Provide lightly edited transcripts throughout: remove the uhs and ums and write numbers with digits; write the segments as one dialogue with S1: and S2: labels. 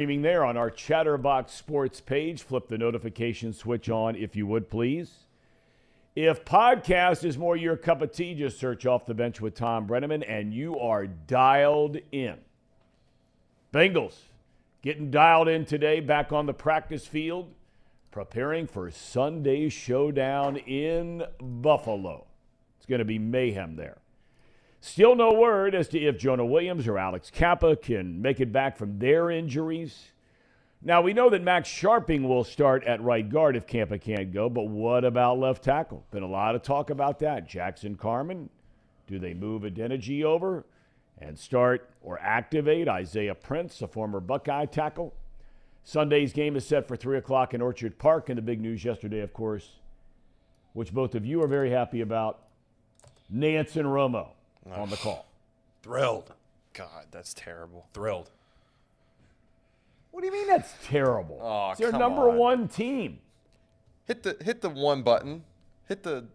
S1: Streaming there on our Chatterbox Sports page. Flip the notification switch on if you would, please. If podcast is more your cup of tea, just search Off the Bench with Thom Brennaman, and you are dialed in. Bengals getting dialed in today, back on the practice field, preparing for Sunday's showdown in Buffalo. It's going to be mayhem there. Still no word as to if Jonah Williams or Alex Kappa can make it back from their injuries. Now, we know that Max Sharping will start at right guard if Kappa can't go, but what about left tackle? Been a lot of talk about that. Jackson Carman, do they move Adeniji over and start or activate Isaiah Prince, a former Buckeye tackle? Sunday's game is set for 3 o'clock in Orchard Park, and the big news yesterday, of course, which both of you are very happy about, Nance and Romo on the call.
S2: Thrilled. God, that's terrible. Thrilled.
S1: What do you mean that's terrible?
S2: Oh,
S1: it's their
S2: come
S1: number
S2: on.
S1: one team.
S2: Hit the one button. Hit the...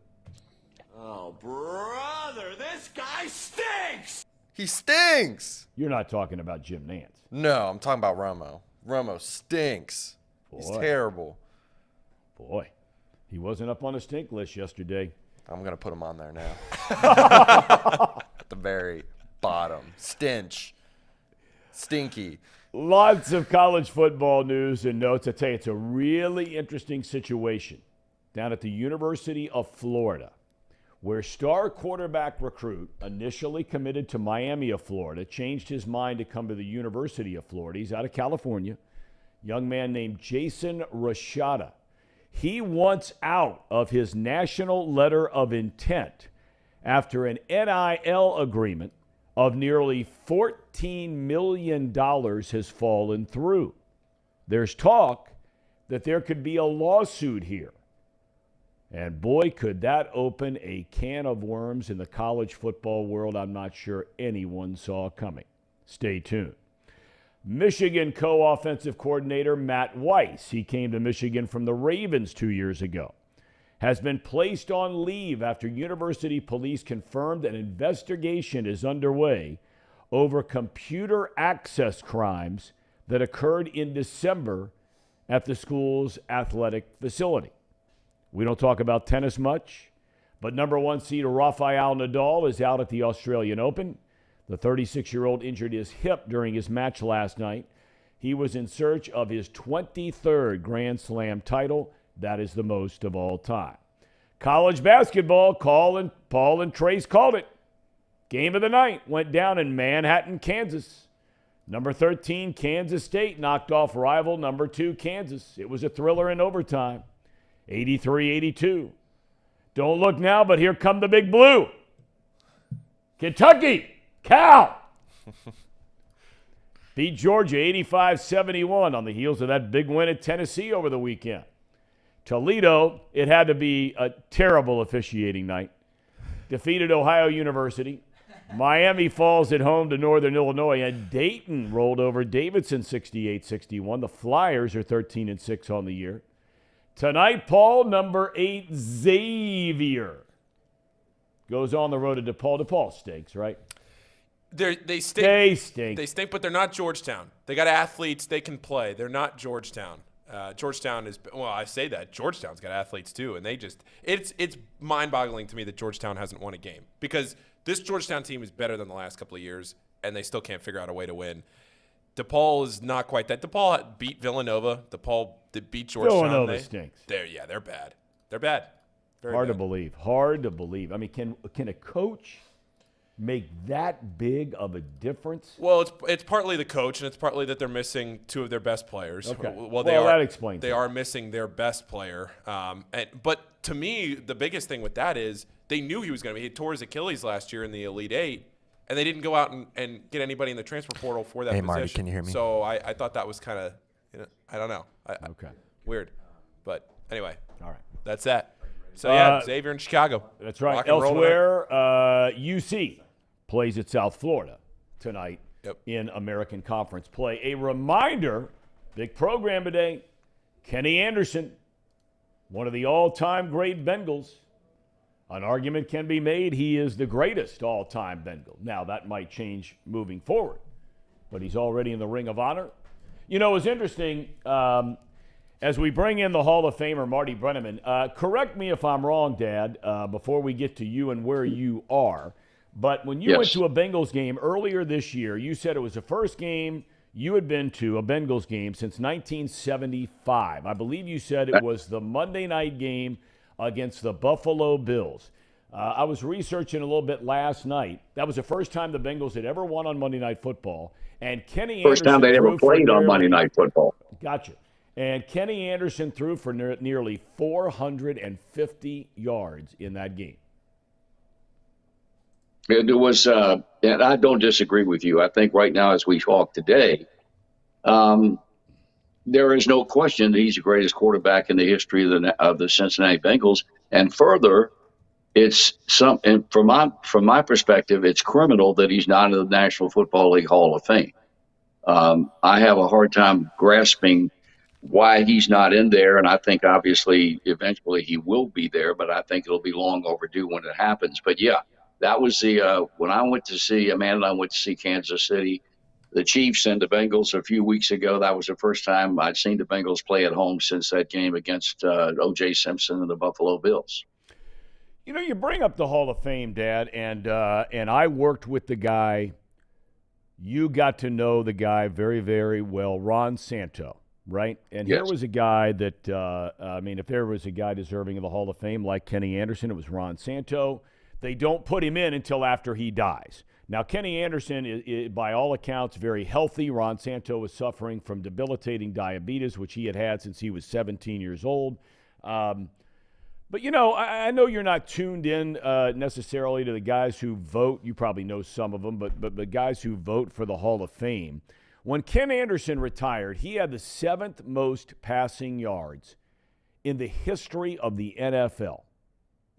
S3: Oh, brother, this guy stinks!
S2: He stinks!
S1: You're not talking about Jim Nance.
S2: No, I'm talking about Romo. Romo stinks. He's terrible.
S1: Boy, he wasn't up on the stink list yesterday.
S2: I'm going to put him on there now. At the very bottom. Stench. Stinky.
S1: Lots of college football news and notes. I tell you, it's a really interesting situation down at the University of Florida, where star quarterback recruit initially committed to Miami of Florida, changed his mind to come to the University of Florida. He's out of California. Young man named Jason Rashada. He wants out of his national letter of intent after an NIL agreement of nearly $14 million has fallen through. There's talk that there could be a lawsuit here. And boy, could that open a can of worms in the college football world I'm not sure anyone saw coming. Stay tuned. Michigan co-offensive coordinator Matt Weiss, he came to Michigan from the Ravens 2 years ago, has been placed on leave after university police confirmed an investigation is underway over computer access crimes that occurred in December at the school's athletic facility. We don't talk about tennis much, but number one seed Rafael Nadal is out at the Australian Open. The 36-year-old injured his hip during his match last night. He was in search of his 23rd Grand Slam title. That is the most of all time. College basketball, Paul and Trace called it. Game of the night went down in Manhattan, Kansas. Number 13, Kansas State knocked off rival number 2, Kansas. It was a thriller in overtime, 83-82. Don't look now, but here come the Big Blue. Kentucky, Cal. Beat Georgia 85-71 on the heels of that big win at Tennessee over the weekend. Toledo, it had to be a terrible officiating night. Defeated Ohio University. Miami falls at home to Northern Illinois, and Dayton rolled over Davidson 68-61. The Flyers are 13-6 on the year. Tonight, Paul, number 8, Xavier, goes on the road to DePaul. DePaul stinks, right?
S4: They stink.
S1: They stink.
S4: They stink, but they're not Georgetown. They got athletes. They can play. They're not Georgetown. Georgetown is, well, I say that. Georgetown's got athletes too, and they just – it's mind-boggling to me that Georgetown hasn't won a game because this Georgetown team is better than the last couple of years, and they still can't figure out a way to win. DePaul is not quite that. DePaul beat Villanova. DePaul beat Georgetown.
S1: Villanova stinks.
S4: They're bad. They're bad. Very
S1: Hard
S4: bad.
S1: to believe. Hard to believe. I mean, can a coach make that big of a difference?
S4: Well, it's partly the coach, and it's partly that they're missing 2 of their best players.
S1: Okay.
S4: Well,
S1: that explains
S4: They
S1: it.
S4: are missing their best player. But to me, the biggest thing with that is they knew he was going to be. He tore his Achilles last year in the Elite Eight, and they didn't go out and get anybody in the transfer portal for that position.
S2: Marty, can you hear me?
S4: So I thought that was kind of, I don't know.
S1: Okay.
S4: Weird. But anyway,
S1: All right.
S4: that's that. So, yeah, Xavier in Chicago.
S1: That's right.
S4: Rock and roll
S1: Elsewhere, UC plays at South Florida tonight
S4: Yep.
S1: in American Conference play. A reminder, big program today, Kenny Anderson, one of the all-time great Bengals. An argument can be made he is the greatest all-time Bengal. Now, that might change moving forward, but he's already in the Ring of Honor. You know, it was interesting. As we bring in the Hall of Famer, Marty Brennaman, correct me if I'm wrong, Dad, before we get to you and where you are. But when you went to a Bengals game earlier this year, you said it was the first game you had been to, a Bengals game, since 1975. I believe you said it was the Monday night game against the Buffalo Bills. I was researching a little bit last night. That was the first time the Bengals had ever won on Monday Night Football. And Kenny Anderson
S5: First time they ever played on Monday Night Football.
S1: Gotcha. And Kenny Anderson threw for nearly 450 yards in that game.
S5: It was, and I don't disagree with you. I think right now, as we talk today, there is no question that he's the greatest quarterback in the history of the Cincinnati Bengals. And further, and from my perspective, it's criminal that he's not in the National Football League Hall of Fame. I have a hard time grasping why he's not in there, and I think obviously eventually he will be there, but I think it'll be long overdue when it happens. But yeah, that was when I went to see Amanda and I went to see Kansas City, the Chiefs and the Bengals a few weeks ago. That was the first time I'd seen the Bengals play at home since that game against O.J. Simpson and the Buffalo Bills.
S1: You know, you bring up the Hall of Fame, Dad, and I worked with the guy. You got to know the guy very, very well, Ron Santo. Right? And
S5: yes.
S1: Here was a guy that, if there was a guy deserving of the Hall of Fame like Kenny Anderson, it was Ron Santo. They don't put him in until after he dies. Now, Kenny Anderson is, by all accounts, very healthy. Ron Santo was suffering from debilitating diabetes, which he had since he was 17 years old. But, you know, I know you're not tuned in necessarily to the guys who vote. You probably know some of them, but the guys who vote for the Hall of Fame. When Ken Anderson retired, he had the 7th most passing yards in the history of the NFL.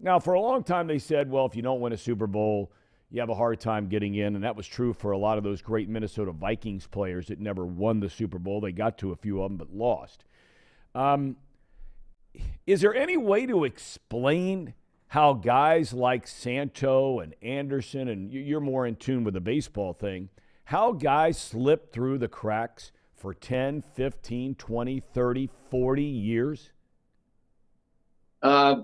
S1: Now, for a long time, they said, well, if you don't win a Super Bowl, you have a hard time getting in, and that was true for a lot of those great Minnesota Vikings players that never won the Super Bowl. They got to a few of them, but lost. Is there any way to explain how guys like Santo and Anderson, and you're more in tune with the baseball thing, how guys slip through the cracks for 10, 15, 20, 30, 40 years?
S5: I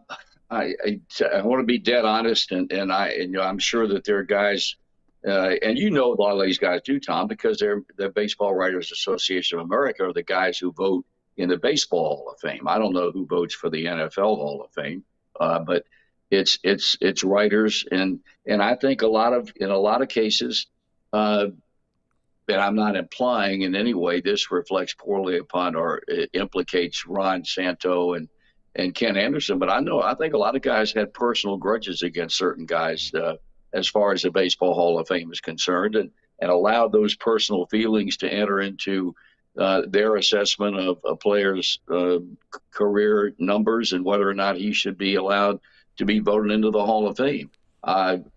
S5: want to be dead honest, and I'm sure that there are guys, and you know a lot of these guys do, Tom, because they're the Baseball Writers Association of America are the guys who vote in the Baseball Hall of Fame. I don't know who votes for the NFL Hall of Fame, but it's writers, and I think in a lot of cases. And I'm not implying in any way this reflects poorly upon or it implicates Ron Santo and Ken Anderson. But I think a lot of guys had personal grudges against certain guys as far as the Baseball Hall of Fame is concerned, and allowed those personal feelings to enter into their assessment of a player's career numbers and whether or not he should be allowed to be voted into the Hall of Fame.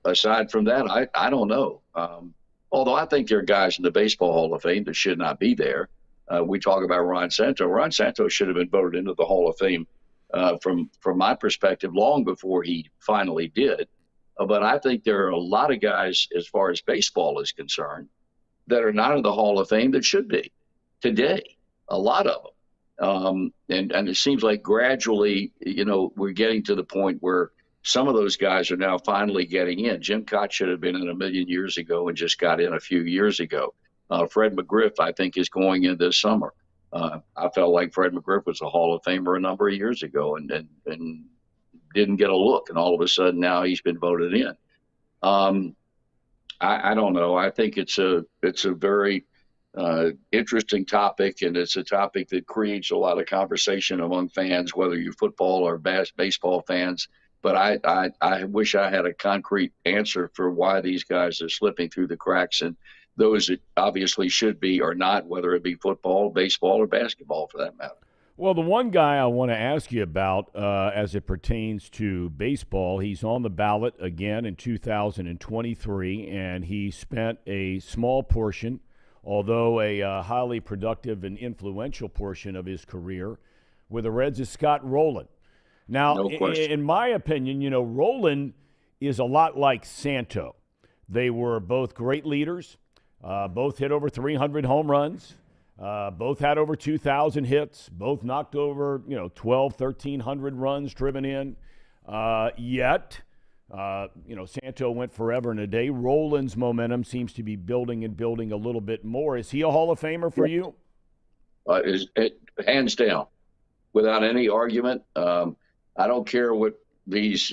S5: Aside from that, I don't know. Although I think there are guys in the Baseball Hall of Fame that should not be there. We talk about Ron Santo. Ron Santo should have been voted into the Hall of Fame from my perspective long before he finally did. But I think there are a lot of guys, as far as baseball is concerned, that are not in the Hall of Fame that should be today. A lot of them. And it seems like gradually, we're getting to the point where some of those guys are now finally getting in. Jim Cott should have been in a million years ago and just got in a few years ago. Fred McGriff, I think, is going in this summer. I felt like Fred McGriff was a Hall of Famer a number of years ago and didn't get a look. And all of a sudden now he's been voted in. I don't know. I think it's a very interesting topic, and it's a topic that creates a lot of conversation among fans, whether you're football or baseball fans. But I wish I had a concrete answer for why these guys are slipping through the cracks, and those that obviously should be or not, whether it be football, baseball, or basketball for that matter.
S1: Well, the one guy I want to ask you about as it pertains to baseball, he's on the ballot again in 2023, and he spent a small portion, although a highly productive and influential portion of his career, with the Reds, is Scott Rowland. Now,
S5: no
S1: in my opinion, Rowland is a lot like Santo. They were both great leaders, both hit over 300 home runs. Both had over 2,000 hits. Both knocked over 1,300 runs driven in. Yet, Santo went forever and a day. Roland's momentum seems to be building and building a little bit more. Is he a Hall of Famer for you?
S5: Hands down, without any argument. I don't care what these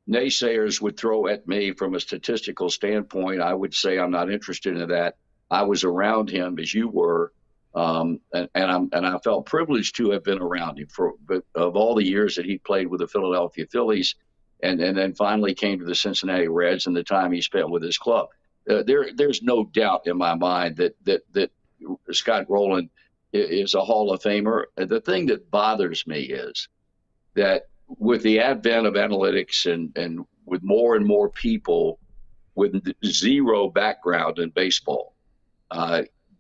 S5: naysayers would throw at me from a statistical standpoint. I would say I'm not interested in that. I was around him as you were, and I felt privileged to have been around him but of all the years that he played with the Philadelphia Phillies, and then finally came to the Cincinnati Reds and the time he spent with his club. There's no doubt in my mind that Scott Rolen is a Hall of Famer. The thing that bothers me is that with the advent of analytics and with more and more people with zero background in baseball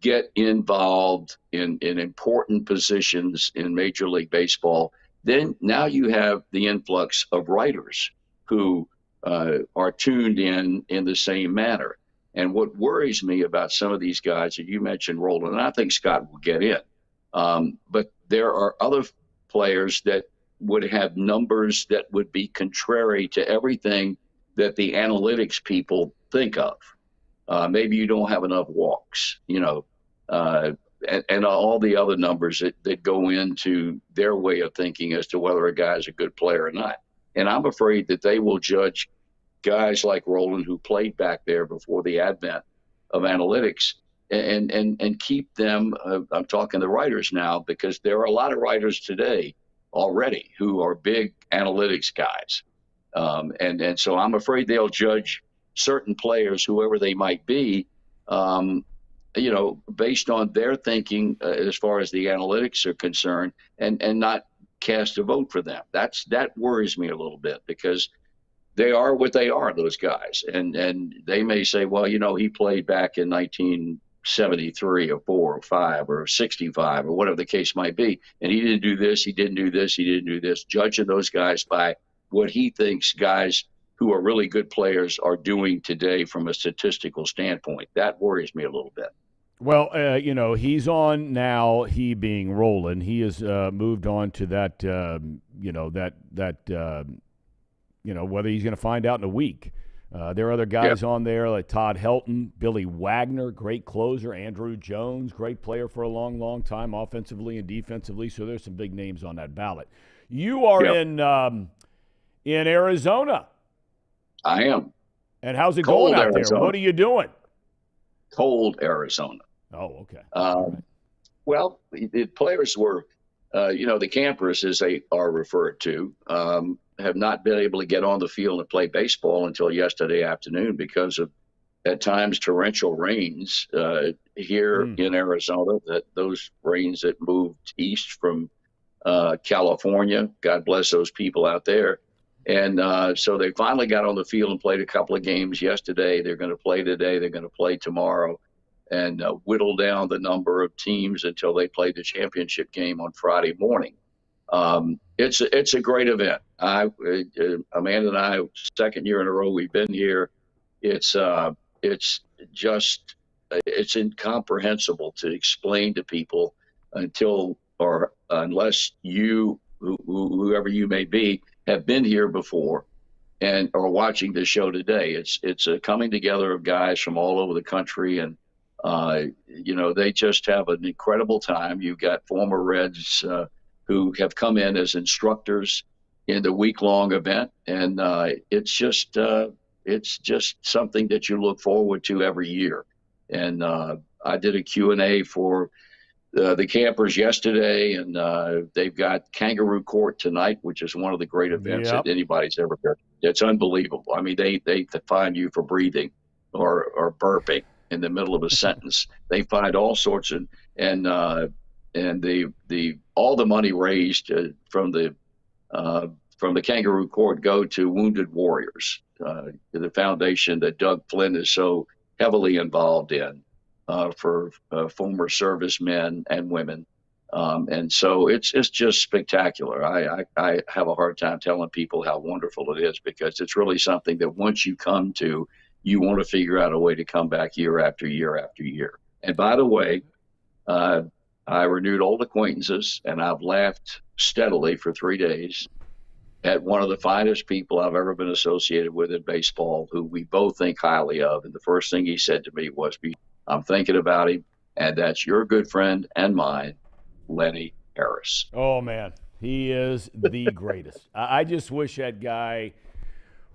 S5: get involved in important positions in Major League Baseball, then now you have the influx of writers who are tuned in the same manner. And what worries me about some of these guys that you mentioned, Roland, and I think Scott will get in, but there are other players that would have numbers that would be contrary to everything that the analytics people think of. Maybe you don't have enough walks, and all the other numbers that go into their way of thinking as to whether a guy is a good player or not. And I'm afraid that they will judge guys like Roland, who played back there before the advent of analytics, and keep them. I'm talking the writers now, because there are a lot of writers today already who are big analytics guys. And so I'm afraid they'll judge certain players, whoever they might be, based on their thinking as far as the analytics are concerned, and not cast a vote for them. That worries me a little bit, because they are what they are, those guys. And they may say, well, he played back in 1973 or 4 or 5 or 65 or whatever the case might be, and he didn't do this, he didn't do this, he didn't do this, judging those guys by what he thinks guys who are really good players are doing today from a statistical standpoint. That worries me a little bit.
S1: Well, he's on now, he being Roland. He has moved on to that, whether he's going to find out in a week. There are other guys on there like Todd Helton, Billy Wagner, great closer, Andrew Jones, great player for a long, long time, offensively and defensively. So there's some big names on that ballot. You are in Arizona.
S5: I am.
S1: And how's it
S5: Cold
S1: going out
S5: Arizona.
S1: there? What are you doing?
S5: Cold Arizona.
S1: Oh, okay.
S5: Well, the players were, the campers, as they are referred to, have not been able to get on the field and play baseball until yesterday afternoon because of, at times, torrential rains here in Arizona. Those rains that moved east from California. God bless those people out there. And so they finally got on the field and played a couple of games yesterday. They're going to play today. They're going to play tomorrow, and whittle down the number of teams until they play the championship game on Friday morning. It's a great event. Amanda and I, second year in a row we've been here. It's incomprehensible to explain to people unless you, whoever you may be, have been here before and are watching this show today. It's a coming together of guys from all over the country, and they just have an incredible time. You've got former Reds who have come in as instructors in the week-long event, and it's just something that you look forward to every year. And I did a Q&A for the campers yesterday, and they've got Kangaroo Court tonight, which is one of the great events that anybody's ever heard. It's unbelievable. I mean, they find you for breathing or burping in the middle of a sentence. They find all sorts of, and all the money raised from the Kangaroo Court go to Wounded Warriors, the foundation that Doug Flynn is so heavily involved in. For former servicemen and women. And so it's just spectacular. I have a hard time telling people how wonderful it is, because it's really something that once you come to, you want to figure out a way to come back year after year after year. And by the way, I renewed old acquaintances, and I've laughed steadily for 3 days at one of the finest people I've ever been associated with in baseball, who we both think highly of. And the first thing he said to me was, I'm thinking about him, and that's your good friend and mine, Lenny Harris.
S1: Oh, man. He is the greatest. I just wish that guy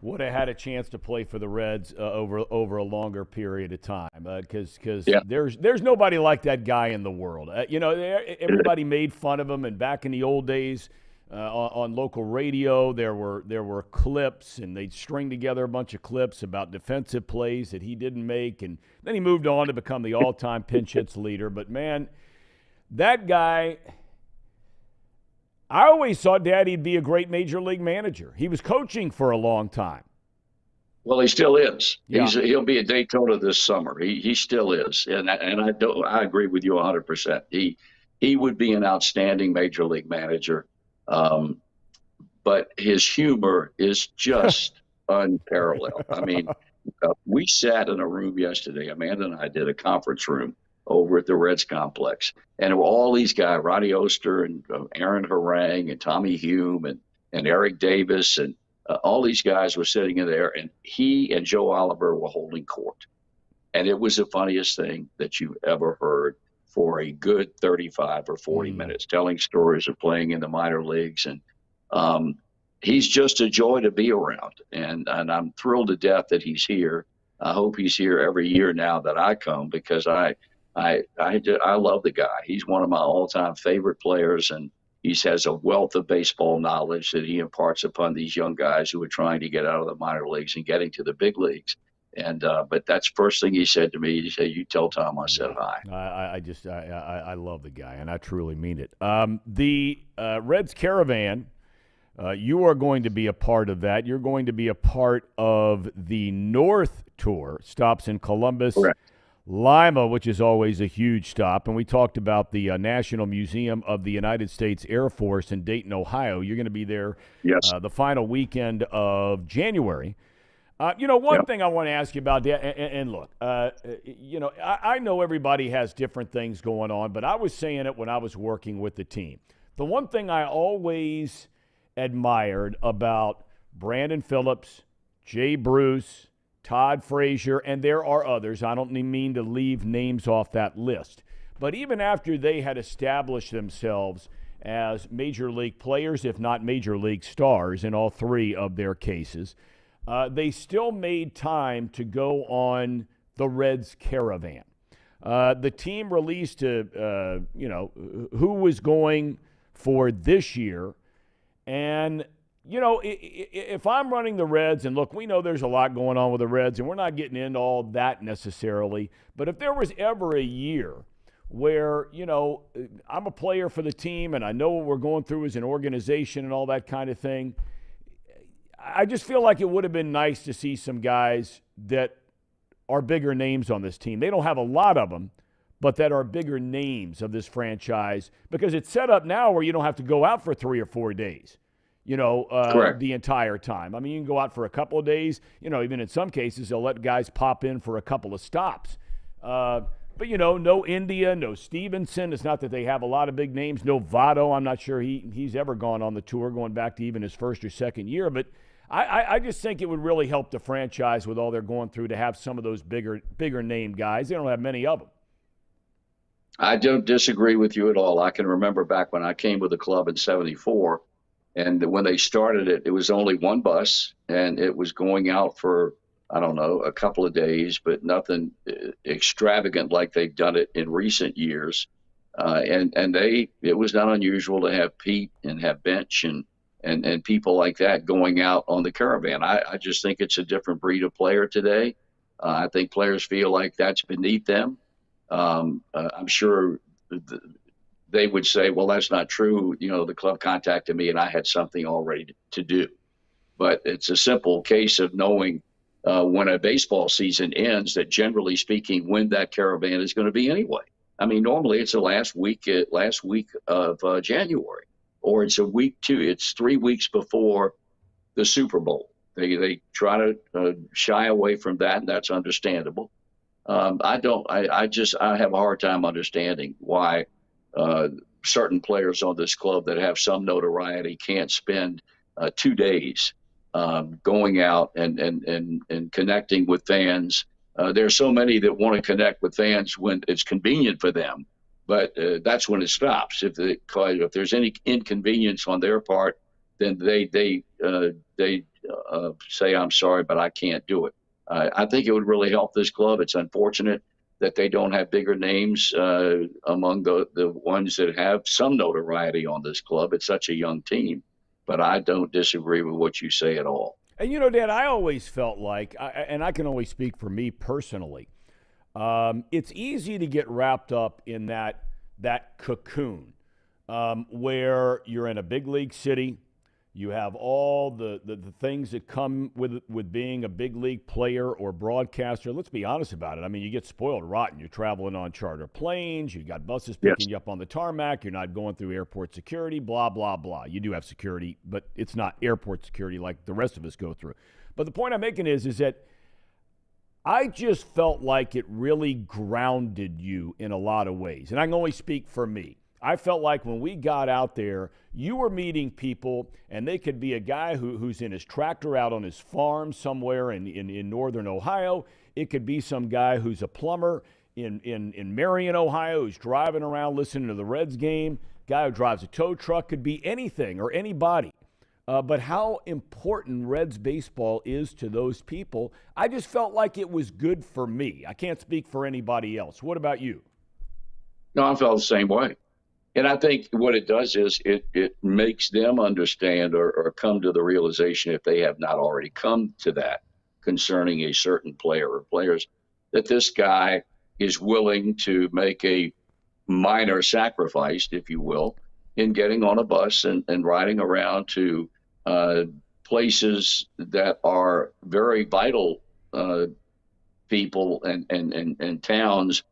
S1: would have had a chance to play for the Reds over a longer period of time, because there's nobody like that guy in the world. Everybody made fun of him, and back in the old days on local radio, there were clips, and they'd string together a bunch of clips about defensive plays that he didn't make, and then he moved on to become the all-time pinch hits leader. But man, that guy, I always thought Daddy'd be a great major league manager. He was coaching for a long time.
S5: Well, he still is.
S1: Yeah.
S5: He'll be at Daytona this summer. He still is, and I agree with you 100%. He would be an outstanding major league manager, but his humor is just unparalleled. I mean, we sat in a room yesterday. Amanda and I did a conference room over at the Reds complex, and there were all these guys: Ronnie Oster and Aaron Harang and Tommy Hume and Eric Davis, and all these guys were sitting in there, and he and Joe Oliver were holding court. And it was the funniest thing that you've ever heard for a good 35 or 40 minutes, telling stories of playing in the minor leagues. And he's just a joy to be around. And I'm thrilled to death that he's here. I hope he's here every year now that I come, because I love the guy. He's one of my all-time favorite players, and he has a wealth of baseball knowledge that he imparts upon these young guys who are trying to get out of the minor leagues and getting to the big leagues. And but that's the first thing he said to me. He said, "You tell Thom I said hi."
S1: I love the guy, and I truly mean it. The Reds Caravan, you are going to be a part of that. You're going to be a part of the North Tour. Stops in Columbus.
S5: Correct.
S1: Lima, which is always a huge stop, and we talked about the National Museum of the United States Air Force in Dayton, Ohio. You're going to be there the final weekend of January. One thing I want to ask you about that, and look, I know everybody has different things going on, but I was saying it when I was working with the team. The one thing I always admired about Brandon Phillips, Jay Bruce, Todd Frazier, and there are others. I don't mean to leave names off that list. But even after they had established themselves as major league players, if not major league stars in all three of their cases, they still made time to go on the Reds Caravan. The team released who was going for this year. And if I'm running the Reds, and look, we know there's a lot going on with the Reds, and we're not getting into all that necessarily, but if there was ever a year where, I'm a player for the team and I know what we're going through as an organization and all that kind of thing, I just feel like it would have been nice to see some guys that are bigger names on this team. They don't have a lot of them, but that are bigger names of this franchise, because it's set up now where you don't have to go out for 3 or 4 days. The entire time. I mean, you can go out for a couple of days. Even in some cases, they'll let guys pop in for a couple of stops. But, no India, no Stevenson. It's not that they have a lot of big names. No Votto. I'm not sure he's ever gone on the tour, going back to even his first or second year. But I just think it would really help the franchise with all they're going through to have some of those bigger name guys. They don't have many of them.
S5: I don't disagree with you at all. I can remember back when I came with the club in '74. And when they started it, it was only one bus, and it was going out for, I don't know, a couple of days, but nothing extravagant like they've done it in recent years. It was not unusual to have Pete and have Bench and people like that going out on the Caravan. I just think it's a different breed of player today. I think players feel like that's beneath them. I'm sure they would say, well, that's not true. The club contacted me and I had something already to do. But it's a simple case of knowing when a baseball season ends, that generally speaking, when that Caravan is going to be anyway. I mean, normally it's the last week of January, or it's a week too. It's 3 weeks before the Super Bowl. They try to shy away from that, and that's understandable. I have a hard time understanding why certain players on this club that have some notoriety can't spend 2 days going out and connecting with fans. There's so many that want to connect with fans when it's convenient for them, but that's when it stops. If there's any inconvenience on their part, then they say, I'm sorry, but I can't do it. I think it would really help this club. It's unfortunate that they don't have bigger names among the ones that have some notoriety on this club. It's such a young team, but I don't disagree with what you say at all.
S1: And, Dan, I always felt like, and I can only speak for me personally, it's easy to get wrapped up in that cocoon where you're in a big league city. You have all the things that come with being a big league player or broadcaster. Let's be honest about it. I mean, you get spoiled rotten. You're traveling on charter planes. You got buses picking you up on the tarmac. You're not going through airport security, blah, blah, blah. You do have security, but it's not airport security like the rest of us go through. But the point I'm making is that I just felt like it really grounded you in a lot of ways. And I can only speak for me. I felt like when we got out there, you were meeting people, and they could be a guy who's in his tractor out on his farm somewhere in northern Ohio. It could be some guy who's a plumber in Marion, Ohio, who's driving around listening to the Reds game. Guy who drives a tow truck, could be anything or anybody. But how important Reds baseball is to those people, I just felt like it was good for me. I can't speak for anybody else. What about you?
S5: No, I felt the same way. And I think what it does is it makes them understand or come to the realization, if they have not already come to that concerning a certain player or players, that this guy is willing to make a minor sacrifice, if you will, in getting on a bus and riding around to places that are very vital people and towns,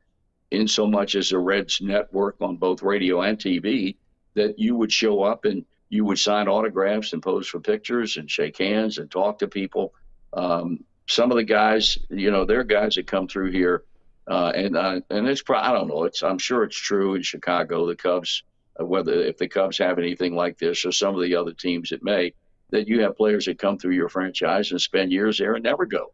S5: in so much as a Reds network on both radio and TV, that you would show up and you would sign autographs and pose for pictures and shake hands and talk to people. Some of the guys, there are guys that come through here, and it's I don't know. I'm sure it's true in Chicago. The Cubs, if the Cubs have anything like this, or some of the other teams that may, that you have players that come through your franchise and spend years there and never go.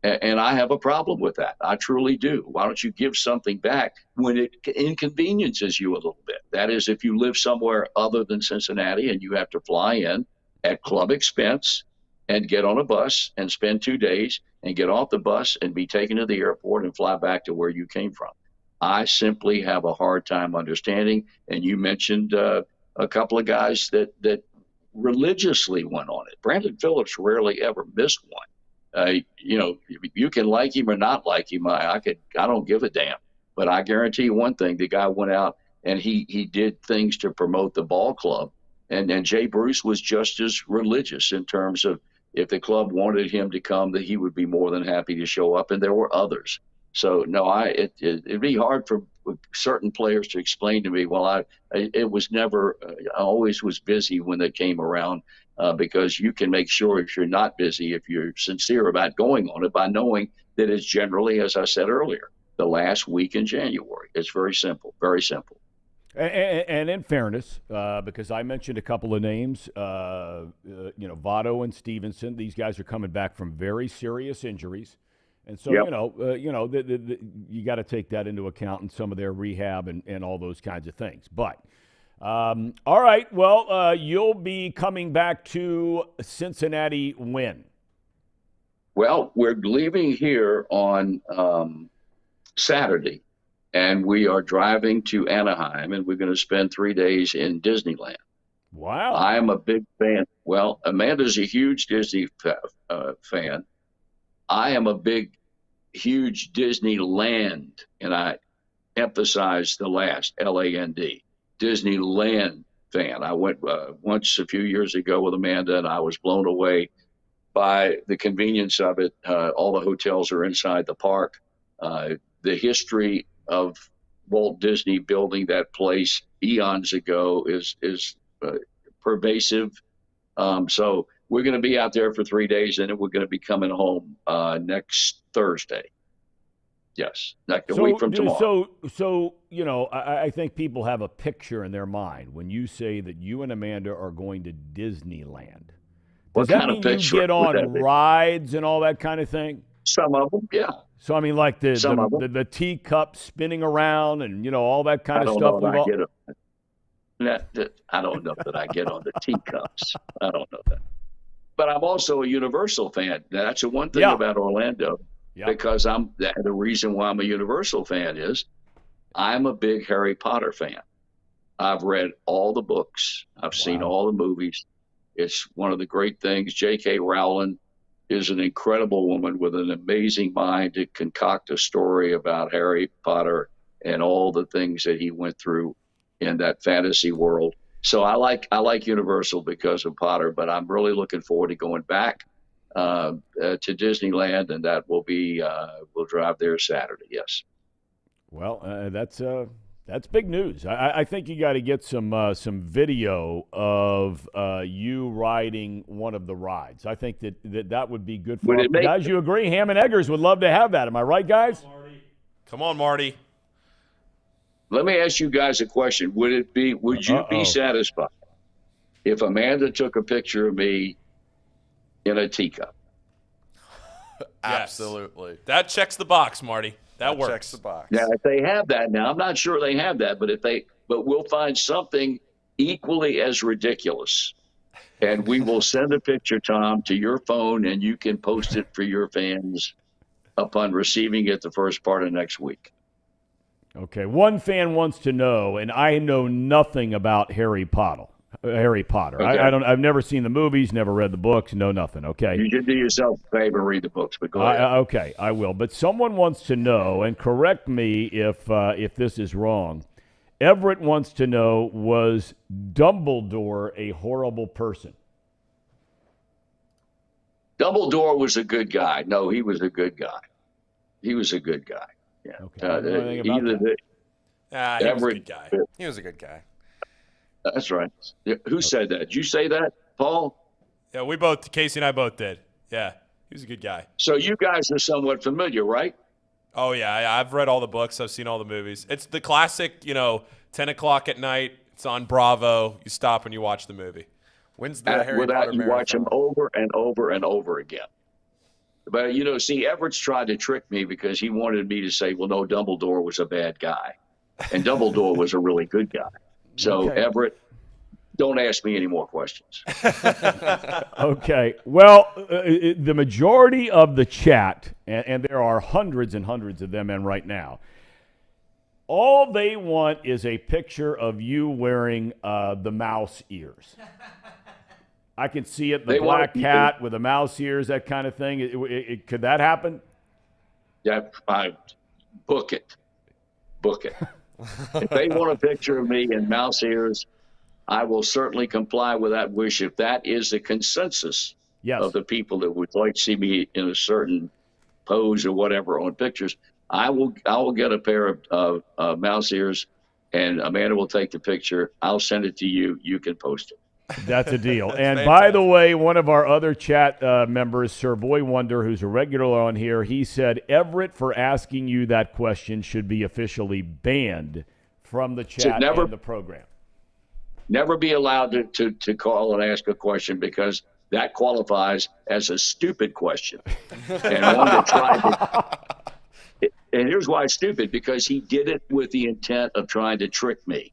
S5: And I have a problem with that. I truly do. Why don't you give something back when it inconveniences you a little bit? That is, if you live somewhere other than Cincinnati and you have to fly in at club expense and get on a bus and spend 2 days and get off the bus and be taken to the airport and fly back to where you came from. I simply have a hard time understanding. And you mentioned a couple of guys that religiously went on it. Brandon Phillips rarely ever missed one. You can like him or not like him. I don't give a damn. But I guarantee you one thing: the guy went out and he did things to promote the ball club. And Jay Bruce was just as religious in terms of, if the club wanted him to come, that he would be more than happy to show up. And there were others. So no, it'd be hard for certain players to explain to me, well, it was never, I always was busy when they came around. Because you can make sure, if you're not busy, if you're sincere about going on it, by knowing that it's generally, as I said earlier, the last week in January. It's very simple, very simple.
S1: And in fairness, because I mentioned a couple of names, Votto and Stevenson, these guys are coming back from very serious injuries. And so, you got to take that into account in some of their rehab and all those kinds of things. But all right, well, you'll be coming back to Cincinnati when?
S5: Well, we're leaving here on Saturday, and we are driving to Anaheim, and we're going to spend 3 days in Disneyland.
S1: Wow.
S5: I am a big fan. Well, Amanda's a huge Disney fan. I am a huge Disneyland, and I emphasize the last, L-A-N-D. Disneyland fan. I went once a few years ago with Amanda, and I was blown away by the convenience of it. All the hotels are inside the park. The history of Walt Disney building that place eons ago is pervasive. So we're going to be out there for 3 days, and then we're going to be coming home next Thursday. Yes, like a week from tomorrow.
S1: So I think people have a picture in their mind when you say that you and Amanda are going to Disneyland. Does that mean you get on rides and all that kind of thing?
S5: Some of them, yeah.
S1: So I mean, like the teacup spinning around and all that kind of stuff.
S5: I don't know that I get on the teacups. I don't know that. But I'm also a Universal fan. That's the one thing about Orlando. Yep. Because the reason why I'm a Universal fan is I'm a big Harry Potter fan. I've read all the books. I've seen all the movies. It's one of the great things. J.K. Rowling is an incredible woman with an amazing mind to concoct a story about Harry Potter and all the things that he went through in that fantasy world. So I like Universal because of Potter, but I'm really looking forward to going back to Disneyland, and that will be we'll drive there Saturday. Yes.
S1: Well, that's big news. I think you got to get some video of you riding one of the rides. I think that would be good for guys. You agree? Ham and Eggers would love to have that. Am I right, guys?
S4: Come on, Marty.
S5: Let me ask you guys a question. Would you be satisfied if Amanda took a picture of me in a teacup?
S2: Absolutely.
S4: That checks the box, Marty. That works.
S2: Checks the box.
S5: Now, if they have that now, I'm not sure they have that, but we'll find something equally as ridiculous. And we will send a picture, Tom, to your phone, and you can post it for your fans upon receiving it the first part of next week.
S1: Okay. One fan wants to know, and I know nothing about Harry Potter. Okay. I've never seen the movies, never read the books, know nothing. Okay.
S5: You should do yourself a favor and read the books, but go ahead.
S1: Okay, I will. But someone wants to know, and correct me if this is wrong. Everett wants to know, was Dumbledore a horrible person?
S5: Dumbledore was a good guy. No, he was a good guy. He was a good guy. Yeah.
S1: Okay.
S4: He was a good guy.
S2: He was a good guy.
S5: That's right. Who said that? Did you say that, Paul?
S4: Yeah, Casey and I both did. Yeah, he was a good guy.
S5: So you guys are somewhat familiar, right?
S4: Oh, yeah. I've read all the books. I've seen all the movies. It's the classic, 10 o'clock at night. It's on Bravo. You stop and you watch the movie.
S2: When's the Harry Potter
S5: you
S2: marathon?
S5: watch them over and over and over again. But, Everett's tried to trick me because he wanted me to say, well, no, Dumbledore was a bad guy. And Dumbledore was a really good guy. So, okay. Everett, don't ask me any more questions.
S1: Okay. Well, the majority of the chat, and there are hundreds and hundreds of them in right now, all they want is a picture of you wearing the mouse ears. I can see it, the black hat with the mouse ears, that kind of thing. Could that happen?
S5: Yeah, book it. Book it. If they want a picture of me in mouse ears, I will certainly comply with that wish. If that is the consensus of the people that would like to see me in a certain pose or whatever on pictures, I will get a pair of mouse ears, and Amanda will take the picture. I'll send it to you. You can post it.
S1: That's a deal. And by the way, one of our other chat members, Sir Boy Wonder, who's a regular on here, he said Everett, for asking you that question, should be officially banned from the chat and the program.
S5: Never be allowed to call and ask a question, because that qualifies as a stupid question. And one that tried to, and here's why it's stupid, because he did it with the intent of trying to trick me.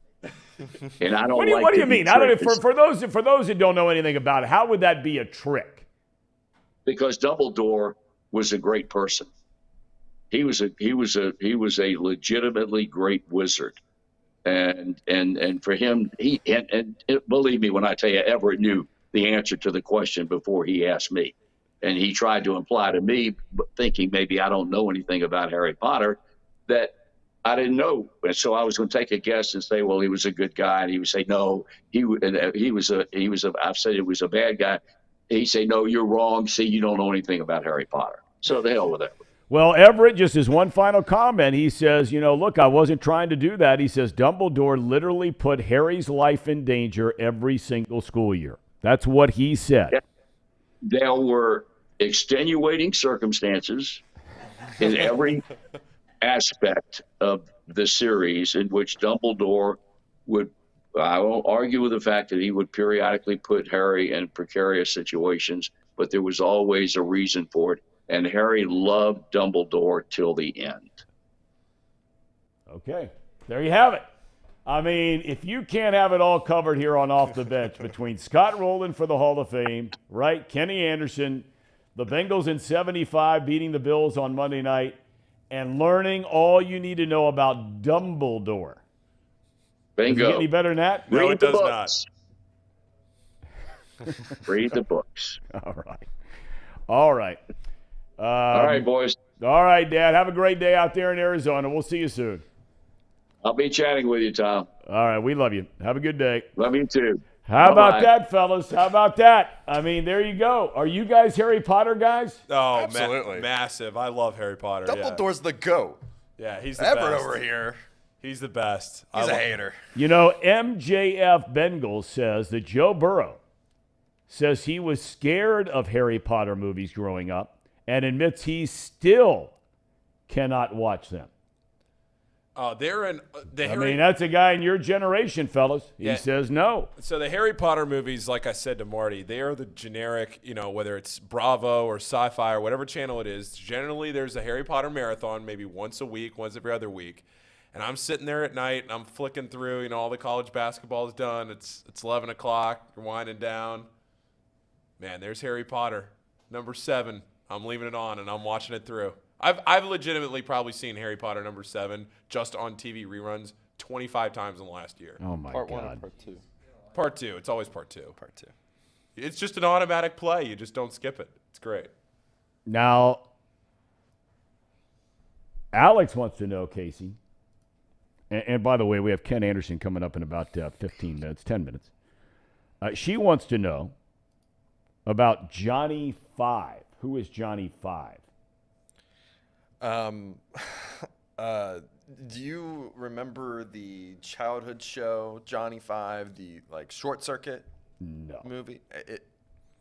S5: And I don't
S1: what do you mean? For those who don't know anything about it, how would that be a trick?
S5: Because Dumbledore was a great person. He was a legitimately great wizard. And for him, believe me when I tell you, Everett knew the answer to the question before he asked me. And he tried to imply to me, thinking maybe I don't know anything about Harry Potter, that I didn't know. And so I was going to take a guess and say, well, he was a good guy. And he would say, no, I've said it was a bad guy. He'd say, no, you're wrong. See, you don't know anything about Harry Potter. So the hell with it.
S1: Well, Everett, just as one final comment, he says, look, I wasn't trying to do that. He says Dumbledore literally put Harry's life in danger every single school year. That's what he said.
S5: Yeah. There were extenuating circumstances in every aspect of the series in which Dumbledore would, I won't argue with the fact that he would periodically put Harry in precarious situations, but there was always a reason for it. And Harry loved Dumbledore till the end.
S1: Okay, there you have it. I mean, if you can't have it all covered here on Off the Bench between Scott Rowland for the Hall of Fame, right? Kenny Anderson, the Bengals in 75 beating the Bills on Monday night, and learning all you need to know about Dumbledore.
S5: Bingo.
S1: Does it get any better than that?
S4: No,
S5: Read
S4: it
S5: the
S4: does
S5: books. Read the books.
S1: All right. All right.
S5: All right, boys.
S1: All right, Dad. Have a great day out there in Arizona. We'll see you soon.
S5: I'll be chatting with you, Tom.
S1: All right. We love you. Have a good day.
S5: Love you too.
S1: How about
S5: Bye-bye.
S1: that, fellas? How about that? I mean, there you go. Are you guys Harry Potter guys?
S4: Oh,
S2: Absolutely.
S4: massive. I love Harry Potter.
S2: Dumbledore's the GOAT.
S4: Yeah, he's the
S2: Everett
S4: best.
S2: over here.
S4: He's the best.
S2: He's a hater.
S1: You know, MJF Bengals says that Joe Burrow says he was scared of Harry Potter movies growing up and admits he still cannot watch them.
S4: Oh, they're in the
S1: I
S4: Harry.
S1: mean, that's a guy in your generation, fellas. He
S4: Yeah.
S1: says no.
S4: So the Harry Potter movies, like I said to Marty, they are the generic, whether it's Bravo or Sci-Fi or whatever channel it is. Generally, there's a Harry Potter marathon, maybe once a week, once every other week. And I'm sitting there at night and I'm flicking through, all the college basketball is done. It's 11 o'clock. You're winding down. Man, there's Harry Potter, number 7. I'm leaving it on and I'm watching it through. I've legitimately probably seen Harry Potter number 7 just on TV reruns 25 times in the last year.
S1: Oh, my
S2: Part 1
S1: God.
S2: and Part 2.
S4: Part 2. It's always Part 2.
S2: Part 2.
S4: It's just an automatic play. You just don't skip it. It's great.
S1: Now, Alex wants to know, Casey, and by the way, we have Ken Anderson coming up in about 15 minutes, 10 minutes. She wants to know about Johnny 5. Who is Johnny 5?
S2: Do you remember the childhood show Johnny 5, the Short Circuit
S1: No.
S2: movie?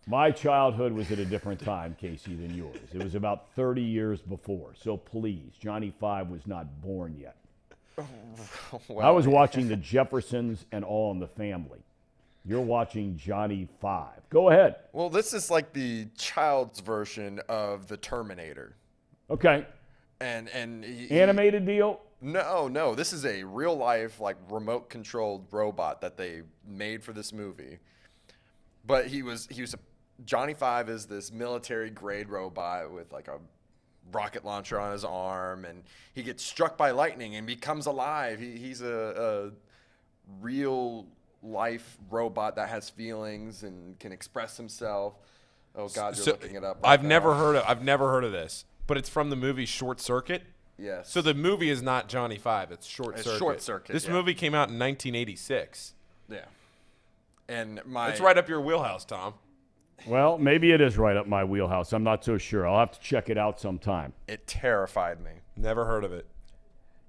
S1: My childhood was at a different time, Casey, than yours. It was about 30 years before. So please, Johnny 5 was not born yet. I was watching The Jeffersons and All in the Family. You're watching Johnny 5. Go ahead.
S2: Well, this is like the child's version of the Terminator.
S1: Okay.
S2: And
S1: Animated deal?
S2: No. This is a real life remote controlled robot that they made for this movie. But Johnny 5 is this military grade robot with a rocket launcher on his arm, and he gets struck by lightning and becomes alive. He's a real life robot that has feelings and can express himself. Oh God, you're looking it up. Right
S4: I've
S2: now.
S4: never heard of this, but it's from the movie Short Circuit.
S2: Yes.
S4: So the movie is not Johnny 5. It's Short Circuit.
S2: Short Circuit,
S4: This
S2: yeah.
S4: movie came out in 1986.
S2: Yeah. And
S4: It's right up your wheelhouse, Tom.
S1: Well, maybe it is right up my wheelhouse. I'm not so sure. I'll have to check it out sometime.
S2: It terrified me.
S4: Never heard of it.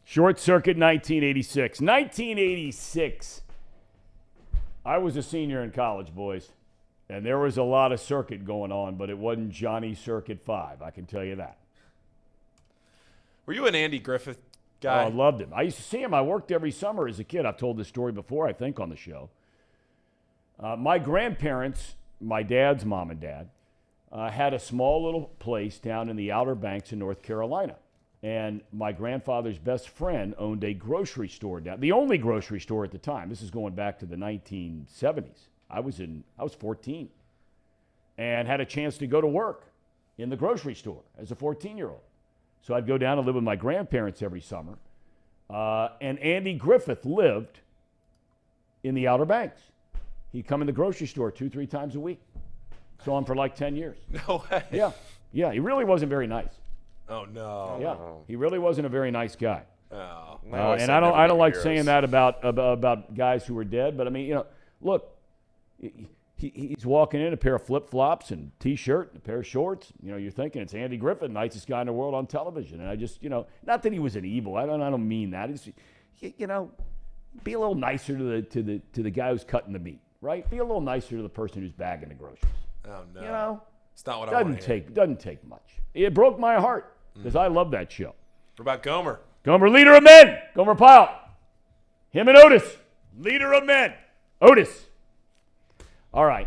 S1: Short Circuit 1986. 1986. I was a senior in college, boys. And there was a lot of circuit going on, but it wasn't Johnny Circuit 5. I can tell you that.
S4: Were you an Andy Griffith
S1: Oh,
S4: guy?
S1: I loved him. I used to see him. I worked every summer as a kid. I've told this story before, I think, on the show. My grandparents, my dad's mom and dad, had a small little place down in the Outer Banks in North Carolina. And my grandfather's best friend owned a grocery store down, the only grocery store at the time. This is going back to the 1970s. I was 14 and had a chance to go to work in the grocery store as a 14-year-old. So I'd go down and live with my grandparents every summer. And Andy Griffith lived in the Outer Banks. He'd come in the grocery store 2-3 times a week. Saw him for like 10 years.
S4: No way.
S1: Yeah, he really wasn't very nice.
S4: Oh no.
S1: Yeah, he really wasn't a very nice guy.
S4: Oh.
S1: And I don't like saying that about guys who are dead, but I mean, look, he's walking in a pair of flip-flops and T-shirt and a pair of shorts. You're thinking it's Andy Griffith, nicest guy in the world on television. And I just, not that he was an evil. I don't mean that. It's, be a little nicer to the guy who's cutting the meat, right? Be a little nicer to the person who's bagging the groceries.
S4: Oh no. It's not what I
S1: Doesn't
S4: want to hear.
S1: take much. It broke my heart because I love that show.
S4: What about Gomer?
S1: Gomer, leader of men. Gomer Pyle. Him and Otis. Leader of men. Otis. All right.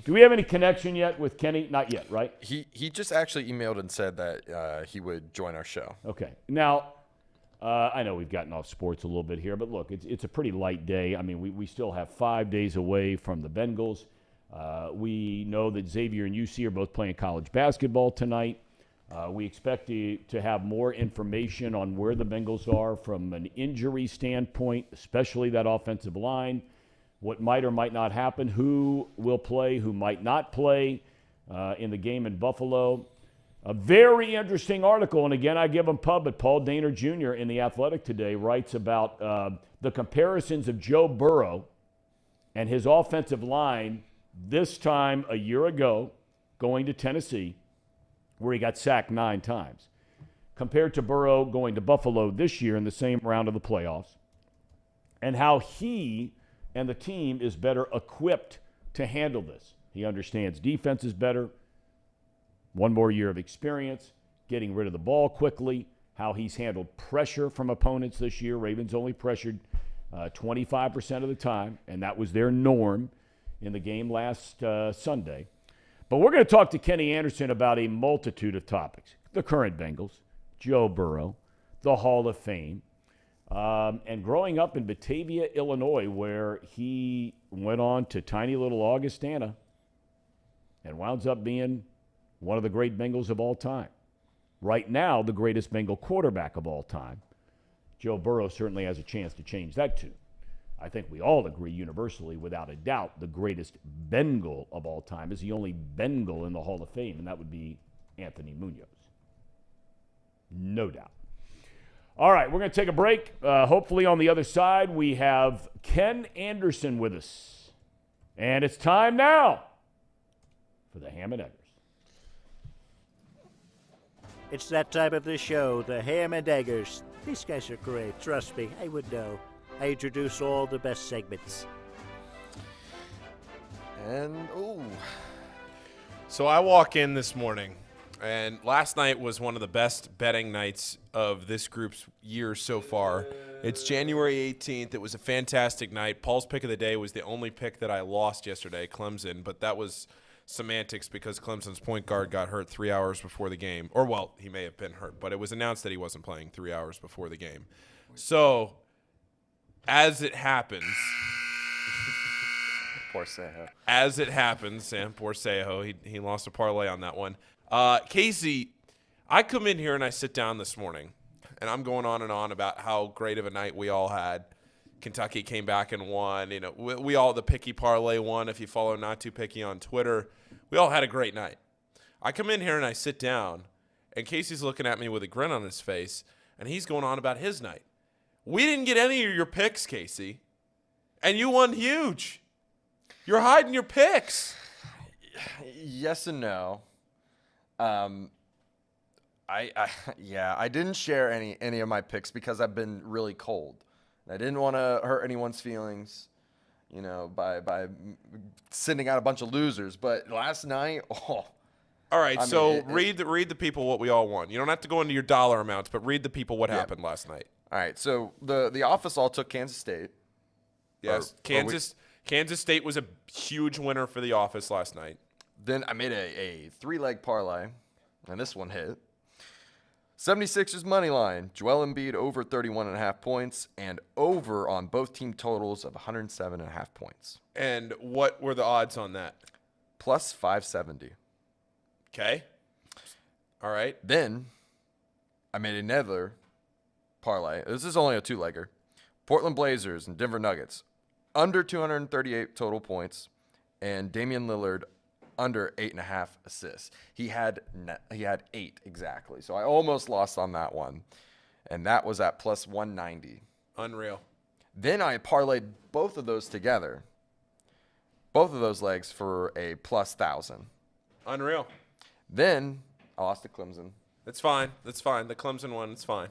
S1: Do we have any connection yet with Kenny? Not yet, right?
S2: He just actually emailed and said that he would join our show.
S1: Okay. Now, I know we've gotten off sports a little bit here, but look, it's a pretty light day. I mean, we still have 5 days away from the Bengals. We know that Xavier and UC are both playing college basketball tonight. We expect to have more information on where the Bengals are from an injury standpoint, especially that offensive line, what might or might not happen, who will play, who might not play in the game in Buffalo. A very interesting article, and again, I give him pub, but Paul Dehner Jr. in The Athletic today writes about the comparisons of Joe Burrow and his offensive line this time a year ago going to Tennessee, where he got sacked 9 times, compared to Burrow going to Buffalo this year in the same round of the playoffs, and how he and the team is better equipped to handle this. He understands defenses better, 1 more year of experience, getting rid of the ball quickly, how he's handled pressure from opponents this year. Ravens only pressured 25% of the time, and that was their norm in the game last Sunday. But we're going to talk to Kenny Anderson about a multitude of topics. The current Bengals, Joe Burrow, the Hall of Fame, and growing up in Batavia, Illinois, where he went on to tiny little Augustana and wound up being one of the great Bengals of all time. Right now, the greatest Bengal quarterback of all time. Joe Burrow certainly has a chance to change that too. I think we all agree universally, without a doubt, the greatest Bengal of all time is the only Bengal in the Hall of Fame, and that would be Anthony Munoz. No doubt. All right, we're going to take a break. Hopefully on the other side, we have Ken Anderson with us. And it's time now for the Ham and Eggers.
S6: It's that time of the show, the Ham and Eggers. These guys are great. Trust me, I would know. I introduce all the best segments.
S2: And,
S4: So I walk in this morning, and last night was one of the best betting nights of this group's year so far. It's January 18th. It was a fantastic night. Paul's pick of the day was the only pick that I lost yesterday, Clemson, but that was semantics because Clemson's point guard got hurt 3 hours before the game. Or, well, he may have been hurt, but it was announced that he wasn't playing 3 hours before the game. So, as it happens,
S2: poor Seho.
S4: As it happens, Sam, poor Seho, he lost a parlay on that one. Casey, I come in here and I sit down this morning, and I'm going on and on about how great of a night we all had. Kentucky came back and won. You know, we all, the Picky Parlay won. If you follow Not Too Picky on Twitter, we all had a great night. I come in here and I sit down, and Casey's looking at me with a grin on his face, and he's going on about his night. We didn't get any of your picks, Casey, and you won huge. You're hiding your picks.
S2: Yes and no. I didn't share any of my picks because I've been really cold. I didn't want to hurt anyone's feelings, you know, by sending out a bunch of losers. But last night,
S4: All right, read the people what we all won. You don't have to go into your dollar amounts, but read the people what happened last night.
S2: All right, so the office all took Kansas State.
S4: Yes, Kansas State was a huge winner for the office last night.
S2: Then I made a 3-leg parlay, and this one hit. 76ers money line, Joel Embiid over 31.5 points, and over on both team totals of 107.5 points.
S4: And what were the odds on that?
S2: Plus 570.
S4: Okay. All right.
S2: Then I made another parlay. This is only a 2-legger. Portland Blazers and Denver Nuggets under 238 total points, and Damian Lillard under 8.5 assists. He had 8 exactly. So I almost lost on that one, and that was at plus 190.
S4: Unreal.
S2: Then I parlayed both of those together, both of those legs for a plus 1,000.
S4: Unreal.
S2: Then I lost to Clemson.
S4: That's fine. That's fine. The Clemson one, it's fine.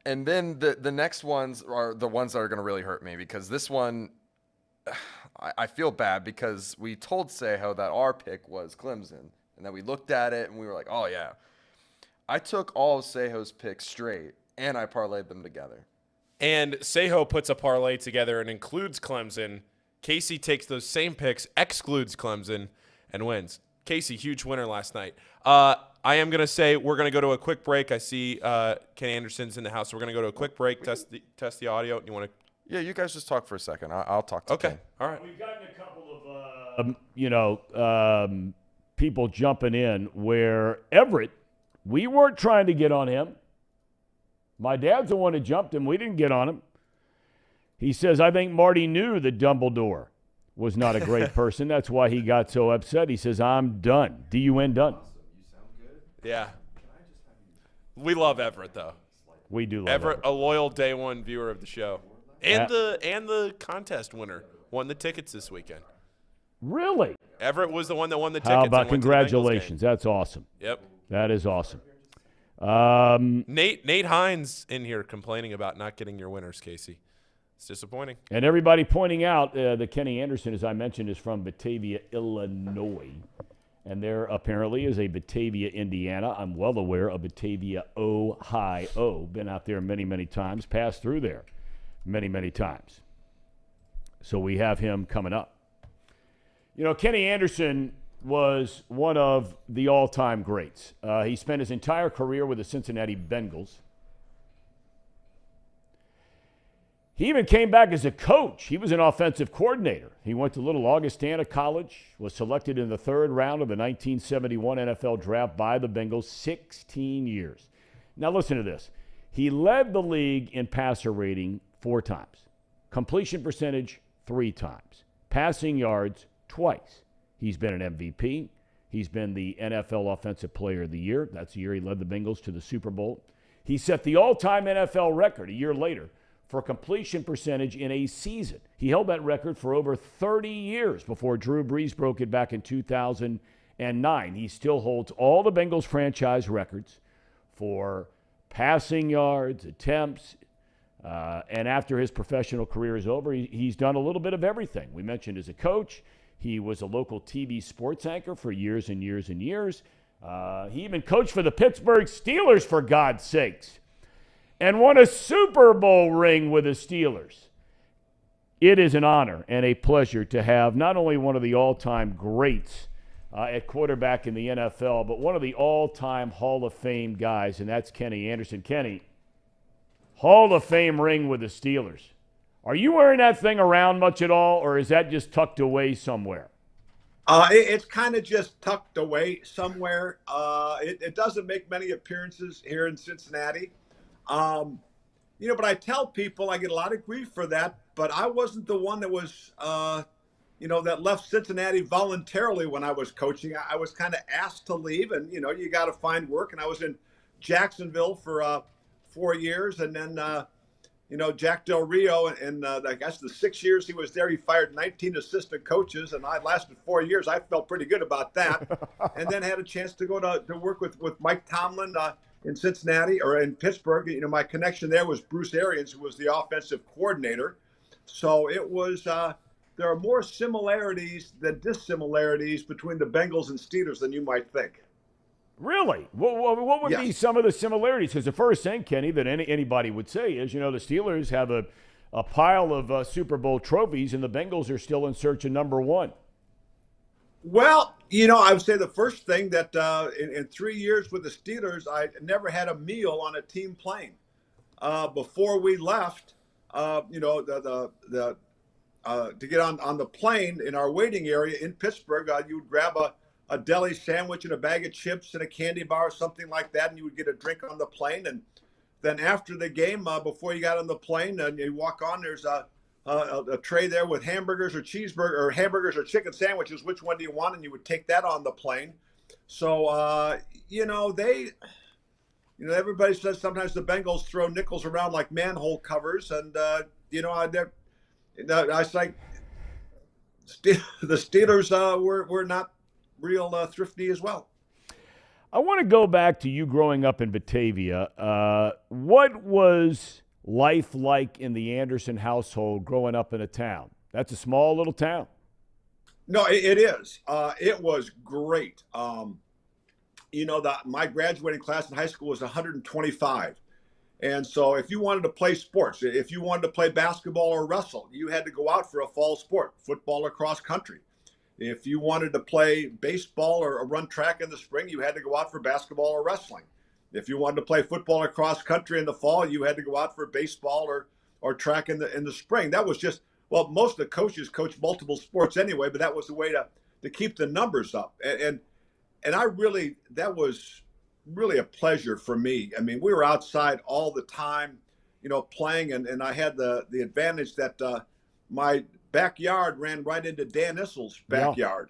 S2: And then the next ones are the ones that are going to really hurt me, because this one, I feel bad because we told Seho that our pick was Clemson, and then we looked at it and we were like, oh, yeah. I took all of Seho's picks straight, and I parlayed them together.
S4: And Seho puts a parlay together and includes Clemson. Casey takes those same picks, excludes Clemson, and wins. Casey, huge winner last night. I am going to say we're going to go to a quick break. I see Kenny Anderson's in the house, so we're going to go to a quick break, test the audio. You want to?
S2: Yeah, you guys just talk for a second. I'll talk to Ken.
S4: All right.
S1: We've gotten a couple of, people jumping in where Everett, we weren't trying to get on him. My dad's the one who jumped him. We didn't get on him. He says, I think Marty knew that Dumbledore was not a great person. That's why he got so upset. He says, I'm done. D-U-N, done.
S4: Yeah. We love Everett, though.
S1: We do love
S4: Everett, a loyal day one viewer of the show. And the contest winner won the tickets this weekend.
S1: Really?
S4: Everett was the one that won the tickets.
S1: How about
S4: and went to the Bengals
S1: congratulations?
S4: game.
S1: That's awesome.
S4: Yep.
S1: That is awesome.
S4: Nate Hines in here complaining about not getting your winners, Casey. It's disappointing.
S1: And everybody pointing out that Kenny Anderson, as I mentioned, is from Batavia, Illinois. And there apparently is a Batavia, Indiana. I'm well aware of Batavia, Ohio. Been out there many, many times. Passed through there many, many times. So we have him coming up. Kenny Anderson was one of the all-time greats. He spent his entire career with the Cincinnati Bengals. He even came back as a coach. He was an offensive coordinator. He went to Little Augustana College, was selected in the third round of the 1971 NFL draft by the Bengals, 16 years. Now listen to this. He led the league in passer rating 4 times, completion percentage 3 times, passing yards twice. He's been an MVP. He's been the NFL Offensive Player of the Year. That's the year he led the Bengals to the Super Bowl. He set the all-time NFL record a year later for completion percentage in a season. He held that record for over 30 years before Drew Brees broke it back in 2009. He still holds all the Bengals franchise records for passing yards, attempts, and after his professional career is over, he's done a little bit of everything. We mentioned as a coach, he was a local TV sports anchor for years and years and years. He even coached for the Pittsburgh Steelers, for God's sakes, and won a Super Bowl ring with the Steelers. It is an honor and a pleasure to have not only one of the all-time greats at quarterback in the NFL, but one of the all-time Hall of Fame guys, and that's Kenny Anderson. Kenny, Hall of Fame ring with the Steelers. Are you wearing that thing around much at all, or is that just tucked away somewhere?
S7: It's kind of just tucked away somewhere. It doesn't make many appearances here in Cincinnati. But I tell people, I get a lot of grief for that, but I wasn't the one that was, that left Cincinnati voluntarily when I was coaching. I was kind of asked to leave, and, you got to find work. And I was in Jacksonville for 4 years, and then, Jack Del Rio, and I guess the 6 years he was there, he fired 19 assistant coaches, and I lasted 4 years. I felt pretty good about that. And then had a chance to go to work with Mike Tomlin in Cincinnati or in Pittsburgh. My connection there was Bruce Arians, who was the offensive coordinator. So it was there are more similarities than dissimilarities between the Bengals and Steelers than you might think.
S1: Really? What would be some of the similarities? Because the first thing, Kenny, that anybody would say is, the Steelers have a pile of Super Bowl trophies, and the Bengals are still in search of number 1.
S7: Well, I would say the first thing that in 3 years with the Steelers, I never had a meal on a team plane. Before we left, to get on the plane in our waiting area in Pittsburgh, you would grab a deli sandwich and a bag of chips and a candy bar or something like that, and you would get a drink on the plane. And then after the game, before you got on the plane and you walk on, there's a tray there with hamburgers or cheeseburger or hamburgers or chicken sandwiches. Which one do you want? And you would take that on the plane. So, everybody says sometimes the Bengals throw nickels around like manhole covers. And, I was like, the Steelers were not real thrifty as well.
S1: I want to go back to you growing up in Batavia. What was life like in the Anderson household growing up in a town? That's a small little town.
S7: No, it is. It was great. my graduating class in high school was 125. And so if you wanted to play sports, if you wanted to play basketball or wrestle, you had to go out for a fall sport, football or cross country. If you wanted to play baseball or run track in the spring, you had to go out for basketball or wrestling. If you wanted to play football or cross country in the fall, you had to go out for baseball or track in the spring. That was just, well, most of the coaches coach multiple sports anyway, but that was the way to keep the numbers up. And that was really a pleasure for me. I mean, we were outside all the time, playing, and I had the advantage that my backyard ran right into Dan Issel's backyard.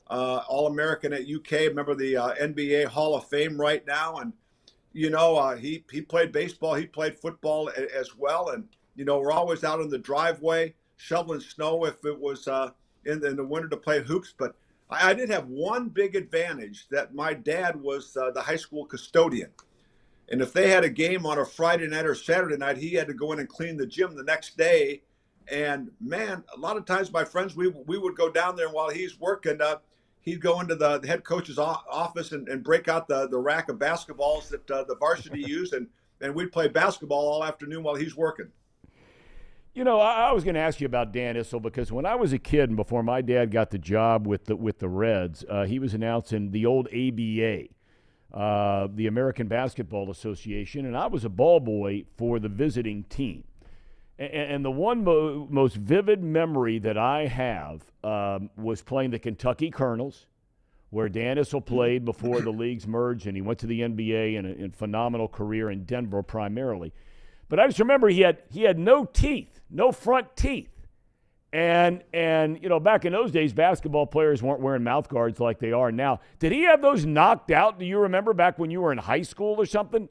S7: All-American at UK, member of the NBA Hall of Fame right now. And, he played baseball, he played football as well. And, we're always out in the driveway shoveling snow if it was in the winter to play hoops. But I did have one big advantage, that my dad was the high school custodian. And if they had a game on a Friday night or Saturday night, he had to go in and clean the gym the next day. And man, a lot of times my friends, we would go down there, and while he's working, he'd go into the head coach's office and break out the rack of basketballs that the varsity used, and we'd play basketball all afternoon while he's working.
S1: I was going to ask you about Dan Issel, because when I was a kid and before my dad got the job with the Reds, he was announcing the old ABA, the American Basketball Association, and I was a ball boy for the visiting team. And the one most vivid memory that I have was playing the Kentucky Colonels, where Dan Issel played before the leagues merged, and he went to the NBA and a phenomenal career in Denver primarily. But I just remember he had no teeth, no front teeth. And back in those days, basketball players weren't wearing mouth guards like they are now. Did he have those knocked out? Do you remember back when you were in high school or something?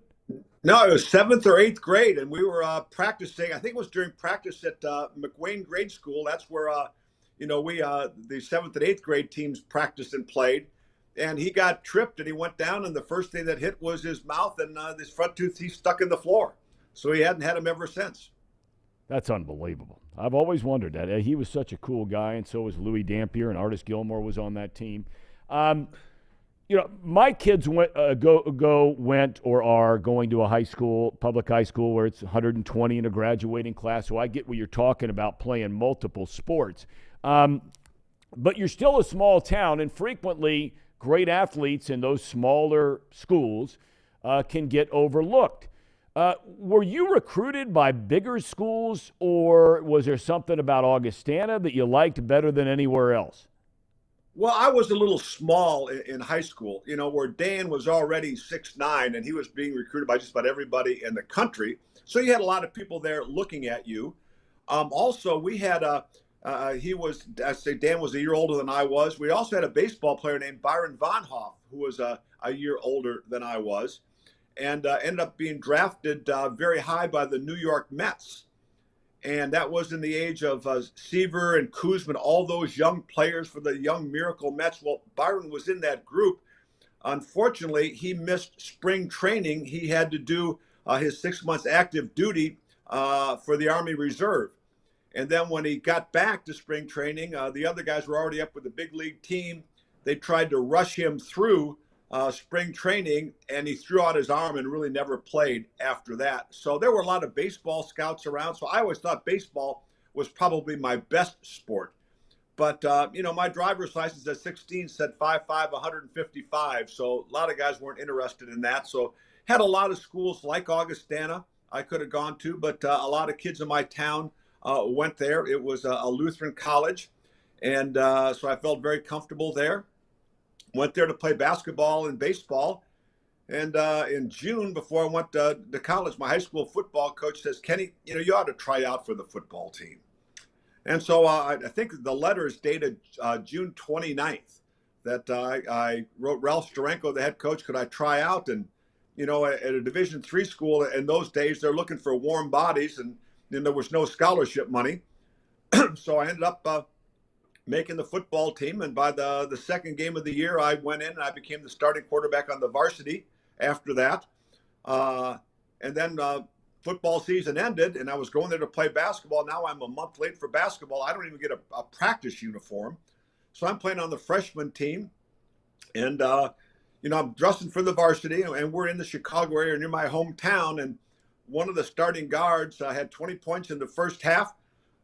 S7: No, it was 7th or 8th grade, and we were practicing. I think it was during practice at McWayne Grade School. That's where, we the 7th and 8th grade teams practiced and played. And he got tripped, and he went down, and the first thing that hit was his mouth, and his front tooth, he stuck in the floor. So he hadn't had him ever since.
S1: That's unbelievable. I've always wondered that. He was such a cool guy, and so was Louis Dampier, and Artis Gilmore was on that team. My kids went or are going to a public high school where it's 120 in a graduating class, so I get what you're talking about, playing multiple sports. But you're still a small town, and frequently great athletes in those smaller schools can get overlooked. Were you recruited by bigger schools, or was there something about Augustana that you liked better than anywhere else?
S7: Well, I was a little small in high school, where Dan was already 6'9", and he was being recruited by just about everybody in the country. So you had a lot of people there looking at you. Also, we had Dan was a year older than I was. We also had a baseball player named Byron Von Hoff, who was a year older than I was, and ended up being drafted very high by the New York Mets. And that was in the age of Seaver and Kuzma, all those young players for the young Miracle Mets. Well, Byron was in that group. Unfortunately, he missed spring training. He had to do his 6 months active duty for the Army Reserve. And then when he got back to spring training, the other guys were already up with the big league team. They tried to rush him through spring training, and he threw out his arm and really never played after that. So there were a lot of baseball scouts around. So I always thought baseball was probably my best sport. But, my driver's license at 16 said 5'5", 155. So a lot of guys weren't interested in that. So had a lot of schools like Augustana I could have gone to, but a lot of kids in my town went there. It was a Lutheran college. And so I felt very comfortable there. Went there to play basketball and baseball. And in June, before I went to college, my high school football coach says, Kenny, you ought to try out for the football team. And so I think the letter is dated June 29th that I wrote Ralph Steranko, the head coach, could I try out? And, at a Division III school in those days, they're looking for warm bodies, and there was no scholarship money. So I ended up making the football team. And by the second game of the year, I went in and I became the starting quarterback on the varsity after that. And then football season ended, and I was going there to play basketball. Now I'm a month late for basketball. I don't even get a practice uniform. So I'm playing on the freshman team. And, I'm dressing for the varsity, and we're in the Chicago area near my hometown. And one of the starting guards had 20 points in the first half.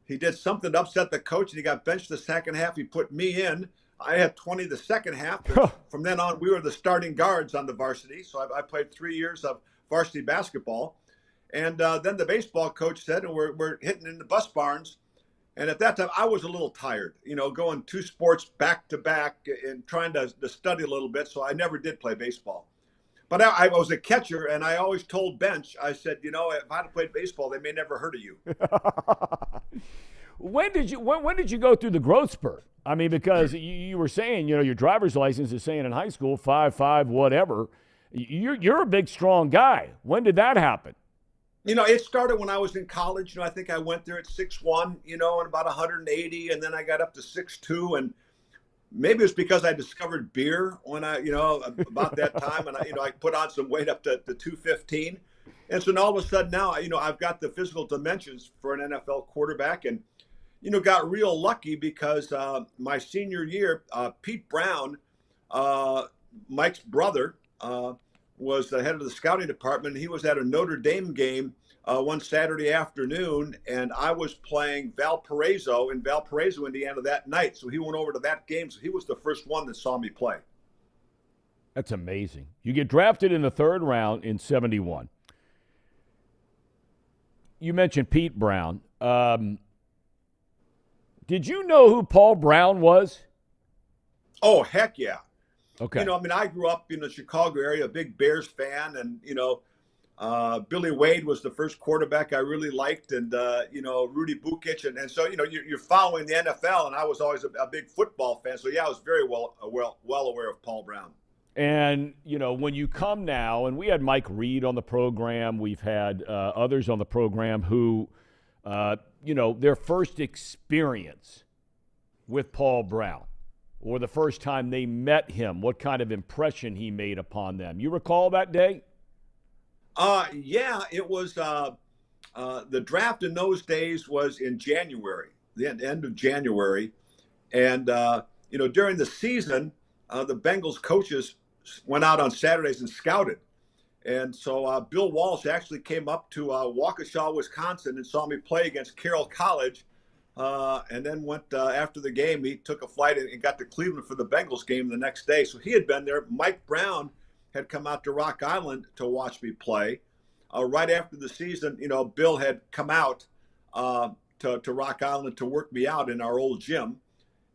S7: He did something to upset the coach, and he got benched the second half. He put me in. I had 20 the second half. From then on, we were the starting guards on the varsity. So I played 3 years of varsity basketball. And then the baseball coach said, and we're hitting in the bus barns. And at that time, I was a little tired, going 2 sports back to back and trying to study a little bit. So I never did play baseball. But I was a catcher, and I always told bench, I said, if I had played baseball, they may never heard of you.
S1: When did you go through the growth spurt? I mean, because you were saying, your driver's license is saying in high school 5'5", whatever. You're a big, strong guy. When did that happen?
S7: It started when I was in college. I think I went there at 6'1", and about 180, and then I got up to 6'2", and maybe it was because I discovered beer when about that time, and I put on some weight up to 215, and so all of a sudden now, I've got the physical dimensions for an NFL quarterback, and got real lucky because my senior year, Pete Brown, Mike's brother, was the head of the scouting department. He was at a Notre Dame game one Saturday afternoon, and I was playing Valparaiso in Valparaiso, Indiana that night. So he went over to that game. So he was the first one that saw me play.
S1: That's amazing. You get drafted in the 3rd round in 71. You mentioned Pete Brown. Did you know who Paul Brown was?
S7: Oh, heck yeah.
S1: Okay.
S7: I grew up in the Chicago area, a big Bears fan, and, Billy Wade was the first quarterback I really liked, and, Rudy Bukic. And so, you're following the NFL, and I was always a big football fan. So, yeah, I was very well aware of Paul Brown.
S1: And, when you come now, and we had Mike Reed on the program, we've had others on the program who, their first experience with Paul Brown, or the first time they met him, what kind of impression he made upon them. You recall that day?
S7: Yeah, it was the draft in those days was in January, the end of January. And, during the season, the Bengals coaches went out on Saturdays and scouted. And so Bill Walsh actually came up to Waukesha, Wisconsin, and saw me play against Carroll College. And then went after the game. He took a flight and got to Cleveland for the Bengals game the next day. So he had been there. Mike Brown had come out to Rock Island to watch me play. Right after the season, Bill had come out to Rock Island to work me out in our old gym.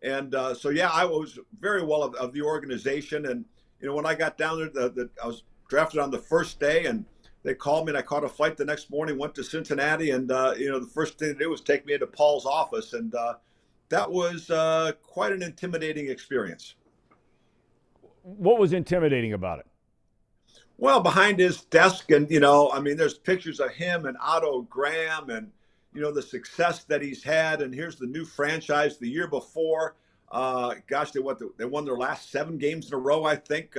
S7: And so, yeah, I was very well of the organization. And, when I got down there, I was drafted on the first day, and they called me, and I caught a flight the next morning, went to Cincinnati, and, the first thing to do was take me into Paul's office. And that was quite an intimidating experience.
S1: What was intimidating about it?
S7: Well, behind his desk, and, there's pictures of him and Otto Graham and, the success that he's had. And here's the new franchise the year before. They won their last 7 games in a row, I think,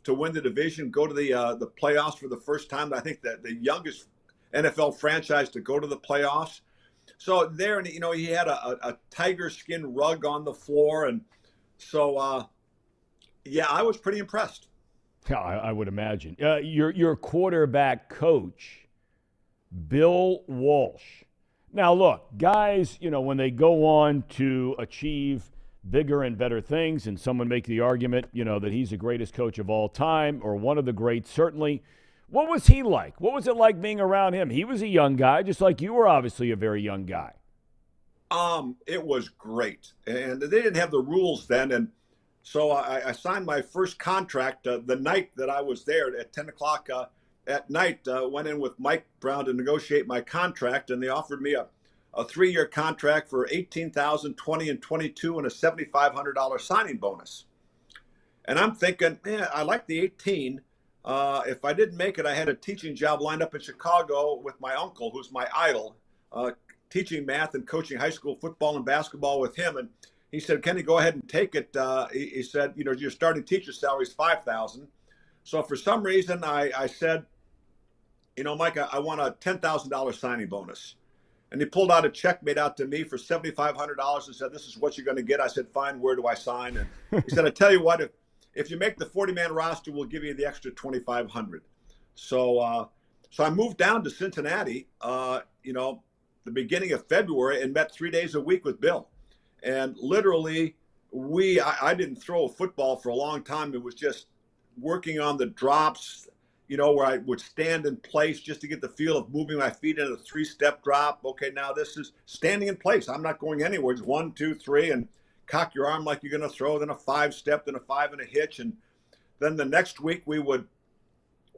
S7: to win the division, go to the playoffs for the first time. I think that the youngest NFL franchise to go to the playoffs. So there, and he had a tiger skin rug on the floor, and so yeah, I was pretty impressed.
S1: Yeah, I would imagine. Your quarterback coach, Bill Walsh. Now, look, guys, when they go on to achieve bigger and better things, and someone make the argument, that he's the greatest coach of all time, or one of the greats, certainly. What was he like? What was it like being around him? He was a young guy, just like you were obviously a very young guy.
S7: It was great. And they didn't have the rules then. And so I signed my first contract the night that I was there at 10 o'clock at night. Went in with Mike Brown to negotiate my contract, and they offered me a 3-year contract for $18,000, $20, and $22, and a $7,500 signing bonus. And I'm thinking, man, I like the 18. If I didn't make it, I had a teaching job lined up in Chicago with my uncle, who's my idol, teaching math and coaching high school football and basketball with him. And he said, "Kenny, go ahead and take it." He said, your starting teacher salary is $5,000. So for some reason, I said, Mike, I want a $10,000 signing bonus. And he pulled out a check made out to me for $7,500 and said, "This is what you're going to get." I said, "Fine, where do I sign?" And he said, "I tell you what, if you make the 40-man roster, we'll give you the extra $2,500. So I moved down to Cincinnati, the beginning of February, and met 3 days a week with Bill. And literally, I didn't throw a football for a long time. It was just working on the drops, where I would stand in place just to get the feel of moving my feet in a 3-step drop. Okay, now this is standing in place. I'm not going anywhere. It's 1, 2, 3, and cock your arm like you're going to throw, then a 5-step, then a 5 and a hitch. And then the next week we would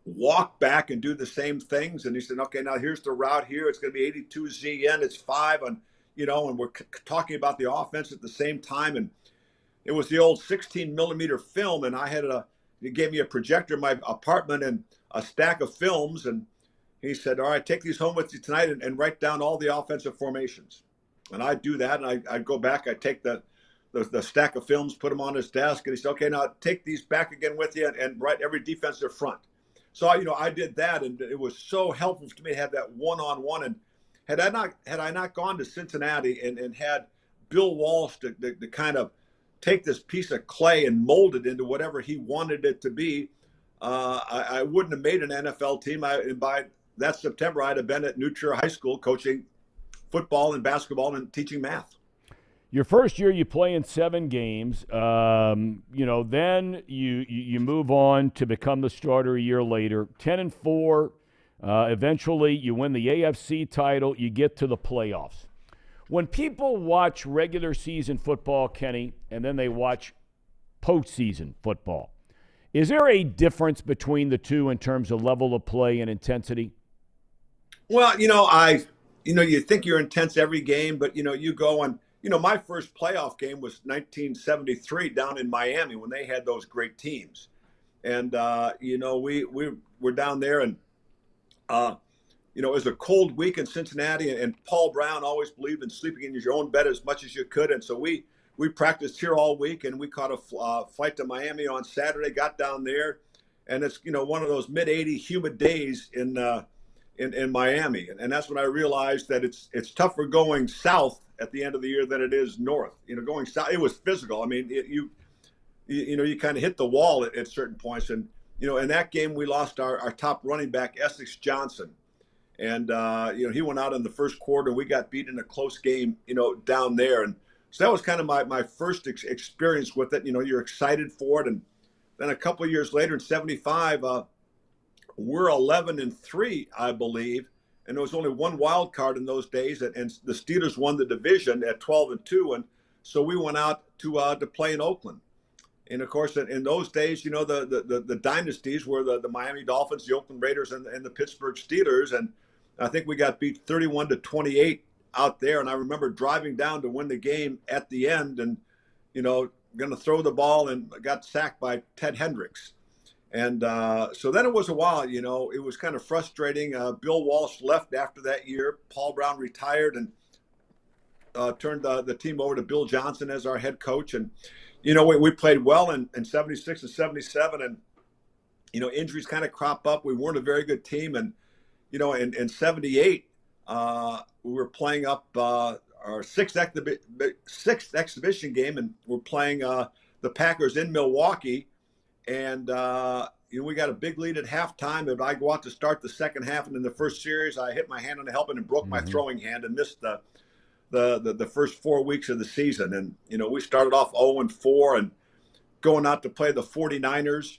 S7: walk back and do the same things. And he said, okay, now here's the route here. It's going to be 82 Z in, it's 5, and we're talking about the offense at the same time. And it was the old 16 millimeter film. And he gave me a projector in my apartment and a stack of films. And he said, all right, take these home with you tonight and write down all the offensive formations. And I'd do that. And I'd go back, I'd take the stack of films, put them on his desk. And he said, okay, now take these back again with you and write every defensive front. So I did that, and it was so helpful to me to have that one-on-one. And had I not gone to Cincinnati and had Bill Walsh to kind of take this piece of clay and mold it into whatever he wanted it to be, I wouldn't have made an NFL team. By that September, I'd have been at New Trier High School coaching football and basketball and teaching math.
S1: Your first year, you play in 7 games. Then you move on to become the starter a year later. 10-4. Eventually, you win the AFC title. You get to the playoffs. When people watch regular season football, Kenny, and then they watch postseason football, is there a difference between the two in terms of level of play and intensity?
S7: Well, you think you're intense every game, but you go and. My first playoff game was 1973 down in Miami when they had those great teams. And, we were down there and, it was a cold week in Cincinnati, and Paul Brown always believed in sleeping in your own bed as much as you could. And so we practiced here all week, and we caught a flight to Miami on Saturday, got down there, and it's, one of those mid-80 humid days in Miami. And that's when I realized that it's tougher going south at the end of the year than it is north. Going south, it was physical. I mean, you kind of hit the wall at certain points. And, in that game, we lost our top running back, Essex Johnson. And, he went out in the first quarter. We got beat in a close game, down there. And so that was kind of my first experience with it. You're excited for it. And then a couple of years later in 75, we're 11-3, I believe. And there was only one wild card in those days, and the Steelers won the division at 12-2, and so we went out to play in Oakland. And of course, in those days, the dynasties were the Miami Dolphins, the Oakland Raiders, and the Pittsburgh Steelers. And I think we got beat 31-28 out there. And I remember driving down to win the game at the end, and going to throw the ball, and got sacked by Ted Hendricks. And so then it was a while, it was kind of frustrating. Bill Walsh left after that year. Paul Brown retired and turned the team over to Bill Johnson as our head coach. And, we played well in 76 and 77. And, injuries kind of crop up. We weren't a very good team. And, in 78, we were playing up our sixth exhibition game, and we're playing the Packers in Milwaukee. And, we got a big lead at halftime. And I go out to start the second half. And in the first series, I hit my hand on the helmet and broke my throwing hand and missed the first 4 weeks of the season. And, we started off 0-4 and going out to play the 49ers.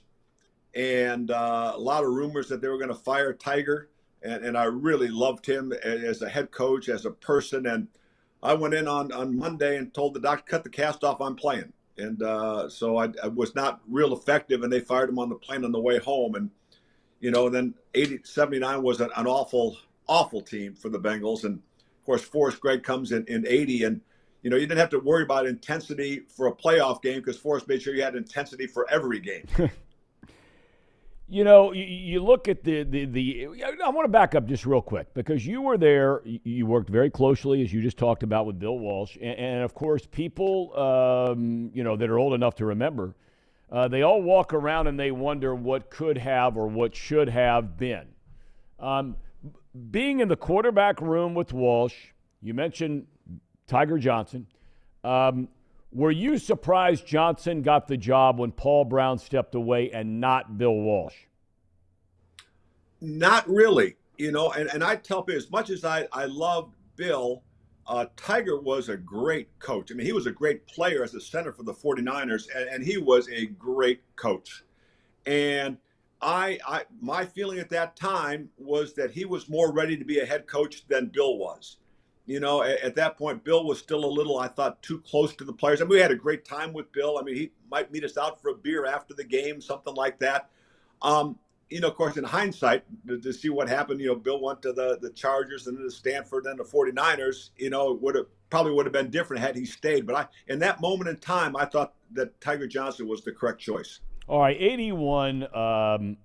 S7: And a lot of rumors that they were going to fire Tiger. And I really loved him as a head coach, as a person. And I went in on Monday and told the doctor, cut the cast off, I'm playing. And so I was not real effective, and they fired him on the plane on the way home. And, then 79 was an awful, awful team for the Bengals. And, of course, Forrest Gregg comes in 80. And, you didn't have to worry about intensity for a playoff game because Forrest made sure you had intensity for every game.
S1: You look at I want to back up just real quick because you were there. You worked very closely, as you just talked about, with Bill Walsh. And of course, people, that are old enough to remember, they all walk around and they wonder what could have or what should have been. Being in the quarterback room with Walsh, you mentioned Tiger Johnson. Were you surprised Johnson got the job when Paul Brown stepped away and not Bill Walsh?
S7: Not really, and I tell people, as much as I love Bill, Tiger was a great coach. I mean, he was a great player as a center for the 49ers, and he was a great coach. And my feeling at that time was that he was more ready to be a head coach than Bill was. At that point, Bill was still a little, I thought, too close to the players. I mean, we had a great time with Bill. I mean, he might meet us out for a beer after the game, something like that. Of course, in hindsight, to see what happened, Bill went to the Chargers and then to Stanford and the 49ers, it probably would have been different had he stayed. But in that moment in time, I thought that Tiger Johnson was the correct choice.
S1: All right, 81,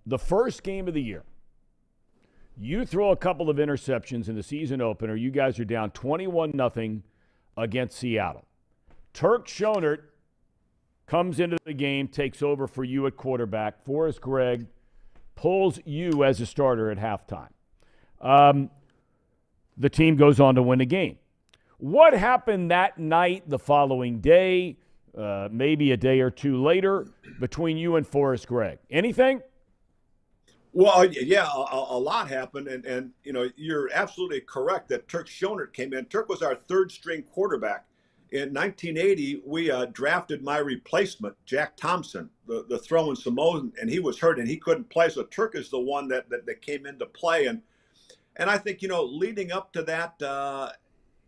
S1: the first game of the year. You throw a couple of interceptions in the season opener. You guys are down 21-0 against Seattle. Turk Schonert comes into the game, takes over for you at quarterback. Forrest Gregg pulls you as a starter at halftime. The team goes on to win the game. What happened that night, the following day, maybe a day or two later, between you and Forrest Gregg? Anything?
S7: Well, yeah, a lot happened, and you're absolutely correct that Turk Schonert came in. Turk was our third-string quarterback. In 1980, we drafted my replacement, Jack Thompson, the throwing Samoan, and he was hurt and he couldn't play. So Turk is the one that came into play, and I think leading up to that,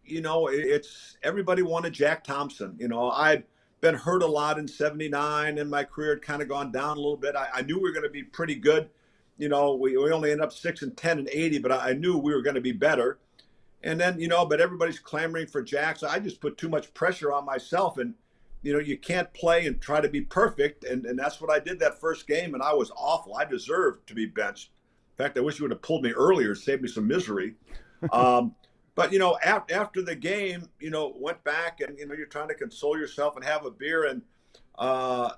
S7: it's everybody wanted Jack Thompson. I'd been hurt a lot in '79, and my career had kind of gone down a little bit. I knew we were going to be pretty good. We only ended up 6-10 in '80, but I knew we were going to be better. And then, but everybody's clamoring for Jack. So I just put too much pressure on myself. And, you can't play and try to be perfect. And that's what I did that first game. And I was awful. I deserved to be benched. In fact, I wish you would have pulled me earlier, saved me some misery. But, after the game, went back and, you're trying to console yourself and have a beer. And, a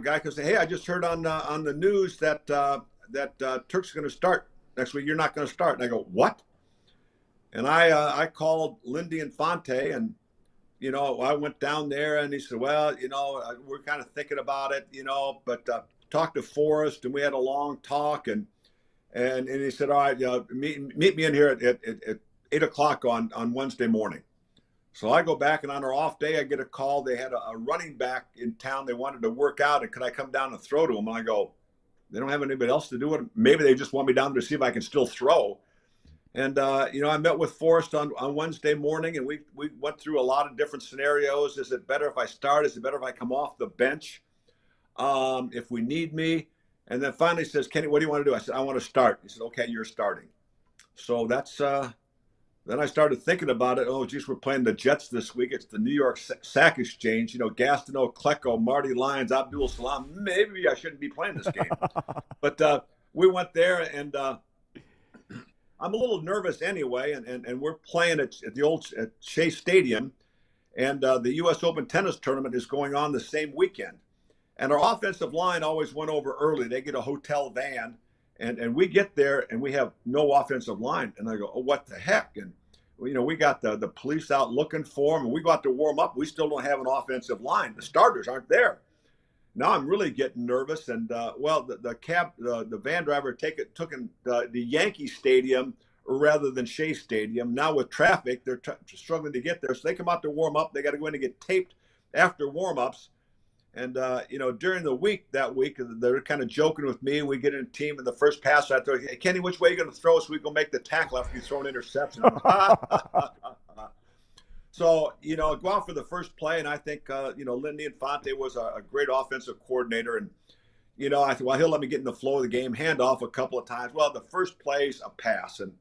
S7: guy can say, hey, I just heard on the news that Turk's going to start next week. You're not going to start. And I go, what? And I called Lindy Infante, and I went down there, and he said, well, we're kind of thinking about it, but talked to Forrest, and we had a long talk, and he said, all right, meet me in here at 8 o'clock on Wednesday morning. So I go back, and on our off day, I get a call. They had a running back in town. They wanted to work out, and could I come down and throw to him? And I go, they don't have anybody else to do it. Maybe they just want me down there to see if I can still throw. And, I met with Forrest on Wednesday morning, and we went through a lot of different scenarios. Is it better if I start? Is it better if I come off the bench? If we need me? And then finally he says, Kenny, what do you want to do? I said, I want to start. He said, okay, you're starting. So that's then I started thinking about it. Oh, geez, we're playing the Jets this week. It's the New York Sack Exchange. Gastineau, Klecko, Marty Lyons, Abdul Salam. Maybe I shouldn't be playing this game. But we went there, and I'm a little nervous anyway, and we're playing at the old Shea Stadium, and the U.S. Open tennis tournament is going on the same weekend. And our offensive line always went over early. They get a hotel van, and we get there, and we have no offensive line. And I go, oh, what the heck? And, we got the police out looking for them, and we go out to warm up. We still don't have an offensive line. The starters aren't there. Now I'm really getting nervous, and the van driver took in the Yankee Stadium rather than Shea Stadium. Now with traffic, they're struggling to get there, so they come out to warm up. They got to go in and get taped after warm-ups, and during the week they're kind of joking with me. We get in a team, and the first pass I throw, hey, Kenny, which way are you going to throw so we can make the tackle after you throw an interception? So, go out for the first play, and I think, Lindy Infante was a great offensive coordinator. And, I thought, well, he'll let me get in the flow of the game, hand off a couple of times. Well, the first play's a pass. And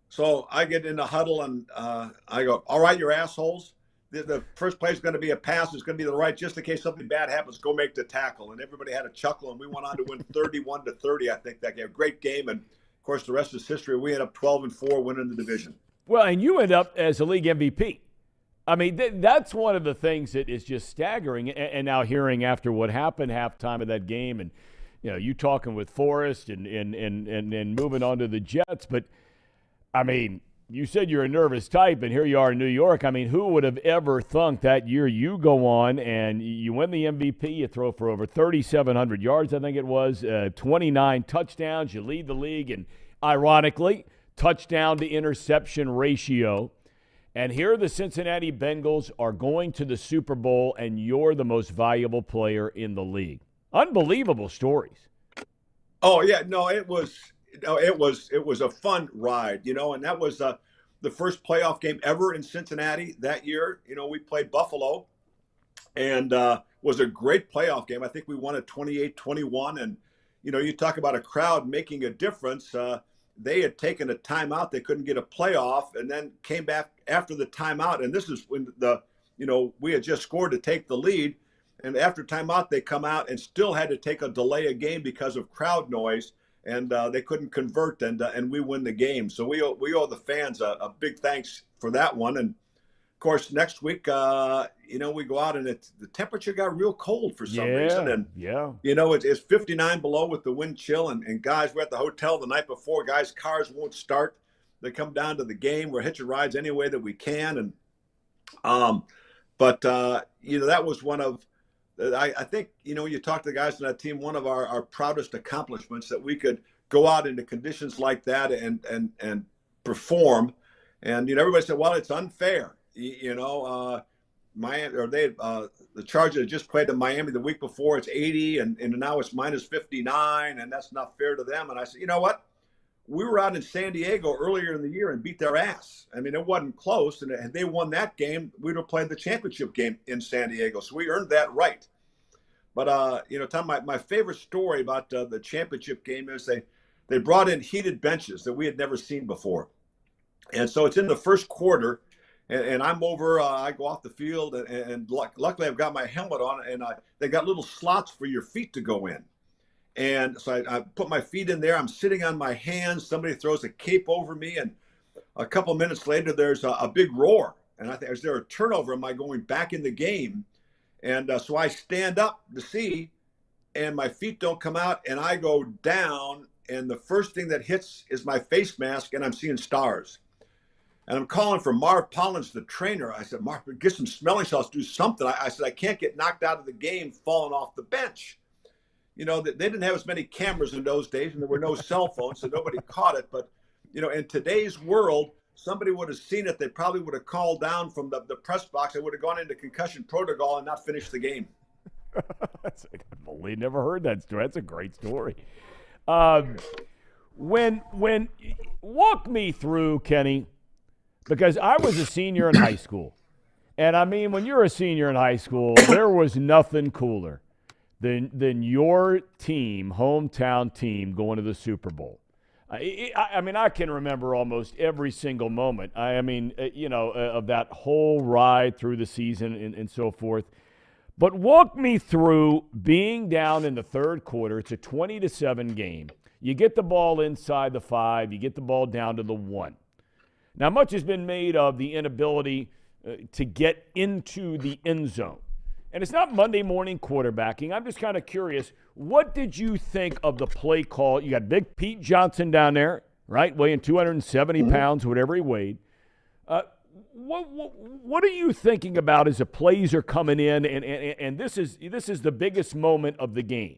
S7: so I get in the huddle, and I go, all right, you assholes. The first play is going to be a pass. It's going to be the right, just in case something bad happens, go make the tackle. And everybody had a chuckle, and we went on to win 31-30, I think, that game. Great game. And, of course, the rest is history. We ended up 12-4, winning the division.
S1: Well, and you end up as a league MVP. I mean, that's one of the things that is just staggering. And now hearing after what happened halftime of that game, and you talking with Forrest and moving on to the Jets, but I mean, You said you're a nervous type, and here you are in New York. I mean, who would have ever thunk that year you go on and you win the MVP, you throw for over 3,700 yards, I think it was, 29 touchdowns, you lead the league, and ironically, touchdown to interception ratio. And here the Cincinnati Bengals are going to the Super Bowl, and you're the most valuable player in the league. Unbelievable stories.
S7: Oh yeah, no, it was a fun ride, and that was the first playoff game ever in Cincinnati that year. We played Buffalo, and was a great playoff game. I think we won at 28-21, and you talk about a crowd making a difference. They had taken a timeout; they couldn't get a playoff, and then came back after the timeout. And this is when we had just scored to take the lead. And after timeout, they come out and still had to take a delay a game because of crowd noise, and they couldn't convert, and we win the game. So we owe the fans a big thanks for that one. And of course, next week, we go out and the temperature got real cold for some reason, and it's 59 below with the wind chill, and guys, we're at the hotel the night before. Guys' cars won't start. They come down to the game. We're hitching rides any way that we can, and that was one of. I think, you talk to the guys on that team, one of our proudest accomplishments that we could go out into conditions like that and perform. And, everybody said, well, it's unfair. Miami, the Chargers had just played in Miami the week before. It's 80 and now it's minus 59, and that's not fair to them. And I said, you know what? We were out in San Diego earlier in the year and beat their ass. I mean, it wasn't close. And had they won that game, we'd have played the championship game in San Diego. So we earned that right. But, Tom, my favorite story about the championship game is they brought in heated benches that we had never seen before. And so it's in the first quarter, and I'm over. I go off the field, and luckily I've got my helmet on, and they got little slots for your feet to go in. And so I put my feet in there. I'm sitting on my hands. Somebody throws a cape over me. And a couple of minutes later, there's a big roar. And I think, is there a turnover? Am I going back in the game? And so I stand up to see, and my feet don't come out. And I go down. And the first thing that hits is my face mask. And I'm seeing stars. And I'm calling for Marv Pollins, the trainer. I said, Marv, get some smelling salts, do something. I said, I can't get knocked out of the game falling off the bench. They didn't have as many cameras in those days, and there were no cell phones, so nobody caught it. But, in today's world, somebody would have seen it. They probably would have called down from the press box. They would have gone into concussion protocol and not finished the game.
S1: I've never heard that story. That's a great story. When walk me through, Kenny, because I was a senior in high school. And, I mean, when you're a senior in high school, there was nothing cooler than your team, hometown team, going to the Super Bowl. I mean, I can remember almost every single moment. Of that whole ride through the season and so forth. But walk me through being down in the third quarter. It's a 20-7 game. You get the ball inside the 5. You get the ball down to the 1. Now, much has been made of the inability to get into the end zone. And it's not Monday morning quarterbacking. I'm just kind of curious, what did you think of the play call? You got big Pete Johnson down there, right, weighing 270 pounds, whatever he weighed. What are you thinking about as the plays are coming in, and this is the biggest moment of the game?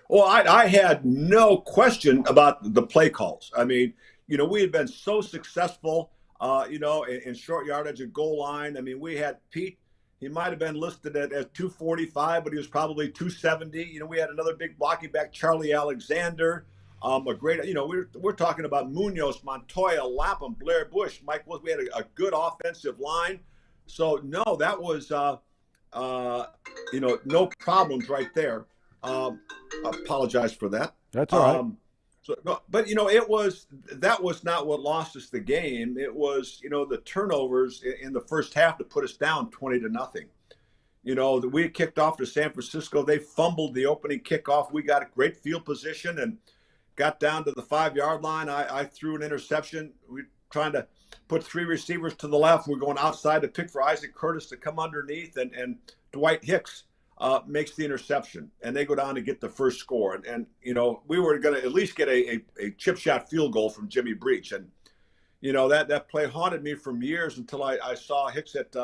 S7: Well, I had no question about the play calls. I mean, we had been so successful, in short yardage and goal line. I mean, we had Pete. He might have been listed at 245, but he was probably 270. We had another big blocking back, Charlie Alexander. A great, we're talking about Munoz, Montoya, Lapham, Blair Bush, Mike Willis. We had a good offensive line. So, no, that was, no problems right there. I apologize for that.
S1: That's all right.
S7: But that was not what lost us the game. It was, the turnovers in the first half to put us down 20-0. We kicked off to San Francisco. They fumbled the opening kickoff. We got a great field position and got down to the 5-yard line. I threw an interception. We're trying to put 3 receivers to the left. We're going outside to pick for Isaac Curtis to come underneath, and Dwight Hicks makes the interception, and they go down to get the first score. And we were going to at least get a chip shot field goal from Jimmy Breach. And, that play haunted me for years until I saw Hicks at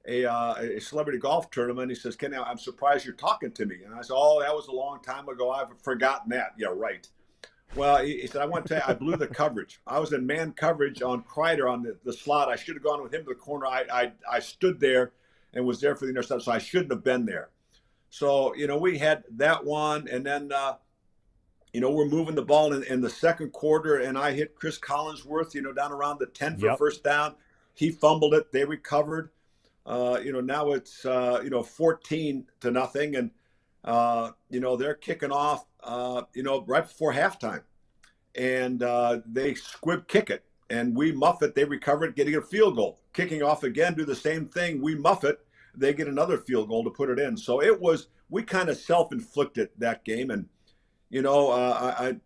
S7: a celebrity golf tournament. He says, Kenny, I'm surprised you're talking to me. And I said, oh, that was a long time ago. I've forgotten that. Yeah, right. Well, he said, I want to tell you, I blew the coverage. I was in man coverage on Kreider on the slot. I should have gone with him to the corner. I stood there and was there for the interception, so I shouldn't have been there. So, we had that one. And then, we're moving the ball in the second quarter, and I hit Chris Collinsworth, down around the 10 for first down. He fumbled it. They recovered. Now it's, 14-0. And, they're kicking off, right before halftime. And they squib kick it, and we muff it. They recover it, getting a field goal. Kicking off again, do the same thing. We muff it. They get another field goal to put it in. So we kind of self-inflicted that game. And, I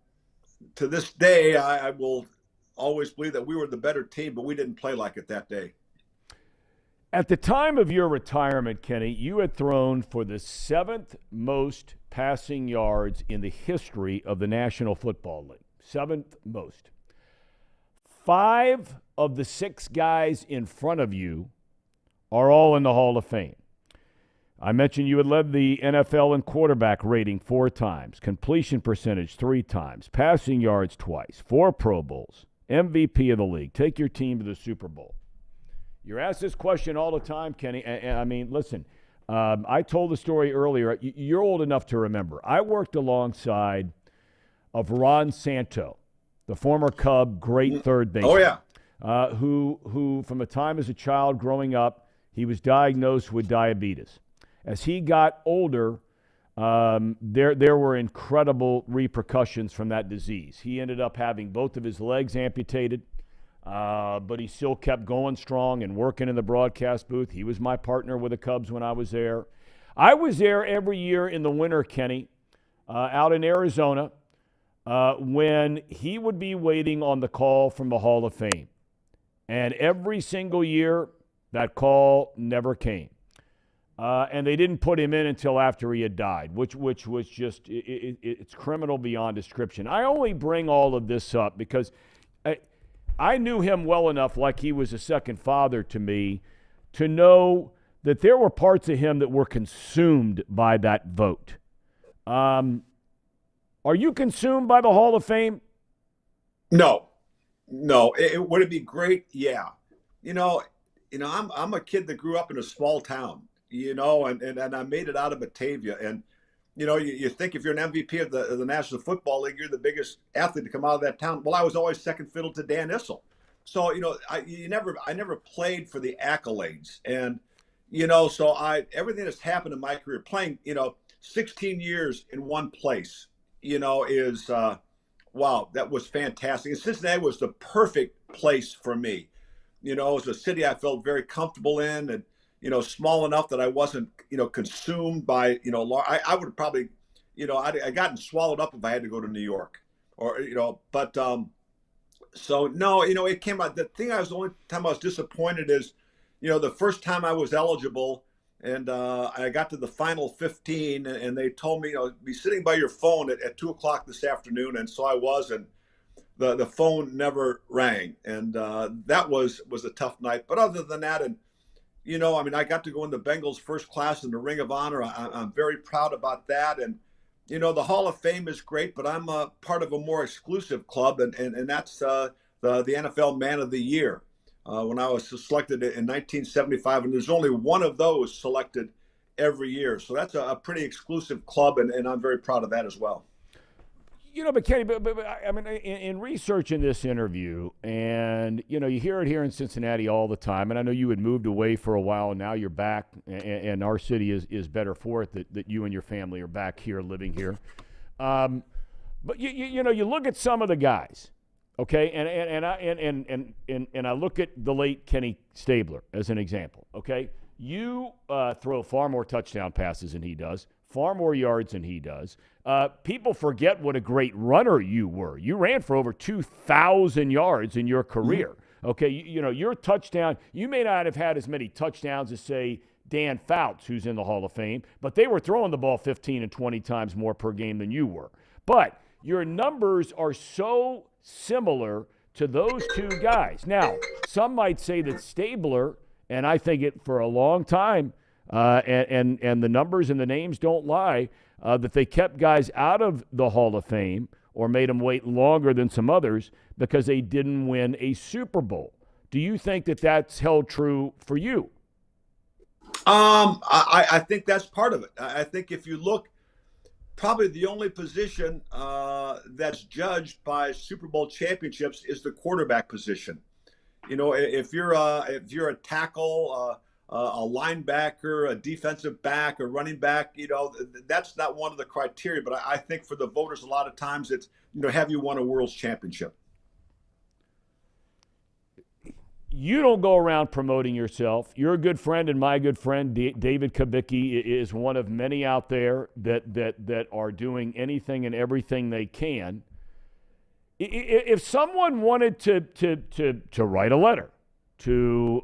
S7: to this day, I will always believe that we were the better team, but we didn't play like it that day.
S1: At the time of your retirement, Kenny, you had thrown for the 7th most passing yards in the history of the National Football League. 7th most. 5 of the 6 guys in front of you are all in the Hall of Fame. I mentioned you had led the NFL in quarterback rating 4 times, completion percentage 3 times, passing yards twice, 4 Pro Bowls, MVP of the league. Take your team to the Super Bowl. You're asked this question all the time, Kenny. And I mean, listen, I told the story earlier. You're old enough to remember. I worked alongside of Ron Santo, the former Cub, great third baseman.
S7: Oh, yeah.
S1: Who from a time as a child growing up, he was diagnosed with diabetes. As he got older, there were incredible repercussions from that disease. He ended up having both of his legs amputated. But he still kept going strong and working in the broadcast booth. He was my partner with the Cubs when I was there. I was there every year in the winter, Kenny, out in Arizona, when he would be waiting on the call from the Hall of Fame. And every single year, that call never came. And they didn't put him in until after he had died, which was just, it's criminal beyond description. I only bring all of this up because I knew him well enough, like he was a second father to me, to know that there were parts of him that were consumed by that vote. Are you consumed by the Hall of Fame?
S7: No. Would it be great? Yeah. I'm a kid that grew up in a small town, and I made it out of Batavia. And, you think if you're an MVP of the National Football League, you're the biggest athlete to come out of that town. Well, I was always second fiddle to Dan Issel. So, I never played for the accolades. And, so everything that's happened in my career, playing, 16 years in one place, is, wow, that was fantastic. And Cincinnati was the perfect place for me. It was a city I felt very comfortable in, and, small enough that I wasn't, consumed by, I would probably, I'd gotten swallowed up if I had to go to New York or, but, so no, it came out. The only time I was disappointed is, the first time I was eligible and I got to the final 15 and they told me, be sitting by your phone at 2:00 this afternoon. And so I was, and the phone never rang. And that was a tough night. But other than that, and, I got to go in the Bengals first class in the Ring of Honor. I'm very proud about that. And, the Hall of Fame is great, but I'm a part of a more exclusive club, and that's the NFL Man of the Year. When I was selected in 1975, and there's only one of those selected every year. So that's a pretty exclusive club, and I'm very proud of that as well.
S1: But Kenny, but I mean, in researching this interview, and, you hear it here in Cincinnati all the time, and I know you had moved away for a while, and now you're back, and our city is better for it that you and your family are back here, living here. But, you look at some of the guys, okay, and I look at the late Kenny Stabler as an example, okay? You throw far more touchdown passes than he does, far more yards than he does. People forget what a great runner you were. You ran for over 2,000 yards in your career. Mm-hmm. Okay, your touchdown, you may not have had as many touchdowns as, say, Dan Fouts, who's in the Hall of Fame, but they were throwing the ball 15 and 20 times more per game than you were. But your numbers are so similar to those two guys. Now, some might say that Stabler, and I think it for a long time, and the numbers and the names don't lie, that they kept guys out of the Hall of Fame or made them wait longer than some others because they didn't win a Super Bowl. Do you think that that's held true for you?
S7: I think that's part of it. I think if you look, probably the only position that's judged by Super Bowl championships is the quarterback position. You know, if you're a tackle, a linebacker, a defensive back, a running back, you know, that's not one of the criteria. But I think for the voters, a lot of times it's, you know, have you won a world's championship?
S1: You don't go around promoting yourself. You're a good friend, and my good friend David Kubicki is one of many out there that are doing anything and everything they can. If someone wanted to write a letter, to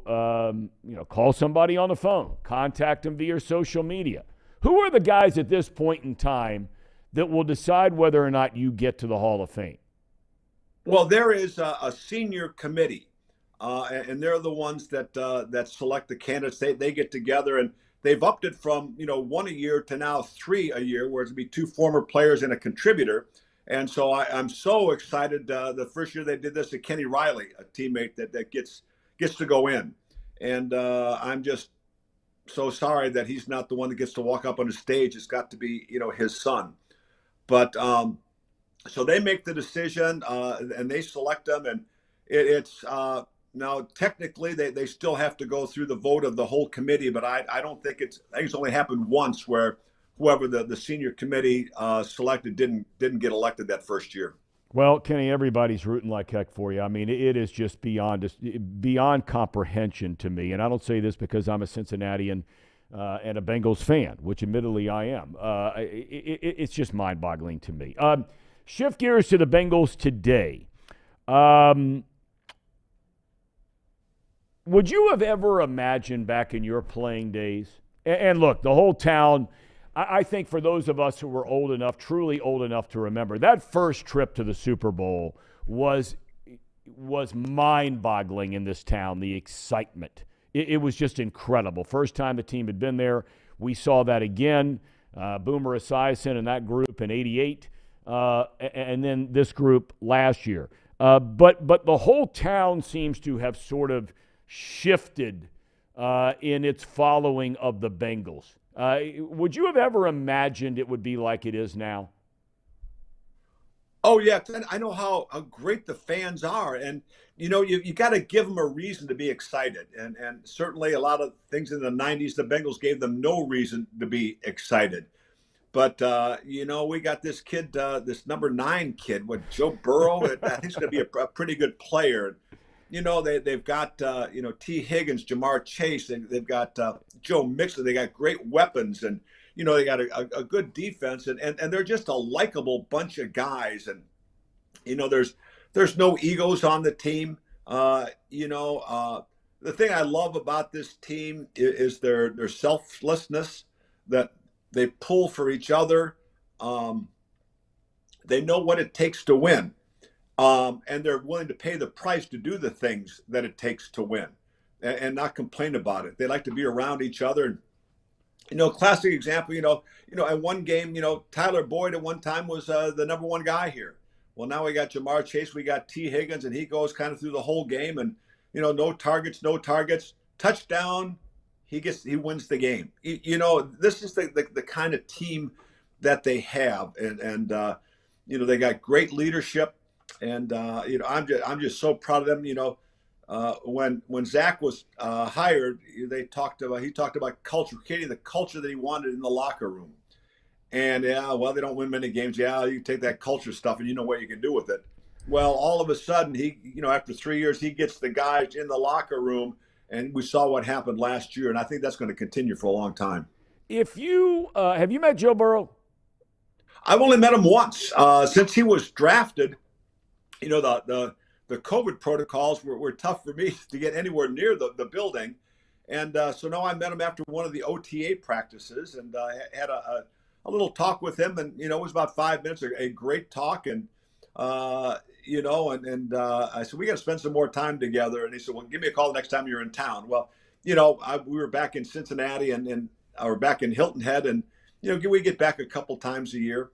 S1: call somebody on the phone, contact them via social media, who are the guys at this point in time that will decide whether or not you get to the Hall of Fame?
S7: Well, there is a senior committee. And they're the ones that select the candidates. They get together, and they've upped it from 1 a year to now 3 a year, where it's going to be 2 former players and a contributor. And so I'm so excited. The first year they did this to Kenny Riley, a teammate that gets to go in, and I'm just so sorry that he's not the one that gets to walk up on the stage. It's got to be his son. But so they make the decision, and they select them, and it's. Now, technically, they still have to go through the vote of the whole committee, but I don't think I think it's only happened once where whoever the senior committee selected didn't get elected that first year.
S1: Well, Kenny, everybody's rooting like heck for you. I mean, it is just beyond comprehension to me. And I don't say this because I'm a Cincinnatian and a Bengals fan, which admittedly I am. It's just mind-boggling to me. Shift gears to the Bengals today. Would you have ever imagined back in your playing days? And look, the whole town, I think for those of us who were old enough, truly old enough to remember, that first trip to the Super Bowl was mind-boggling in this town, the excitement. It was just incredible. First time the team had been there. We saw that again, Boomer Esiason and that group in '88, and then this group last year. But the whole town seems to have sort of shifted in its following of the Bengals. Would you have ever imagined it would be like it is now?
S7: Oh, yeah. I know how great the fans are. And, you got to give them a reason to be excited. And certainly a lot of things in the 90s, the Bengals gave them no reason to be excited. But, we got this kid, this number 9 kid with Joe Burrow. I think he's going to be a pretty good player. They've got, T. Higgins, Jamar Chase. They've got Joe Mixon. They got great weapons. And, they got a good defense. And they're just a likable bunch of guys. And, there's no egos on the team. The thing I love about this team is their selflessness, that they pull for each other. They know what it takes to win. And they're willing to pay the price to do the things that it takes to win and not complain about it. They like to be around each other. And, classic example, at one game, Tyler Boyd at one time was the number 1 guy here. Well, now we got Jamar Chase, we got T. Higgins, and he goes kind of through the whole game, and, no targets, touchdown. He wins the game. This is the kind of team that they have. And they got great leadership. And I'm just so proud of them. When Zach was hired, he talked about culture, creating the culture that he wanted in the locker room. And they don't win many games. Yeah, you take that culture stuff and you know what you can do with it. Well, all of a sudden, after 3 years, he gets the guys in the locker room, and we saw what happened last year. And I think that's going to continue for a long time.
S1: If you have you met Joe Burrow?
S7: I've only met him once since he was drafted. The COVID protocols were tough for me to get anywhere near the building. And so now I met him after one of the OTA practices, and I had a little talk with him. And, it was about 5 minutes, a great talk. And I said, we got to spend some more time together. And he said, well, give me a call next time you're in town. Well, we were back in Cincinnati or back in Hilton Head, and we get back a couple times a year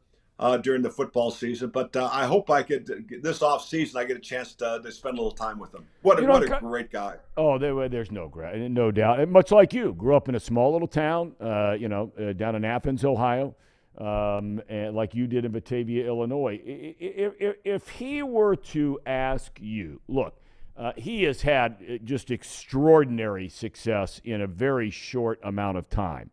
S7: during the football season. But I hope I could this off season I get a chance to spend a little time with him. What a great guy!
S1: Oh, there's no doubt. And much like you, grew up in a small little town, down in Athens, Ohio, and like you did in Batavia, Illinois. If he were to ask you, look. He has had just extraordinary success in a very short amount of time.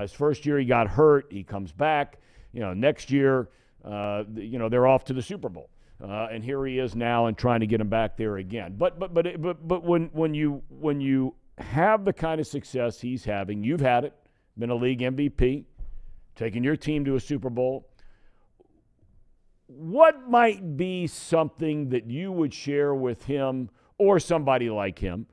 S1: His first year he got hurt. He comes back. Next year, they're off to the Super Bowl, and here he is now and trying to get him back there again. But when you have the kind of success he's having, you've had it, been a league MVP, taking your team to a Super Bowl. What might be something that you would share with him or somebody like him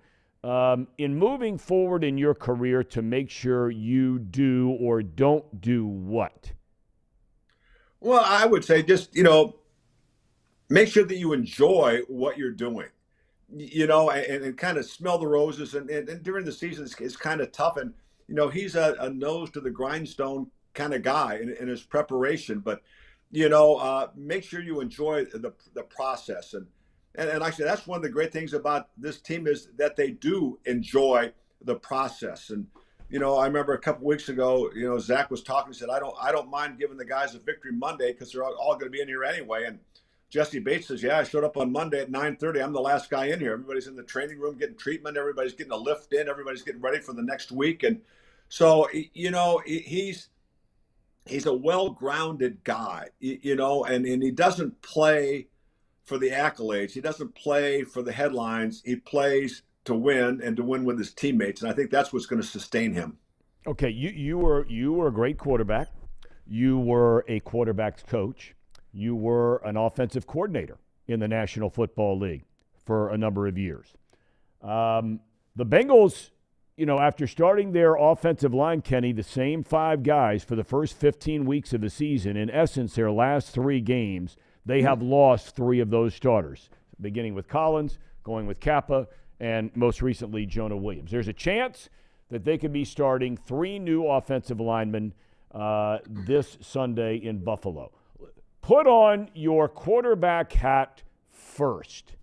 S1: in moving forward in your career to make sure you do or don't do what?
S7: Well, I would say just, make sure that you enjoy what you're doing, and kind of smell the roses. And during the season, it's kind of tough. And, he's a nose to the grindstone kind of guy in his preparation. But make sure you enjoy the process. And actually, that's one of the great things about this team is that they do enjoy the process. And, I remember a couple weeks ago, Zach was talking, he said, I don't mind giving the guys a victory Monday because they're all going to be in here anyway. And Jesse Bates says, yeah, I showed up on Monday at 9:30. I'm the last guy in here. Everybody's in the training room getting treatment. Everybody's getting a lift in. Everybody's getting ready for the next week. And so, he's a well-grounded guy, and he doesn't play for the accolades. He doesn't play for the headlines. He plays to win and to win with his teammates. And I think that's what's going to sustain him.
S1: Okay, you were a great quarterback. You were a quarterback's coach. You were an offensive coordinator in the National Football League for a number of years. The Bengals, after starting their offensive line, Kenny, the same 5 guys for the first 15 weeks of the season, in essence, their last 3 games, they have lost 3 of those starters, beginning with Collins, going with Kappa, and most recently Jonah Williams. There's a chance that they could be starting 3 new offensive linemen this Sunday in Buffalo. Put on your quarterback hat first.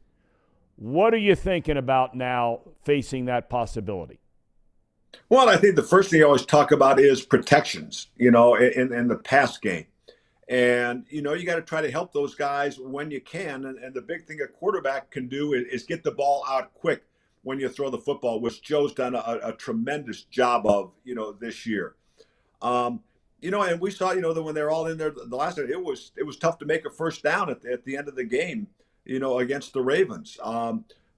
S1: What are you thinking about now facing that possibility?
S7: Well, I think the first thing I always talk about is protections, in the pass game. And, you got to try to help those guys when you can. And the big thing a quarterback can do is get the ball out quick when you throw the football, which Joe's done a tremendous job of, this year. And we saw, that when they're all in there the last time, it was tough to make a first down at the end of the game, against the Ravens.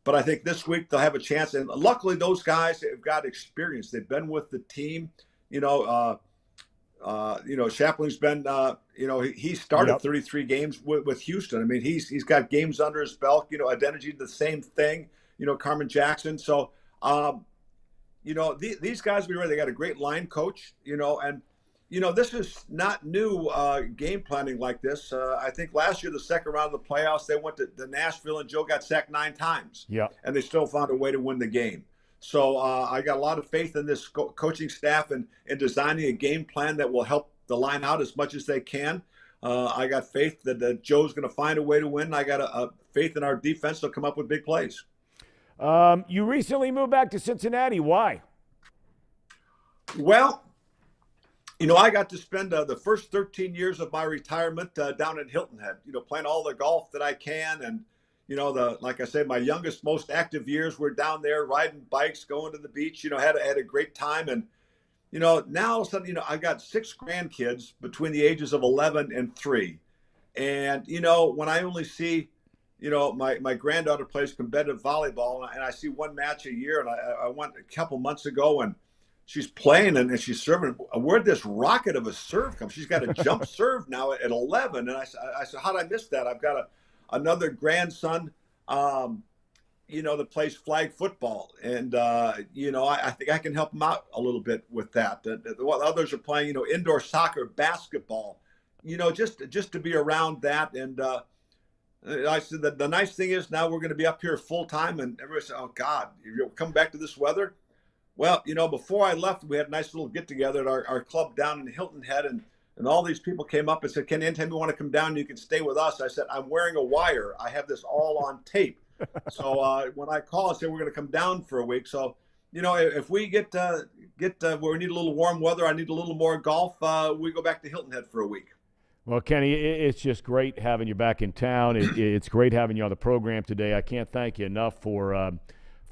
S7: But I think this week they'll have a chance. And luckily, those guys have got experience. They've been with the team. Shapling's been, he started 33 games with Houston. I mean, he's got games under his belt. Identity, the same thing. Carmen Jackson. So, these guys will be ready. They got a great line coach. And this is not new game planning like this. I think last year, the second round of the playoffs, they went to Nashville and Joe got sacked 9 times.
S1: Yeah, and
S7: they still found a way to win the game. So I got a lot of faith in this coaching staff and designing a game plan that will help the line out as much as they can. I got faith that Joe's going to find a way to win. I got a faith in our defense to come up with big plays.
S1: You recently moved back to Cincinnati. Why?
S7: Well, I got to spend the first 13 years of my retirement down in Hilton Head, playing all the golf that I can. And, like I said, my youngest, most active years were down there riding bikes, going to the beach, had a great time. And, now all of a sudden, I got 6 grandkids between the ages of 11 and 3. And, when I only see, my granddaughter plays competitive volleyball and I see one match a year, and I went a couple months ago and she's playing and she's serving. Where'd this rocket of a serve come? She's got a jump serve now at 11. And I said, how did I miss that? I've got another grandson, that plays flag football. And, I think I can help him out a little bit with that. While others are playing, indoor soccer, basketball, just to be around that. And, I said that the nice thing is now we're going to be up here full time, and everybody said, "Oh God, you're coming back to this weather." Well, before I left, we had a nice little get together at our club down in Hilton Head, and all these people came up and said, "Ken, anytime you want to come down, you can stay with us." I said, "I'm wearing a wire. I have this all on tape." So when I call and say we're going to come down for a week, so if we get where we need a little warm weather, I need a little more golf, we go back to Hilton Head for a week.
S1: Well, Kenny, it's just great having you back in town. It's great having you on the program today. I can't thank you enough for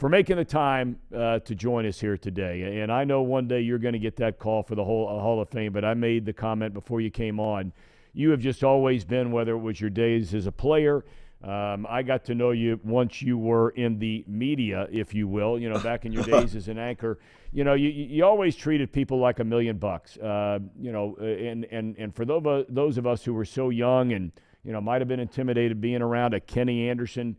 S1: making the time to join us here today. And I know one day you're going to get that call for the whole Hall of Fame, but I made the comment before you came on. You have just always been, whether it was your days as a player, I got to know you once you were in the media, if you will, back in your days as an anchor. You always treated people like $1 million bucks, and for those of us who were so young and, might have been intimidated being around a Kenny Anderson,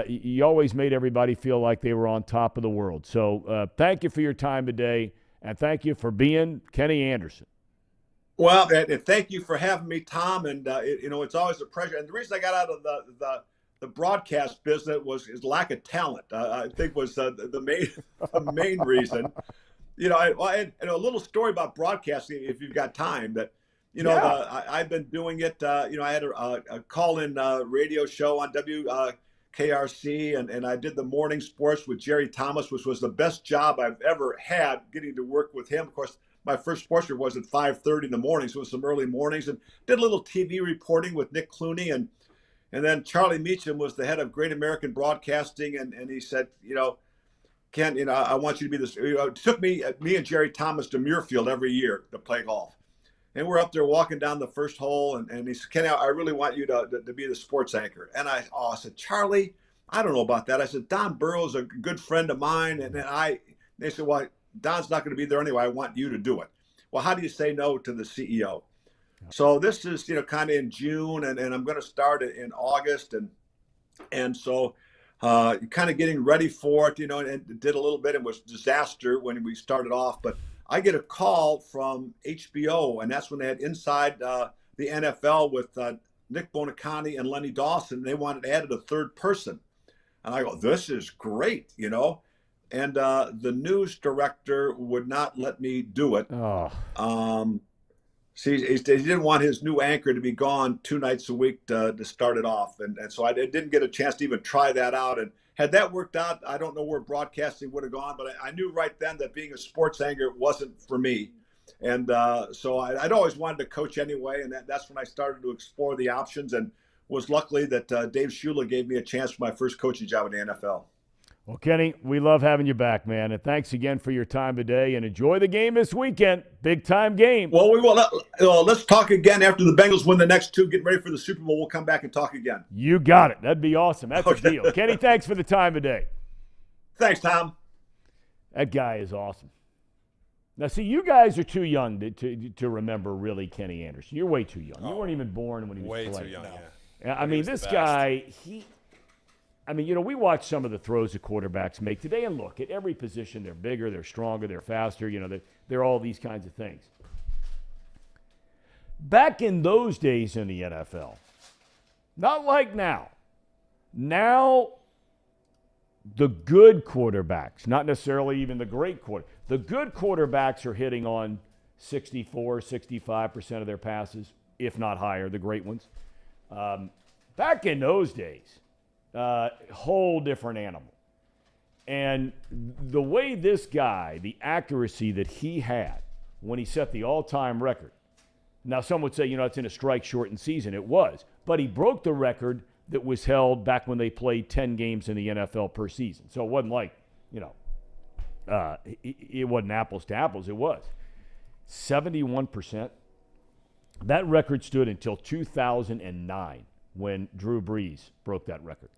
S1: you always made everybody feel like they were on top of the world. So thank you for your time today, and thank you for being Kenny Anderson.
S7: Well, and thank you for having me, Thom. And it's always a pleasure. And the reason I got out of the broadcast business is lack of talent. I think was the main reason. And a little story about broadcasting, if you've got time. That I've been doing it. I had a call-in radio show on WKRC, and I did the morning sports with Jerry Thomas, which was the best job I've ever had, getting to work with him. Of course, my first sports report was at 5:30 in the morning, so it was some early mornings, and did a little TV reporting with Nick Clooney, and then Charlie Meacham was the head of Great American Broadcasting, and he said, Ken, I want you to be this. It took me and Jerry Thomas to Muirfield every year to play golf, and we're up there walking down the first hole, and he said, Ken, I really want you to be the sports anchor. And I said, Charlie, I don't know about that. I said, Don Burrow's a good friend of mine, and they said, well, Don's not going to be there anyway. I want you to do it. Well, how do you say no to the CEO? So this is, kind of in June, and I'm going to start it in August. And so kind of getting ready for it, and did a little bit. It was disaster when we started off. But I get a call from HBO, and that's when they had Inside the NFL with Nick Bonacani and Lenny Dawson. They wanted added a third person. And I go, this is great, And the news director would not let me do it. He didn't want his new anchor to be gone 2 nights a week to start it off. And so I didn't get a chance to even try that out. And had that worked out, I don't know where broadcasting would have gone. But I knew right then that being a sports anchor wasn't for me. And so I'd always wanted to coach anyway. And that's when I started to explore the options, and was lucky that Dave Shula gave me a chance for my first coaching job in the NFL.
S1: Well, Kenny, we love having you back, man. And thanks again for your time today. And enjoy the game this weekend. Big-time game.
S7: Well, we will. Let's talk again after the Bengals win the next 2. Get ready for the Super Bowl. We'll come back and talk again.
S1: You got it. That'd be awesome. That's a deal. Kenny, thanks for the time today.
S7: Thanks, Thom.
S1: That guy is awesome. Now, see, you guys are too young to remember really Kenny Anderson. You're way too young. You weren't even born when he was playing.
S4: Way too young,
S1: yeah. I mean, this guy, we watch some of the throws that quarterbacks make today, and look, at every position, they're bigger, they're stronger, they're faster, they're all these kinds of things. Back in those days in the NFL, not like now. Now, the good quarterbacks, not necessarily even the great quarterbacks, the good quarterbacks are hitting on 64, 65% of their passes, if not higher, the great ones. Back in those days, whole different animal. And the way this guy, the accuracy that he had when he set the all-time record. Now, some would say, it's in a strike-shortened season. It was. But he broke the record that was held back when they played 10 games in the NFL per season. So it wasn't like, it wasn't apples to apples. It was 71%. That record stood until 2009 when Drew Brees broke that record.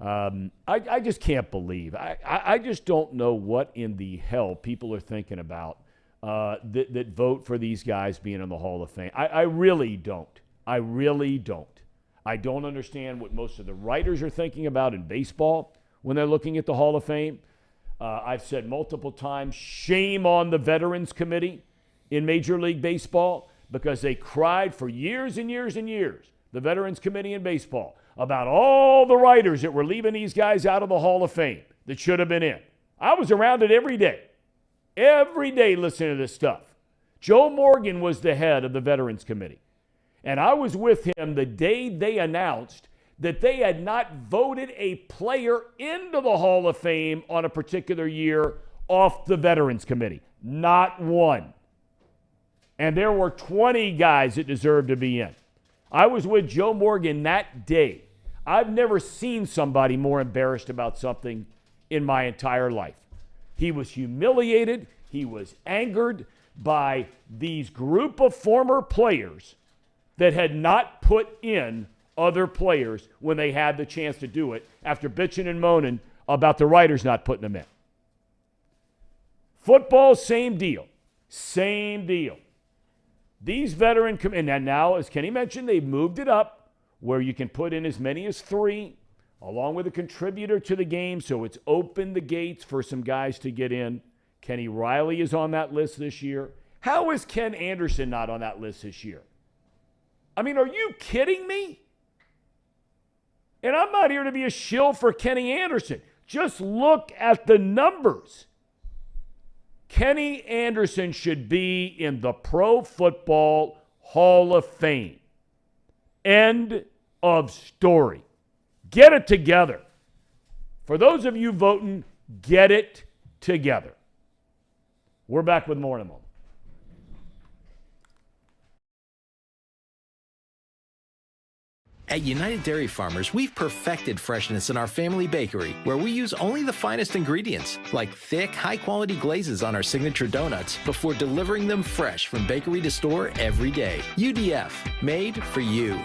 S1: I just can't believe. I just don't know what in the hell people are thinking about that vote for these guys being in the Hall of Fame. I really don't. I really don't. I don't understand what most of the writers are thinking about in baseball when they're looking at the Hall of Fame. I've said multiple times, shame on the Veterans Committee in Major League Baseball, because they cried for years and years and years, the Veterans Committee in baseball, about all the writers that were leaving these guys out of the Hall of Fame that should have been in. I was around it every day listening to this stuff. Joe Morgan was the head of the Veterans Committee, and I was with him the day they announced that they had not voted a player into the Hall of Fame on a particular year off the Veterans Committee. Not one. And there were 20 guys that deserved to be in. I was with Joe Morgan that day. I've never seen somebody more embarrassed about something in my entire life. He was humiliated. He was angered by these group of former players that had not put in other players when they had the chance to do it after bitching and moaning about the writers not putting them in. Football, same deal. Same deal. These veteran, and now, as Kenny mentioned, they've moved it up where you can put in as many as 3, along with a contributor to the game, so it's opened the gates for some guys to get in. Kenny Riley is on that list this year. How is Ken Anderson not on that list this year? I mean, are you kidding me? And I'm not here to be a shill for Kenny Anderson. Just look at the numbers. Kenny Anderson should be in the Pro Football Hall of Fame. End of story. Get it together. For those of you voting, get it together. We're back with more in a moment.
S8: At United Dairy Farmers, we've perfected freshness in our family bakery, where we use only the finest ingredients, like thick, high-quality glazes on our signature donuts, before delivering them fresh from bakery to store every day. UDF, made for you.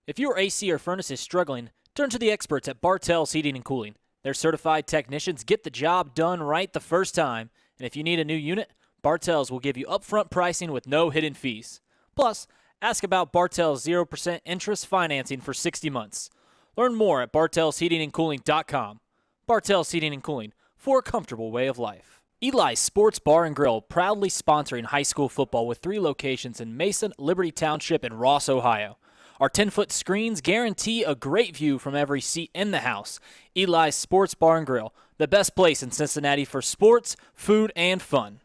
S9: If your AC or furnace is struggling, turn to the experts at Bartell's Heating and Cooling. Their certified technicians get the job done right the first time. And if you need a new unit, Bartell's will give you upfront pricing with no hidden fees. Plus, ask about Bartell's 0% interest financing for 60 months. Learn more at bartellsheatingandcooling.com. Bartell's Heating and Cooling, for a comfortable way of life. Eli's Sports Bar and Grill, proudly sponsoring high school football with 3 locations in Mason, Liberty Township, and Ross, Ohio. Our 10-foot screens guarantee a great view from every seat in the house. Eli's Sports Bar and Grill, the best place in Cincinnati for sports, food, and fun.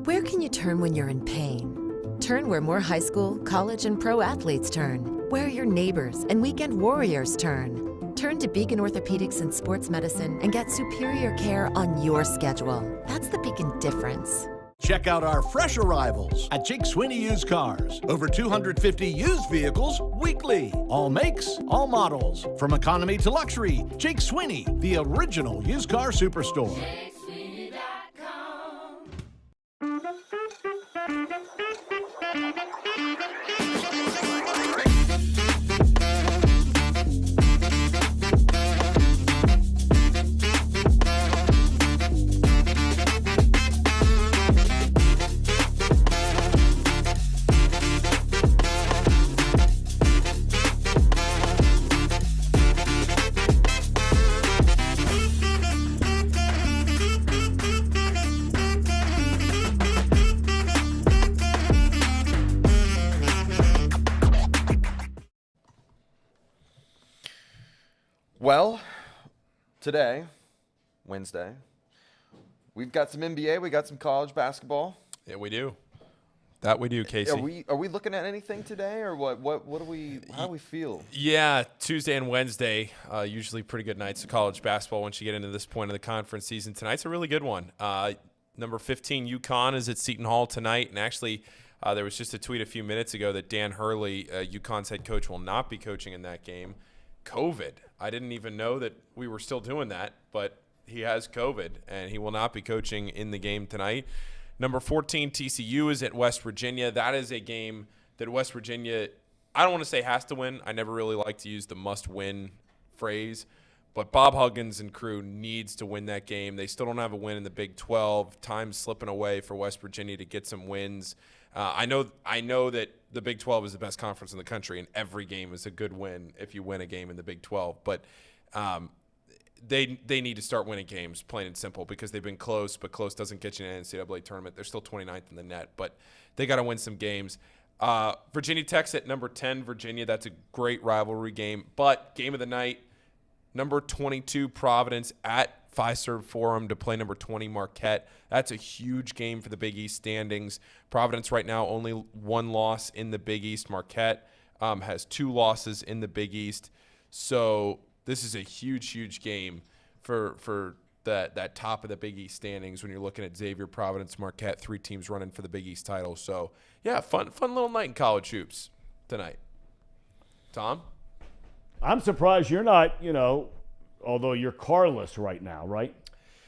S10: Where can you turn when you're in pain? Turn where more high school, college, and pro athletes turn. Where your neighbors and weekend warriors turn. Turn to Beacon Orthopedics and Sports Medicine and get superior care on your schedule. That's the Beacon difference.
S11: Check out our fresh arrivals at Jake Sweeney Used Cars. Over 250 used vehicles weekly. All makes, all models. From economy to luxury, Jake Sweeney, the original used car superstore.
S2: Well, today, Wednesday, we've got some NBA, we got some college basketball.
S4: Yeah, we do. That we do, Casey.
S2: Are we looking at anything today, or what do we how do we feel?
S4: Yeah, Tuesday and Wednesday, usually pretty good nights of college basketball once you get into this point of the conference season. Tonight's a really good one. Number 15, UConn is at Seton Hall tonight, and actually there was just a tweet a few minutes ago that Dan Hurley, UConn's head coach, will not be coaching in that game. COVID. I didn't even know that we were still doing that, but he has COVID, and he will not be coaching in the game tonight. Number 14, TCU is at West Virginia. That is a game that West Virginia, I don't want to say has to win. I never really like to use the must-win phrase, But Bob Huggins and crew needs to win that game. They still don't have a win in the Big 12. Time's slipping away for West Virginia to get some wins. I know that the Big 12 is the best conference in the country, and every game is a good win if you win a game in the Big 12. But they need to start winning games, plain and simple, because they've been close, but close doesn't get you in an NCAA tournament. They're still 29th in the net, but they got to win some games. Virginia Tech's at number 10, Virginia. That's a great rivalry game. But game of the night, number 22, Providence at Fiserv Forum to play number 20, Marquette. That's a huge game for the Big East standings. Providence right now only 1 loss in the Big East. Marquette has 2 losses in the Big East. So this is a huge, huge game for that top of the Big East standings when you're looking at Xavier, Providence, Marquette, 3 teams running for the Big East title. So, yeah, fun little night in college hoops tonight. Thom?
S1: I'm surprised you're not, although you're carless right now, right?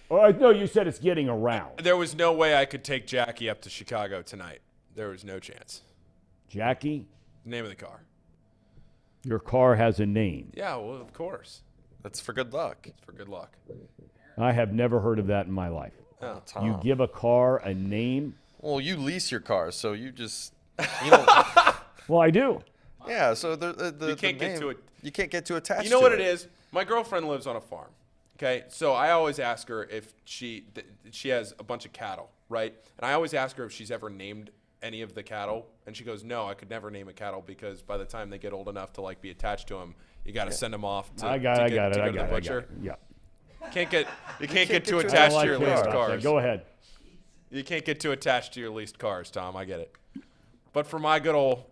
S1: Or no, you said it's getting around.
S4: There was no way I could take Jackie up to Chicago tonight. There was no chance.
S1: Jackie?
S4: Name of the car.
S1: Your car has a name.
S4: Yeah, well, of course.
S2: That's for good luck.
S4: It's for good luck.
S1: I have never heard of that in my life.
S2: Oh, Thom.
S1: You give a car a name?
S2: Well, you lease your car, so you just
S1: Well, I do.
S2: Yeah, so
S4: you can't get to it.
S2: You can't get too attached.
S4: You know what it is? My girlfriend lives on a farm. Okay, so I always ask her if she has a bunch of cattle, right? And I always ask her if she's ever named any of the cattle, and she goes, "No, I could never name a cattle because by the time they get old enough to be attached to them, you got to send them off to go to the butcher."
S1: Yeah.
S4: You can't get too attached to your leased cars.
S1: Go ahead.
S4: You can't get too attached to your leased cars, Thom. I get it. But for my good old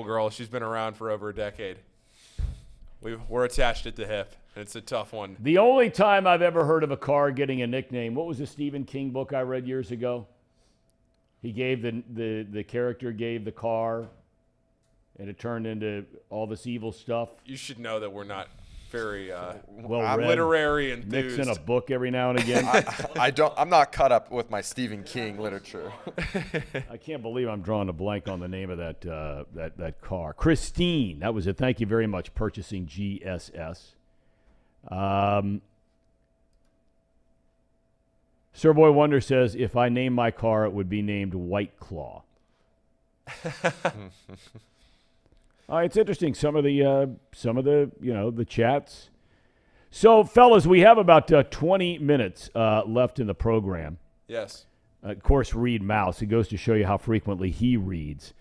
S4: girl, she's been around for over a decade. We're attached at the hip. It's a tough one.
S1: The only time I've ever heard of a car getting a nickname, what was the Stephen King book I read years ago? He gave the character gave the car, and it turned into all this evil stuff.
S4: You should know that we're not very
S1: well-read,
S4: literary enthused.
S1: Mixing a book every now and again.
S2: I'm not caught up with my Stephen King literature.
S1: I can't believe I'm drawing a blank on the name of that car. Christine, that was it. Thank you very much. Purchasing GSS. Sir Boy Wonder says, if I name my car, it would be named White Claw. It's interesting. Some of the the chats. So, fellas, we have about 20 minutes left in the program.
S4: Yes.
S1: Of course, Reed Mouse. It goes to show you how frequently he reads.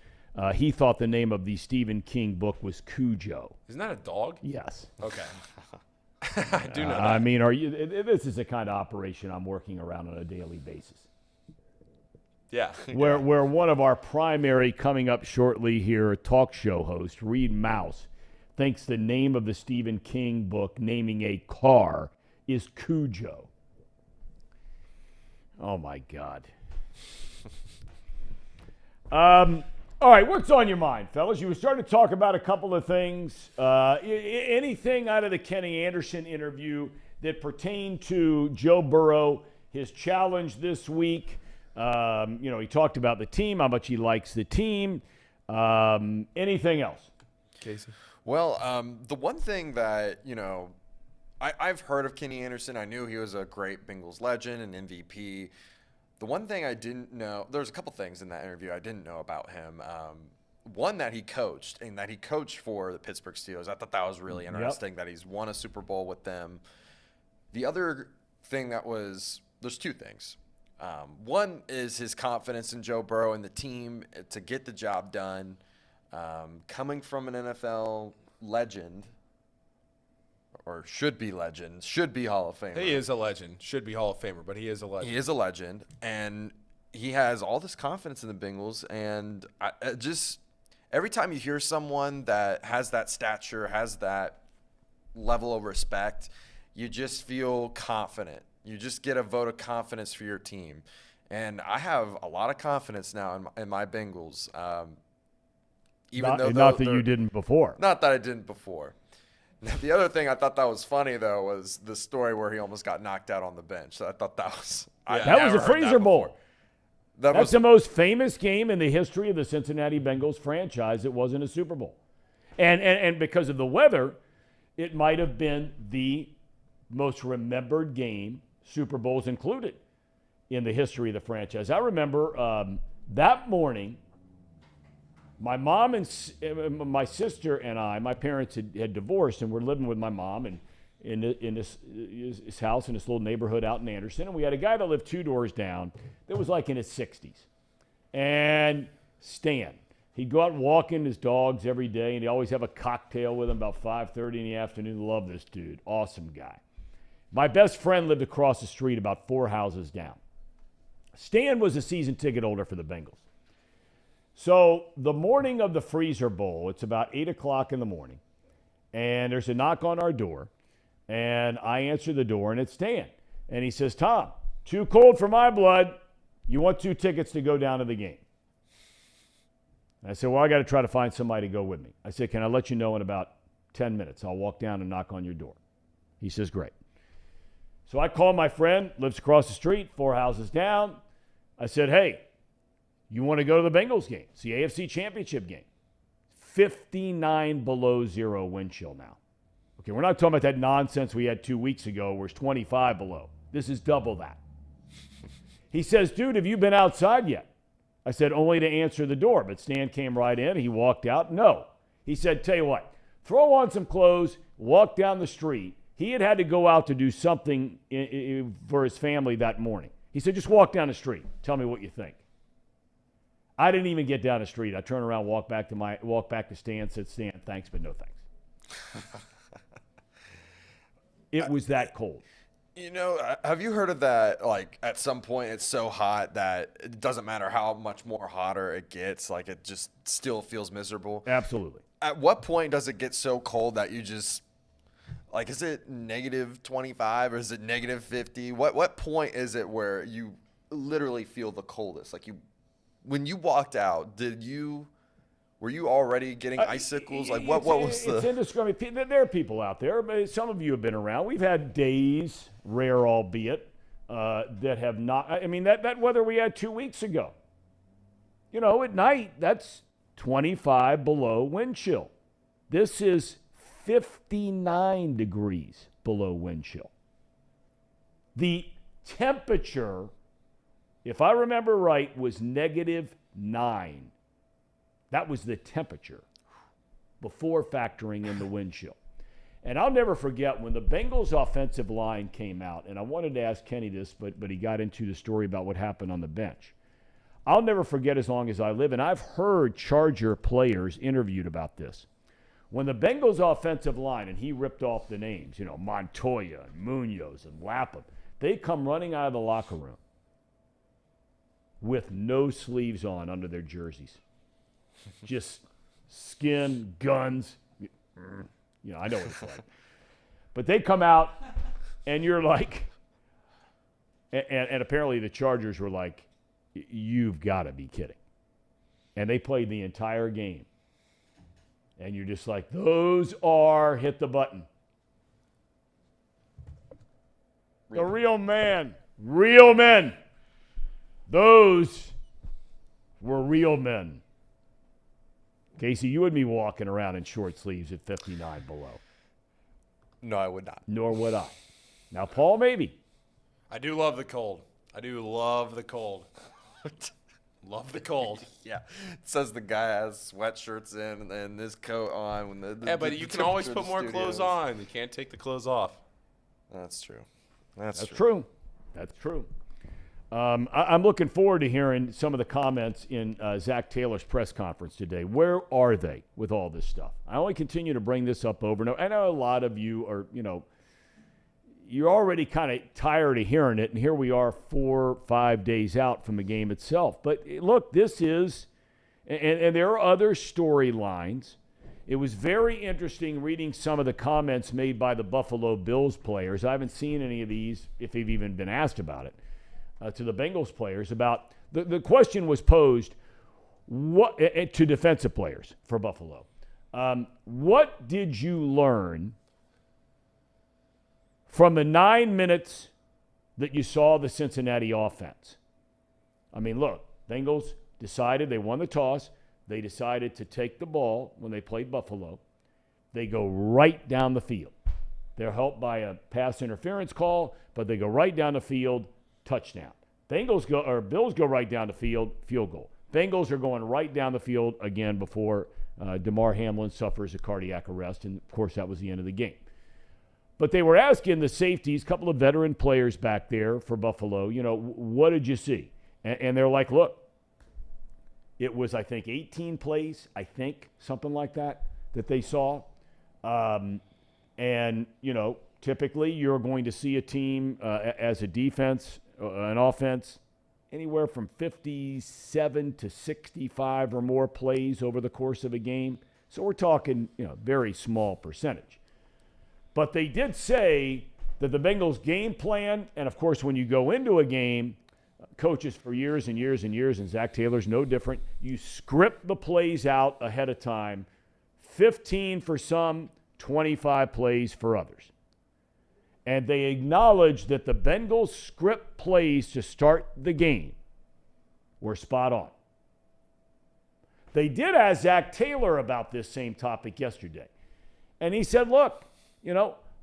S1: He thought the name of the Stephen King book was Cujo.
S4: Isn't that a dog?
S1: Yes.
S4: Okay. I do know that.
S1: I mean, this is the kind of operation I'm working around on a daily basis.
S4: Yeah.
S1: Where one of our primary coming up shortly here talk show host, Reed Mouse, thinks the name of the Stephen King book naming a car is Cujo. Oh, my God. All right, what's on your mind, fellas? You were starting to talk about a couple of things. Anything out of the Kenny Anderson interview that pertained to Joe Burrow, his challenge this week? He talked about the team, how much he likes the team. Anything else?
S4: Casey?
S2: Well, the one thing that, I've heard of Kenny Anderson. I knew he was a great Bengals legend and MVP. The one thing I didn't know, there's a couple things in that interview I didn't know about him. One, that he coached, and that he coached for the Pittsburgh Steelers. I thought that was really interesting, that he's won a Super Bowl with them. The other thing there's 2 things. One is his confidence in Joe Burrow and the team to get the job done. Coming from an NFL legend, or should be Hall of Famer.
S4: He is a legend. Should be Hall of Famer, but he is a legend.
S2: He is a legend, and he has all this confidence in the Bengals. And just every time you hear someone that has that stature, has that level of respect, you just feel confident. You just get a vote of confidence for your team. And I have a lot of confidence now in my Bengals.
S1: Not that you didn't before.
S2: Not that I didn't before. Now, the other thing I thought that was funny, though, was the story where he almost got knocked out on the bench. So I thought that was
S1: that was a Freezer Bowl. That's the most famous game in the history of the Cincinnati Bengals franchise. It wasn't a Super Bowl. And because of the weather, it might have been the most remembered game, Super Bowls included, in the history of the franchise. I remember that morning, my mom and my sister and I, my parents had divorced, and we're living with my mom and in this house in this little neighborhood out in Anderson. And we had a guy that lived 2 doors down that was like in his 60s. And Stan, he'd go out walking his dogs every day, and he'd always have a cocktail with him about 5:30 in the afternoon. Love this dude. Awesome guy. My best friend lived across the street about 4 houses down. Stan was a season ticket holder for the Bengals. So the morning of the Freezer Bowl, it's about 8 o'clock in the morning, and there's a knock on our door, and I answer the door, and it's Stan. And he says, Thom, too cold for my blood. You want 2 tickets to go down to the game? And I said, well, I got to try to find somebody to go with me. I said, can I let you know in about 10 minutes? I'll walk down and knock on your door. He says, great. So I called my friend, lives across the street, 4 houses down. I said, hey, you want to go to the Bengals game? It's the AFC Championship game. 59 below zero wind chill now. Okay, we're not talking about that nonsense we had 2 weeks ago where it's 25 below. This is double that. He says, dude, have you been outside yet? I said, only to answer the door. But Stan came right in. He walked out. No. He said, tell you what, throw on some clothes, walk down the street. He had to go out to do something for his family that morning. He said, just walk down the street. Tell me what you think. I didn't even get down the street. I turned around, walked back to Stan, said, Stan, thanks, but no thanks. It was that cold.
S2: You know, have you heard of that? Like, at some point, it's so hot that it doesn't matter how much more hotter it gets. Like, it just still feels miserable.
S1: Absolutely.
S2: At what point does it get so cold that you just, like, is it negative 25 or is it negative 50? What point is it where you literally feel the coldest? Like, when you walked out, were you already getting icicles? Like, what was the?
S1: It's indiscriminate. There are people out there. Some of you have been around. We've had days, rare albeit, that have not. I mean, that weather we had 2 weeks ago. You know, at night, that's 25 below wind chill. This is 59 degrees below wind chill. The temperature, if I remember right, was -9. That was the temperature before factoring in the wind chill. And I'll never forget when the Bengals offensive line came out, and I wanted to ask Kenny this, but he got into the story about what happened on the bench. I'll never forget as long as I live, and I've heard Charger players interviewed about this. When the Bengals offensive line, and he ripped off the names, you know, Montoya and Munoz and Lapham, they come running out of the locker room with no sleeves on under their jerseys. Just skin, guns. You know, I know what it's like. But they come out, and you're like, and apparently the Chargers were like, you've got to be kidding. And they played the entire game. And you're just like, those are, hit the button. The real man. Real men. Those were real men. Casey, you would be walking around in short sleeves at 59 below.
S2: No, I would not.
S1: Nor would I. Now, Paul, maybe.
S4: I do love the cold. I do love the cold. Love the cold.
S2: Yeah. It says the guy has sweatshirts in and this coat on. When
S4: but you can always put more clothes on. You can't take the clothes off.
S2: That's true.
S1: That's true. That's true. I'm looking forward to hearing some of the comments in Zach Taylor's press conference today. Where are they with all this stuff? I only continue to bring this up over and over. I know a lot of you are, you know, you're already kind of tired of hearing it, and here we are 4 or 5 days out from the game itself. But look, this is, and there are other storylines. It was very interesting reading some of the comments made by the Buffalo Bills players. I haven't seen any of these, if they've even been asked about it. To the Bengals players about the question was posed to defensive players for Buffalo. What did you learn from the 9 minutes that you saw the Cincinnati offense? I mean, look, Bengals decided, they won the toss. They decided to take the ball when they played Buffalo. They go right down the field. They're helped by a pass interference call, but they go right down the field, touchdown. Bills go right down the field, field goal. Bengals are going right down the field again before Damar Hamlin suffers a cardiac arrest, and, of course, that was the end of the game. But they were asking the safeties, a couple of veteran players back there for Buffalo, what did you see? And they're like, look, it was, I think, 18 plays, something like that they saw. And, typically you're going to see a team as a defense, an offense, anywhere from 57 to 65 or more plays over the course of a game. So we're talking, very small percentage. But they did say that the Bengals game plan, and of course when you go into a game, coaches for years and years and years, and Zach Taylor's no different, you script the plays out ahead of time, 15 for some, 25 plays for others. And they acknowledge that the Bengals script plays to start the game were spot on. They did ask Zach Taylor about this same topic yesterday. And he said, look,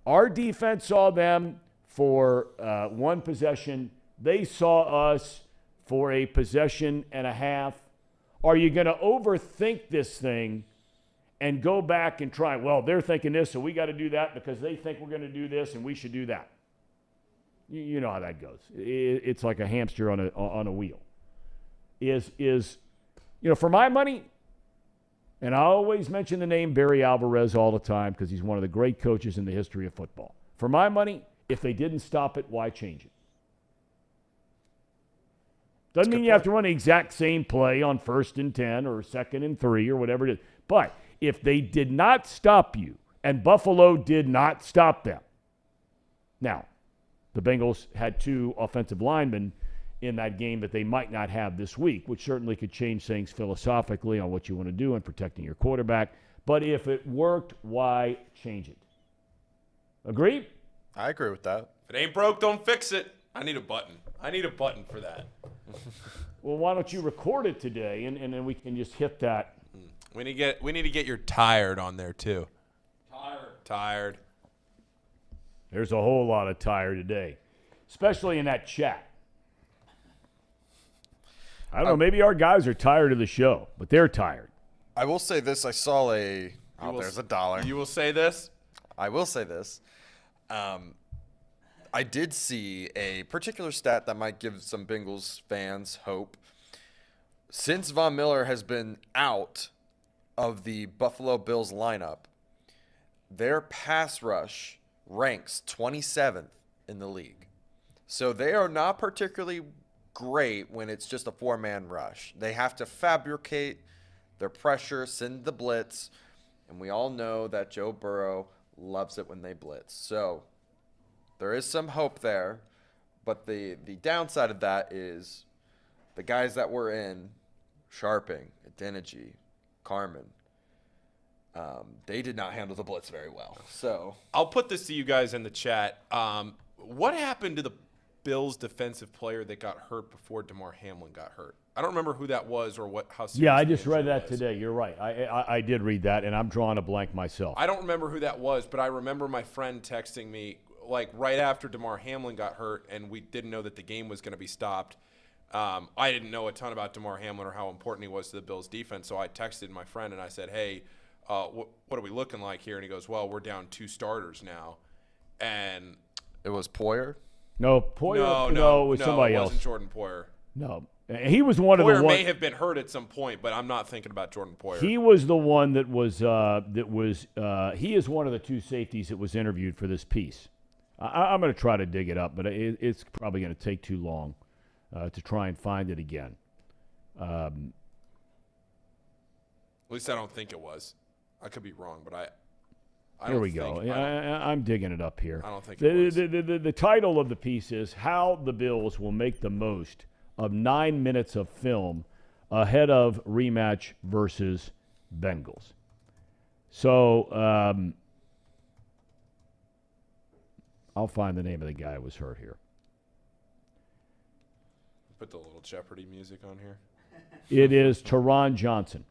S1: our defense saw them for one possession. They saw us for a possession and a half. Are you going to overthink this thing and go back and try, well, they're thinking this, so we got to do that because they think we're going to do this and we should do that? You know how that goes. It's like a hamster on a wheel. For my money, and I always mention the name Barry Alvarez all the time because he's one of the great coaches in the history of football. For my money, if they didn't stop it, why change it? Doesn't mean you have to run the exact same play on 1st and 10 or 2nd and 3 or whatever it is. But if they did not stop you, and Buffalo did not stop them. Now, the Bengals had 2 offensive linemen in that game that they might not have this week, which certainly could change things philosophically on what you want to do in protecting your quarterback. But if it worked, why change it? Agreed?
S2: I agree with that.
S4: If it ain't broke, don't fix it. I need a button. I need a button for that.
S1: Well, why don't you record it today, and then we can just hit that.
S4: We need to get your tired on there too. Tired.
S1: There's a whole lot of tired today, especially in that chat. I don't know. Maybe our guys are tired of the show, but they're tired.
S2: I will say this. I saw there's $1.
S4: You will say this?
S2: I will say this. I did see a particular stat that might give some Bengals fans hope. Since Von Miller has been out of the Buffalo Bills lineup, their pass rush ranks 27th in the league. So they are not particularly great when it's just a 4-man rush. They have to fabricate their pressure, send the blitz, and we all know that Joe Burrow loves it when they blitz. So there is some hope there, but the downside of that is the guys that were in, Sharping, Adeniji, Carmen, they did not handle the blitz very well. So
S4: I'll put this to you guys in the chat. What happened to the Bills defensive player that got hurt before Damar Hamlin got hurt? I don't remember who that was or how serious.
S1: Yeah, I just read that today. You're right. I did read that, and I'm drawing a blank myself.
S4: I don't remember who that was, but I remember my friend texting me like right after Damar Hamlin got hurt, and we didn't know that the game was going to be stopped. I didn't know a ton about Damar Hamlin or how important he was to the Bills defense, so I texted my friend and I said, hey, what are we looking like here? And he goes, well, we're down 2 starters now. And
S2: it was Poyer?
S1: No, Poyer. No, it was somebody else.
S4: It wasn't Jordan Poyer.
S1: No. He was one of the
S4: ones.
S1: Poyer
S4: may have been hurt at some point, but I'm not thinking about Jordan Poyer.
S1: He was the one that was he is one of the 2 safeties that was interviewed for this piece. I'm going to try to dig it up, but it's probably going to take too long to try and find it again.
S4: At least I don't think it was. I could be wrong, but I
S1: here we go. I'm digging it up here.
S4: I don't think it was.
S1: The title of the piece is How the Bills Will Make the Most of 9 minutes of film ahead of rematch versus Bengals. So I'll find the name of the guy who was hurt here.
S4: Put the little Jeopardy music on here.
S1: It is Teron Johnson.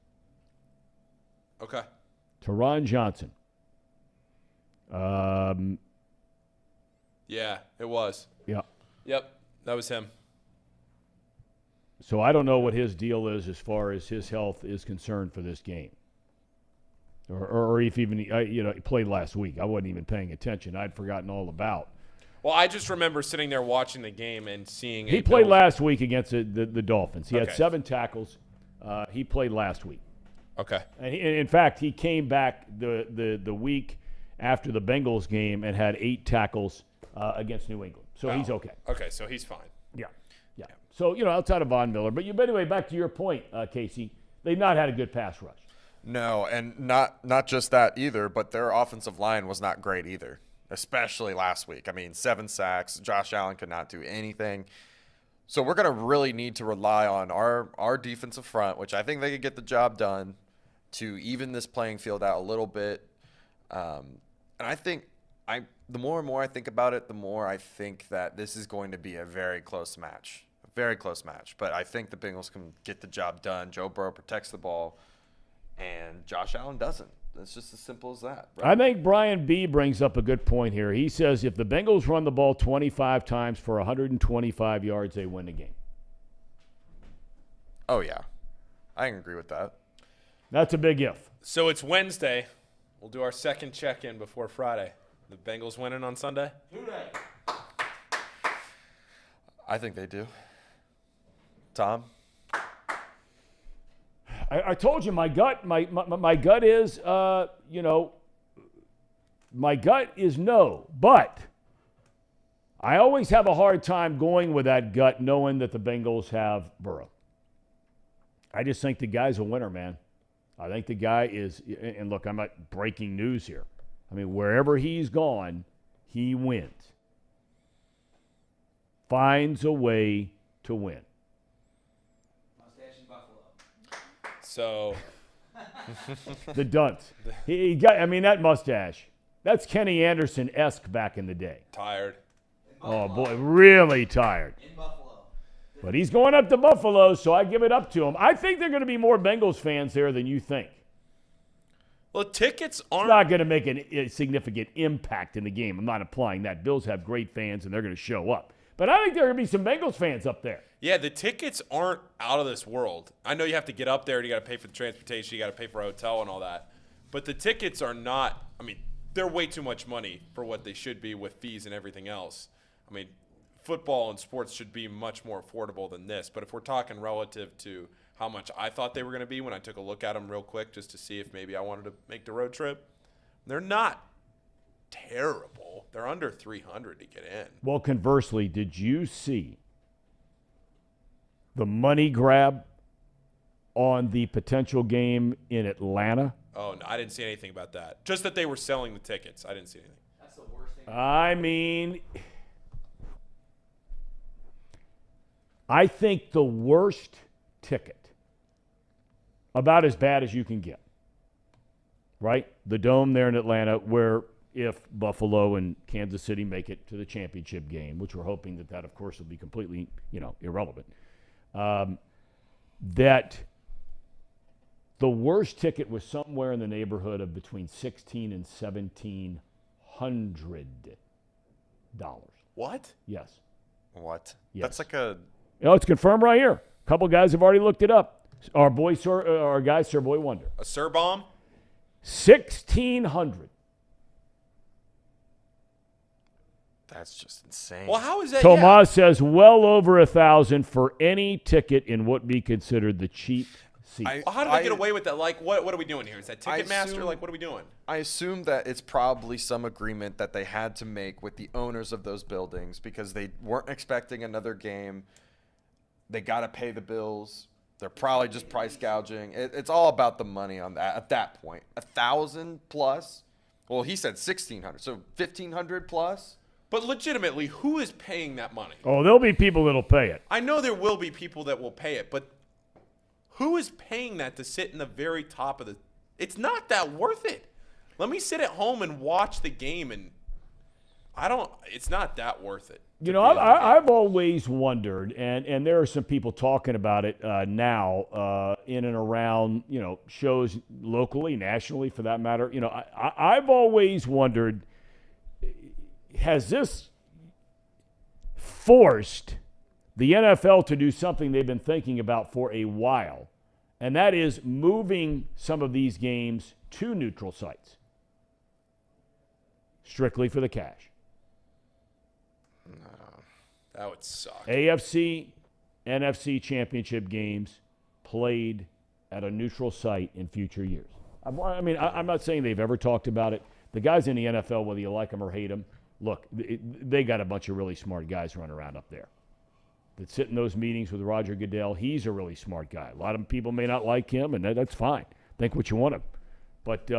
S4: Okay.
S1: Teron Johnson.
S4: Yeah, it was.
S1: Yeah.
S4: Yep, that was him.
S1: So I don't know what his deal is as far as his health is concerned for this game. Or if even he played last week. I wasn't even paying attention. I'd forgotten all about.
S4: Well, I just remember sitting there watching the game and seeing.
S1: He played last week against the Dolphins. He had
S4: Okay.
S1: 7 tackles. He played last week.
S4: Okay.
S1: And in fact, he came back the week after the Bengals game and had 8 tackles against New England. So he's okay.
S4: Okay, so he's fine.
S1: Yeah. So, outside of Von Miller. But anyway, back to your point, Casey, they've not had a good pass rush.
S2: No, and not just that either, but their offensive line was not great either, especially last week. I mean, 7 sacks. Josh Allen could not do anything. So we're going to really need to rely on our defensive front, which I think they could get the job done, to even this playing field out a little bit. And I think the more and more I think about it, the more I think that this is going to be a very close match. A very close match. But I think the Bengals can get the job done. Joe Burrow protects the ball, and Josh Allen doesn't. It's just as simple as that. Right?
S1: I think Brian B. brings up a good point here. He says if the Bengals run the ball 25 times for 125 yards, they win the game.
S2: Oh, yeah. I can agree with that.
S1: That's a big if.
S4: So it's Wednesday. We'll do our second check-in before Friday. The Bengals winning on Sunday?
S2: I think they do. Tom?
S1: I told you my gut is, my gut is no. But I always have a hard time going with that gut knowing that the Bengals have Burrow. I just think the guy's a winner, man. I think the guy is, and look, I'm not breaking news here. I mean, wherever he's gone, he wins. Finds a way to win.
S4: So
S1: the dunce. He got, that mustache. That's Kenny Anderson-esque back in the day.
S4: Tired.
S1: Oh, boy, really tired.
S3: In Buffalo.
S1: But he's going up to Buffalo, so I give it up to him. I think there are going to be more Bengals fans there than you think.
S4: Well, tickets
S1: It's
S4: aren't.
S1: not going to make a significant impact in the game. I'm not implying that. Bills have great fans, and they're going to show up. But I think there are going to be some Bengals fans up there.
S4: Yeah, the tickets aren't out of this world. I know you have to get up there and you got to pay for the transportation, you got to pay for a hotel and all that. But the tickets are not, they're way too much money for what they should be with fees and everything else. Football and sports should be much more affordable than this. But if we're talking relative to how much I thought they were going to be when I took a look at them real quick just to see if maybe I wanted to make the road trip, they're not terrible. They're under $300 to get in.
S1: Well, conversely, did you see the money grab on the potential game in Atlanta?
S4: Oh, no, I didn't see anything about that. Just that they were selling the tickets. I didn't see anything.
S3: That's the worst thing.
S1: I think the worst ticket, about as bad as you can get, right? The Dome there in Atlanta, where if Buffalo and Kansas City make it to the championship game, which we're hoping that of course will be completely, irrelevant, that the worst ticket was somewhere in the neighborhood of between $1,600 and $1,700.
S4: What?
S1: Yes.
S2: What?
S1: Yes.
S2: That's like a...
S1: It's confirmed right here. A couple guys have already looked it up. Our guy, Sir Boy Wonder.
S4: A Sir Bomb?
S1: $1,600.
S2: That's just insane.
S4: Well, how is that?
S1: Tomas says well over $1,000 for any ticket in what we considered the cheap seat.
S4: How did they get away with that? Like, what are we doing here? Is that Ticketmaster? Like, what are we doing?
S2: I assume that it's probably some agreement that they had to make with the owners of those buildings because they weren't expecting another game. They got to pay the bills. They're probably just price gouging. It's all about the money on that at that point. 1,000 plus. Well, he said 1,600, so 1,500 plus.
S4: But legitimately, who is paying that money?
S1: Oh, there'll be people that'll pay it.
S4: I know there will be people that will pay it, but who is paying that to sit in the very top of the? It's not that worth it. Let me sit at home and watch the game, and it's not that worth it.
S1: I've always wondered, and there are some people talking about it now in and around, shows locally, nationally for that matter. I've always wondered, has this, forced the NFL to do something they've been thinking about for a while, and that is moving some of these games to neutral sites, strictly for the cash.
S4: No, that would suck.
S1: AFC, NFC championship games played at a neutral site in future years. I'm not saying they've ever talked about it. The guys in the NFL, whether you like them or hate them, look, they got a bunch of really smart guys running around up there that sit in those meetings with Roger Goodell. He's a really smart guy. A lot of people may not like him, and that's fine. Think what you want of him. But,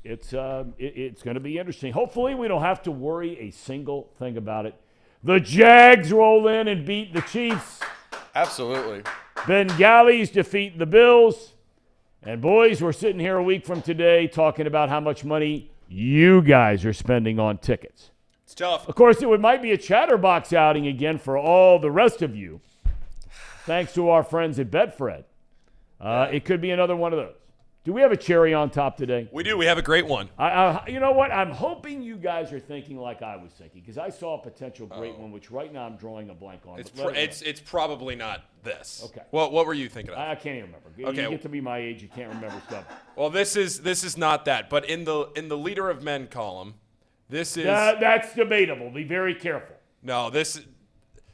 S1: it's going to be interesting. Hopefully we don't have to worry a single thing about it. The Jags roll in and beat the Chiefs.
S2: Absolutely.
S1: Bengals defeat the Bills. And, boys, we're sitting here a week from today talking about how much money you guys are spending on tickets.
S4: It's tough.
S1: Of course, it might be a chatterbox outing again for all the rest of you, thanks to our friends at Betfred. It could be another one of those. Do we have a cherry on top today?
S4: We do. We have a great one.
S1: You know what? I'm hoping you guys are thinking like I was thinking, because I saw a potential great one, which right now I'm drawing a blank on.
S4: It's probably not this.
S1: Okay.
S4: What were you thinking of?
S1: I can't even remember.
S4: Okay.
S1: You get to be my age, you can't remember stuff.
S4: Well, this is not that. But in the Leader of Men column, this is
S1: that's debatable. Be very careful.
S4: No,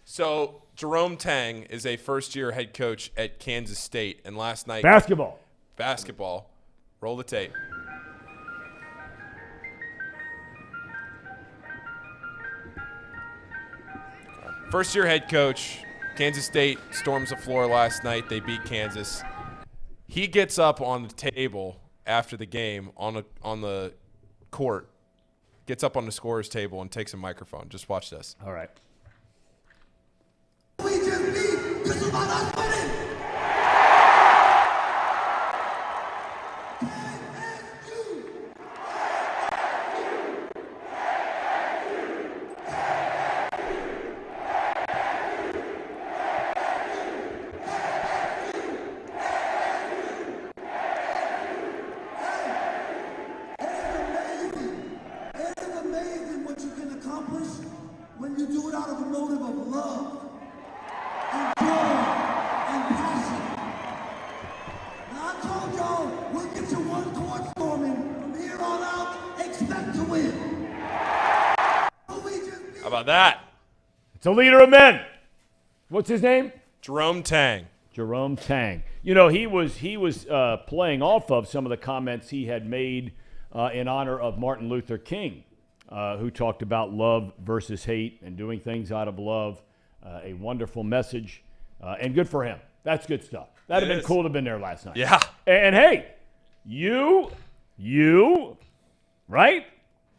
S4: so Jerome Tang is a first-year head coach at Kansas State, and last night Basketball. Roll the tape. First-year head coach, Kansas State storms the floor last night. They beat Kansas. He gets up on the table after the game on the court, gets up on the scorer's table and takes a microphone. Just watch this.
S1: All right.
S3: We just beat. This is about us winning.
S4: How about that?
S1: It's a Leader of Men. What's his name?
S4: Jerome Tang.
S1: Jerome Tang. You know, he was playing off of some of the comments he had made in honor of Martin Luther King, who talked about love versus hate and doing things out of love. A wonderful message, and good for him. That's good stuff. That'd have been cool to have been there last night.
S4: Yeah.
S1: And hey, you, right?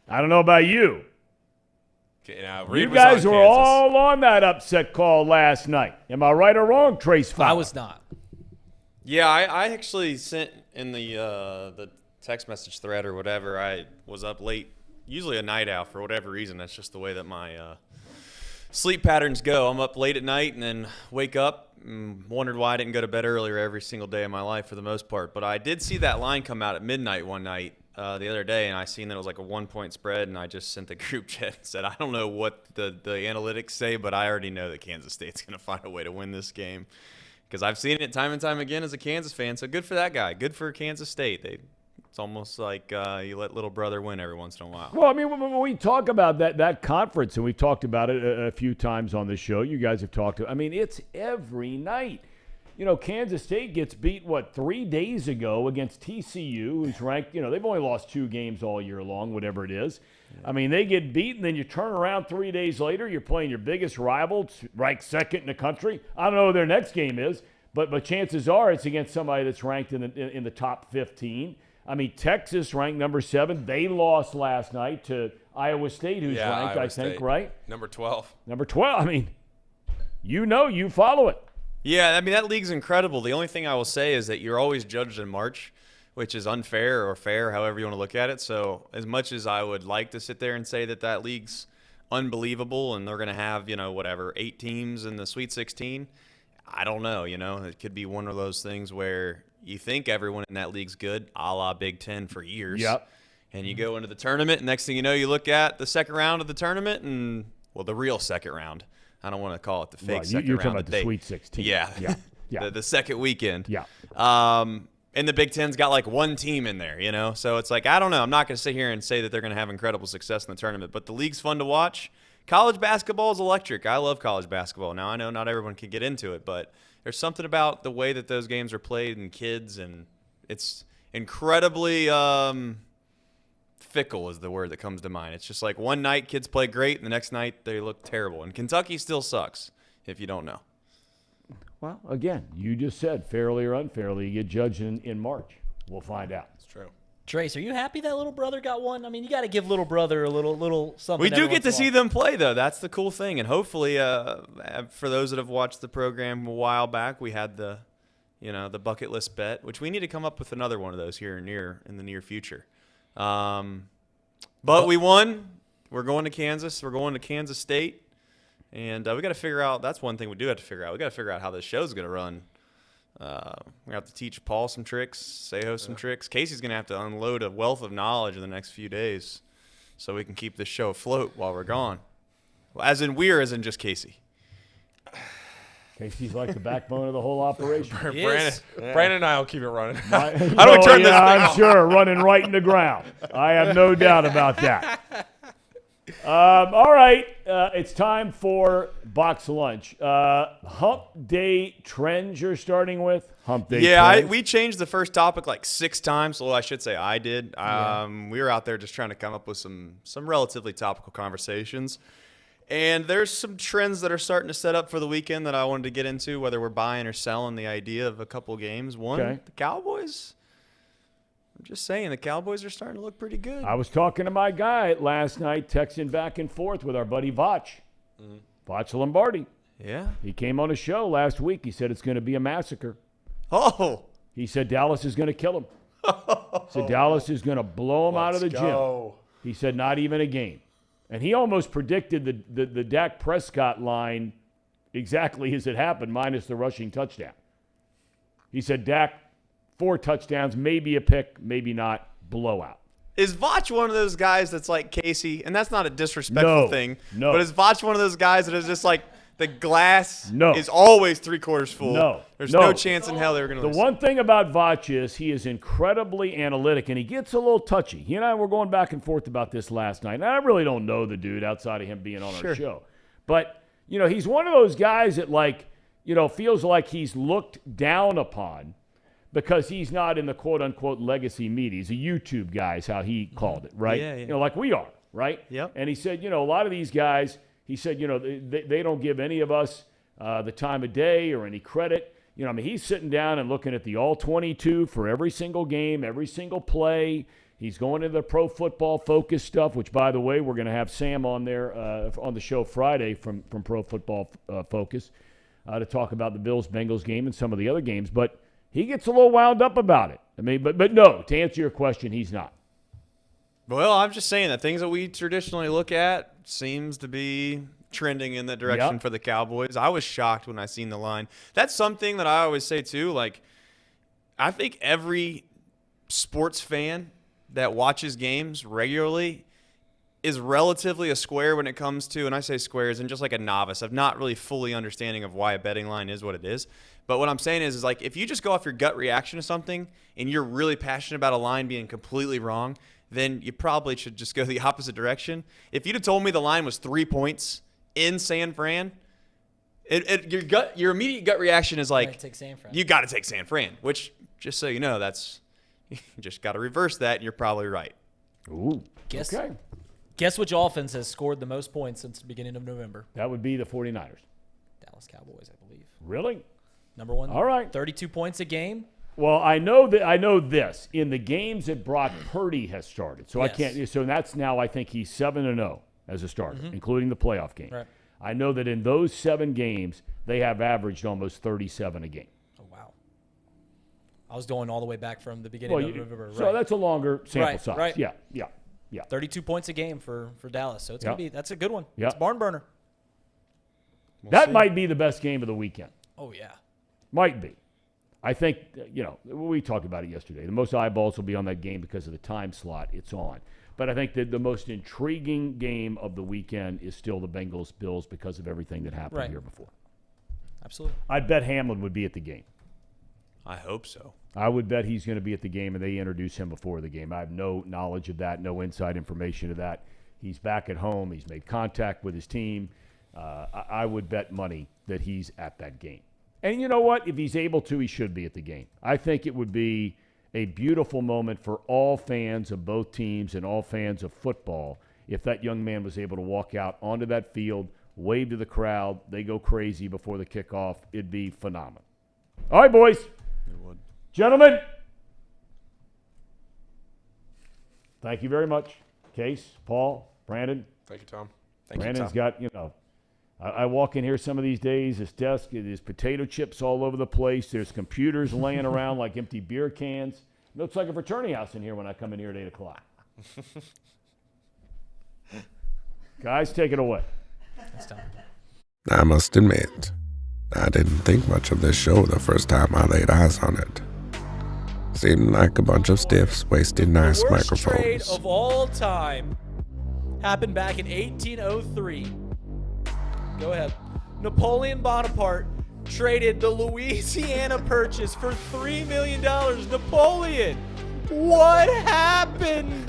S1: I don't know about you.
S4: Okay, now,
S1: you guys were all on that upset call last night. Am I right or wrong, Trace Fowler?
S12: I was not.
S13: Yeah, I actually sent in the text message thread or whatever. I was up late, usually a night owl for whatever reason. That's just the way that my sleep patterns go. I'm up late at night and then wake up and wondered why I didn't go to bed earlier every single day of my life for the most part. But I did see that line come out at midnight one night the other day, and I seen that it was like a 1-point spread, and I just sent the group chat and said, I don't know what the analytics say, but I already know that Kansas State's going to find a way to win this game because I've seen it time and time again as a Kansas fan. So good for that guy. Good for Kansas State. It's almost like you let little brother win every once in a while.
S1: Well, I mean, when we talk about that conference, and we've talked about it a few times on the show, you guys have talked to. I mean, it's every night. You know, Kansas State gets beat, 3 days ago against TCU, who's ranked, they've only lost 2 games all year long, whatever it is. Yeah. I mean, they get beat, and then you turn around 3 days later, you're playing your biggest rival, ranked second in the country. I don't know who their next game is, but chances are it's against somebody that's ranked in the top 15. I mean, Texas ranked number 7. They lost last night to Iowa State, who's ranked, I think, right?
S4: Number 12.
S1: Number 12. I mean, you follow it.
S13: Yeah, I mean, that league's incredible. The only thing I will say is that you're always judged in March, which is unfair or fair, however you want to look at it. So as much as I would like to sit there and say that league's unbelievable and they're going to have, 8 teams in the Sweet 16, I don't know. It could be one of those things where you think everyone in that league's good, a la Big Ten for years.
S1: Yep.
S13: And you go into the tournament, and next thing you know, you look at the second round of the tournament, and well, the real second round. I don't want to call it the fake
S1: Right,
S13: second
S1: you're
S13: round.
S1: talking about the Sweet 16.
S13: Yeah.
S1: Yeah.
S13: The second weekend.
S1: Yeah.
S13: And the Big Ten's got like one team in there, you know? So it's like, I don't know. I'm not going to sit here and say that they're going to have incredible success in the tournament, but the league's fun to watch. College basketball is electric. I love college basketball. Now, I know not everyone can get into it, but there's something about the way that those games are played and kids, and it's incredibly fickle is the word that comes to mind. It's just like one night kids play great, and the next night they look terrible. And Kentucky still sucks, if you don't know.
S1: Well, again, you just said fairly or unfairly, you get judged in March. We'll find out.
S4: It's true.
S9: Trace, are you happy that little brother got one? I mean, you got to give little brother a little something.
S13: We do get to see them play, though. That's the cool thing. And hopefully, for those that have watched the program a while back, we had the bucket list bet, which we need to come up with another one of those here in the near future. But we won. We're going to Kansas. We're going to Kansas State. And we got to figure out – that's one thing we do have to figure out. We got to figure out how this show's going to run. We're going to have to teach Paul some tricks, Sejo some tricks. Casey's going to have to unload a wealth of knowledge in the next few days so we can keep this show afloat while we're gone. Well, as in just Casey.
S1: Casey's like the backbone of the whole operation.
S4: Brandon and I will keep it running.
S1: I
S4: don't turn this thing
S1: I'm
S4: off.
S1: sure, running right in the ground. I have no doubt about that. All right, it's time for box lunch. Hump day trends you're starting with? Hump day trends?
S13: We changed the first topic like 6 times. Well, I should say I did. We were out there just trying to come up with some relatively topical conversations. And there's some trends that are starting to set up for the weekend that I wanted to get into, whether we're buying or selling the idea of a couple games. One, the Cowboys. I'm just saying, the Cowboys are starting to look pretty good.
S1: I was talking to my guy last night, texting back and forth with our buddy Voch. Voch Lombardi.
S13: Yeah.
S1: He came on a show last week. He said it's going to be a massacre.
S13: Oh.
S1: He said Dallas is going to kill him. He said Dallas is going to blow him out of the gym. He said not even a game. And he almost predicted the Dak Prescott line exactly as it happened, minus the rushing touchdown. He said Dak, 4 touchdowns, maybe a pick, maybe not, blowout.
S13: Is Voch one of those guys that's like Casey? And that's not a disrespectful thing.
S1: No.
S13: But is Voch one of those guys that is just like the glass is always 3/4 full?
S1: No.
S13: There's no chance in hell they're going to lose.
S1: The one thing about Voch is he is incredibly analytic, and he gets a little touchy. He and I were going back and forth about this last night. And I really don't know the dude outside of him being on our show. But, he's one of those guys that, feels like he's looked down upon because he's not in the quote-unquote legacy media. He's a YouTube guy is how he called it, right?
S13: Yeah.
S1: Like we are, right?
S13: Yep.
S1: And he said, a lot of these guys, he said, they don't give any of us the time of day or any credit. He's sitting down and looking at the all-22 for every single game, every single play. He's going into the Pro Football Focus stuff, which, by the way, we're going to have Sam on there on the show Friday from Pro Football Focus to talk about the Bills-Bengals game and some of the other games. But he gets a little wound up about it. But no, to answer your question, he's not.
S13: Well, I'm just saying that things that we traditionally look at seems to be trending in that direction for the Cowboys. I was shocked when I seen the line. That's something that I always say too. Like, I think every sports fan that watches games regularly is relatively a square when it comes to, and I say squares and just like a novice of not really fully understanding of why a betting line is what it is. But what I'm saying is like if you just go off your gut reaction to something and you're really passionate about a line being completely wrong, then you probably should just go the opposite direction. If you'd have told me the line was 3 points in San Fran, your immediate gut reaction is like, you got to take San Fran, which, just so you know, you just got to reverse that, and you're probably right.
S1: Ooh,
S9: okay. Guess which offense has scored the most points since the beginning of November?
S1: That would be the 49ers.
S9: Dallas Cowboys, I believe.
S1: Really?
S9: Number 1.
S1: All right.
S9: 32 points a game.
S1: Well, I know this. In the games that Brock Purdy has started. So I can't. So that's now, I think he's 7-0 as a starter, including the playoff game.
S9: Right.
S1: I know that in those 7 games, they have averaged almost 37 a game.
S9: Oh, wow. I was going all the way back from the beginning of November.
S1: So that's a longer sample size.
S9: Right.
S1: Yeah.
S9: 32 points a game for Dallas. So it's going to be – that's a good one.
S1: Yeah.
S9: It's a barn burner.
S1: That might be the best game of the weekend.
S9: Oh, yeah.
S1: Might be. I think, we talked about it yesterday. The most eyeballs will be on that game because of the time slot it's on. But I think that the most intriguing game of the weekend is still the Bengals-Bills because of everything that happened here before.
S9: Absolutely.
S1: I'd bet Hamlin would be at the game.
S13: I hope so.
S1: I would bet he's going to be at the game, and they introduce him before the game. I have no knowledge of that, no inside information of that. He's back at home. He's made contact with his team. I would bet money that he's at that game. And you know what? If he's able to, he should be at the game. I think it would be a beautiful moment for all fans of both teams and all fans of football if that young man was able to walk out onto that field, wave to the crowd, they go crazy before the kickoff. It'd be phenomenal. All right, boys.
S13: It would.
S1: Gentlemen, thank you very much. Case, Paul, Brandon.
S4: Thank you, Tom.
S1: Brandon's got, I walk in here some of these days, his desk, there's potato chips all over the place. There's computers laying around like empty beer cans. It looks like a fraternity house in here when I come in here at 8 o'clock. Guys, take it away.
S12: I must admit, I didn't think much of this show the first time I laid eyes on it. Seemed like a bunch of stiffs wasting nice
S9: The worst
S12: microphones.
S9: trade of all time happened back in 1803. Go ahead. Napoleon Bonaparte traded the Louisiana Purchase for $3 million. Napoleon, what happened?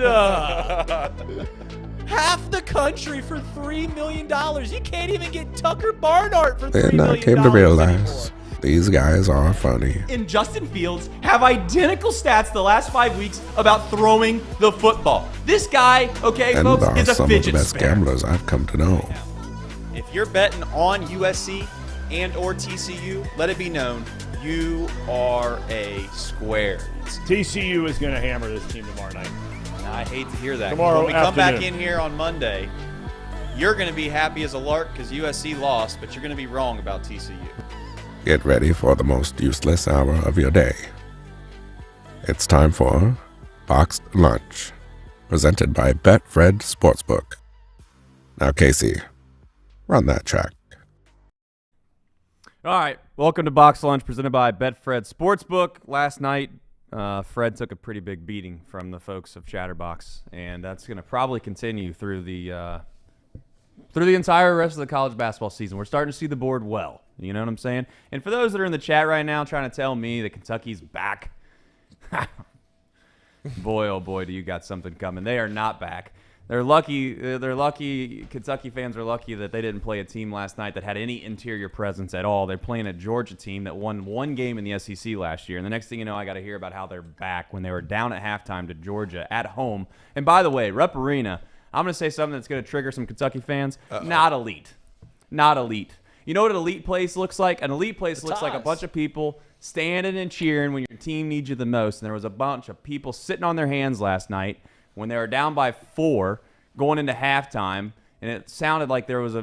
S9: Half the country for $3 million. You can't even get Tucker Barnhart for $3 million.
S12: Then I came to realize these guys are funny.
S14: And Justin Fields have identical stats the last 5 weeks about throwing the football. This guy, okay,
S12: And
S14: folks,
S12: are
S14: is a
S12: some of the
S14: fidget
S12: best
S14: spinner.
S12: gamblers I've come to know.
S13: If you're betting on USC and or TCU, let it be known you are a square.
S1: TCU is going to hammer this team tomorrow night.
S13: I hate to hear that. 'Cause
S1: Tomorrow
S13: when we come back
S1: afternoon.
S13: in here on Monday, you're going to be happy as a lark because USC lost, but you're going to be wrong about TCU.
S12: Get ready for the most useless hour of your day. It's time for Boxed Lunch, presented by Betfred Sportsbook. Now, Casey, run that track.
S14: All right, welcome to Box Lunch presented by Betfred Sportsbook. Last night, Fred took a pretty big beating from the folks of Chatterbox, and that's going to probably continue through the entire rest of the college basketball season. We're starting to see the board well. You know what I'm saying? And for those that are in the chat right now trying to tell me that Kentucky's back, boy, oh boy, do you got something coming. They are not back. They're lucky. Kentucky fans are lucky that they didn't play a team last night that had any interior presence at all. They're playing a Georgia team that won one game in the SEC last year. And the next thing you know, I got to hear about how they're back when they were down at halftime to Georgia at home. And by the way, Rupp Arena, I'm going to say something that's going to trigger some Kentucky fans. Not elite. Not elite. You know what an elite place looks like? An elite place looks like a bunch of people standing and cheering when your team needs you the most. And there was a bunch of people sitting on their hands last night when they were down by 4 going into halftime, and it sounded like there was a,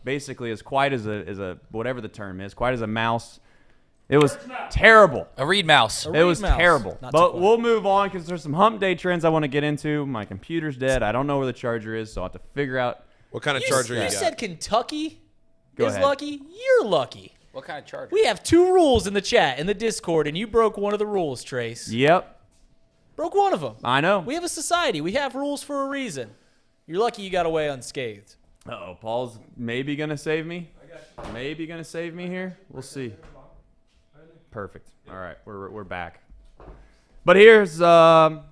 S14: basically as quiet as a whatever the term is, quiet as a mouse. It was terrible.
S9: A reed mouse.
S14: It was terrible. But we'll move on because there's some hump day trends I want to get into. My computer's dead. I don't know where the charger is, so I'll have to figure out.
S4: What kind of charger you got?
S9: You said Kentucky
S14: Go
S9: is
S14: ahead.
S9: lucky. You're lucky.
S15: What kind of charger?
S9: We have 2 rules in the chat, in the Discord, and you broke one of the rules, Trace.
S14: Yep.
S9: Broke one of them.
S14: I know.
S9: We have a society. We have rules for a reason. You're lucky you got away unscathed.
S14: Uh-oh, Paul's maybe going to save me. Maybe going to save me here. We'll see. Perfect. All right, we're back. But here's the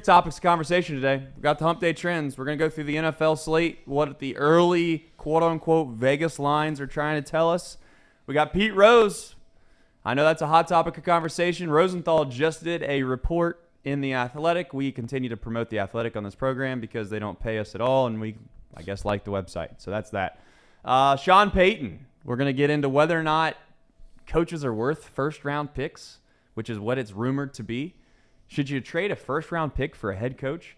S14: topics of conversation today. We've got the hump day trends. We're going to go through the NFL slate, what the early quote-unquote Vegas lines are trying to tell us. We got Pete Rose. I know that's a hot topic of conversation. Rosenthal just did a report in The Athletic. We continue to promote The Athletic on this program because they don't pay us at all, and we, I guess, like the website. So that's that. Sean Payton. We're going to get into whether or not coaches are worth first-round picks, which is what it's rumored to be. Should you trade a first-round pick for a head coach?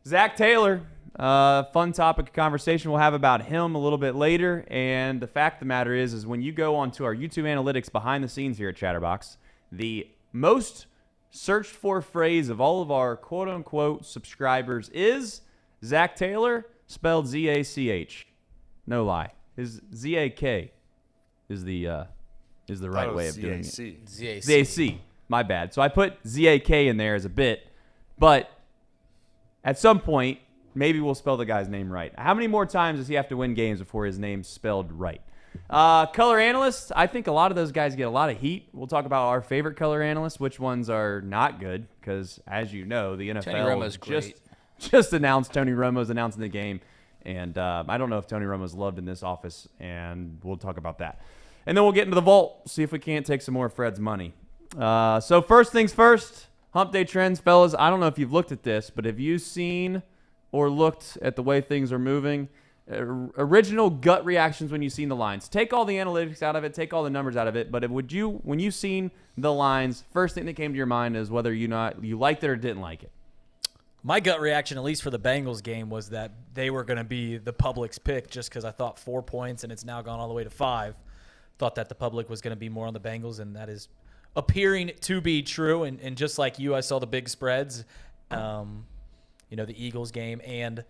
S14: Zach Taylor. Fun topic of conversation we'll have about him a little bit later. And the fact of the matter is when you go onto our YouTube analytics behind the scenes here at Chatterbox, the most searched for phrase of all of our quote-unquote subscribers is Zach Taylor, spelled Z-A-C-H. No lie. His Z-A-K is the right way of doing it. Z-A-C. My bad. So I put Z-A-K in there as a bit, but at some point, maybe we'll spell the guy's name right. How many more times does he have to win games before his name's spelled right? Color analysts, I think a lot of those guys get a lot of heat. We'll talk about our favorite color analysts, which ones are not good, because as you know, the NFL just announced Tony Romo's announcing the game, and I don't know if Tony Romo's loved in this office, and we'll talk about that. And then we'll get into the vault, see if we can't take some more of Fred's money. So first things first, hump day trends, fellas. I don't know if you've looked at this, but have you seen or looked at the way things are moving? Original gut reactions when you've seen the lines. Take all the analytics out of it, take all the numbers out of it, but when you seen the lines, first thing that came to your mind is whether you liked it or didn't like it.
S9: My gut reaction, at least for the Bengals game, was that they were going to be the public's pick, just because I thought 4 points and it's now gone all the way to 5. Thought that the public was going to be more on the Bengals, and that is appearing to be true. And just like you, I saw the big spreads, the Eagles game and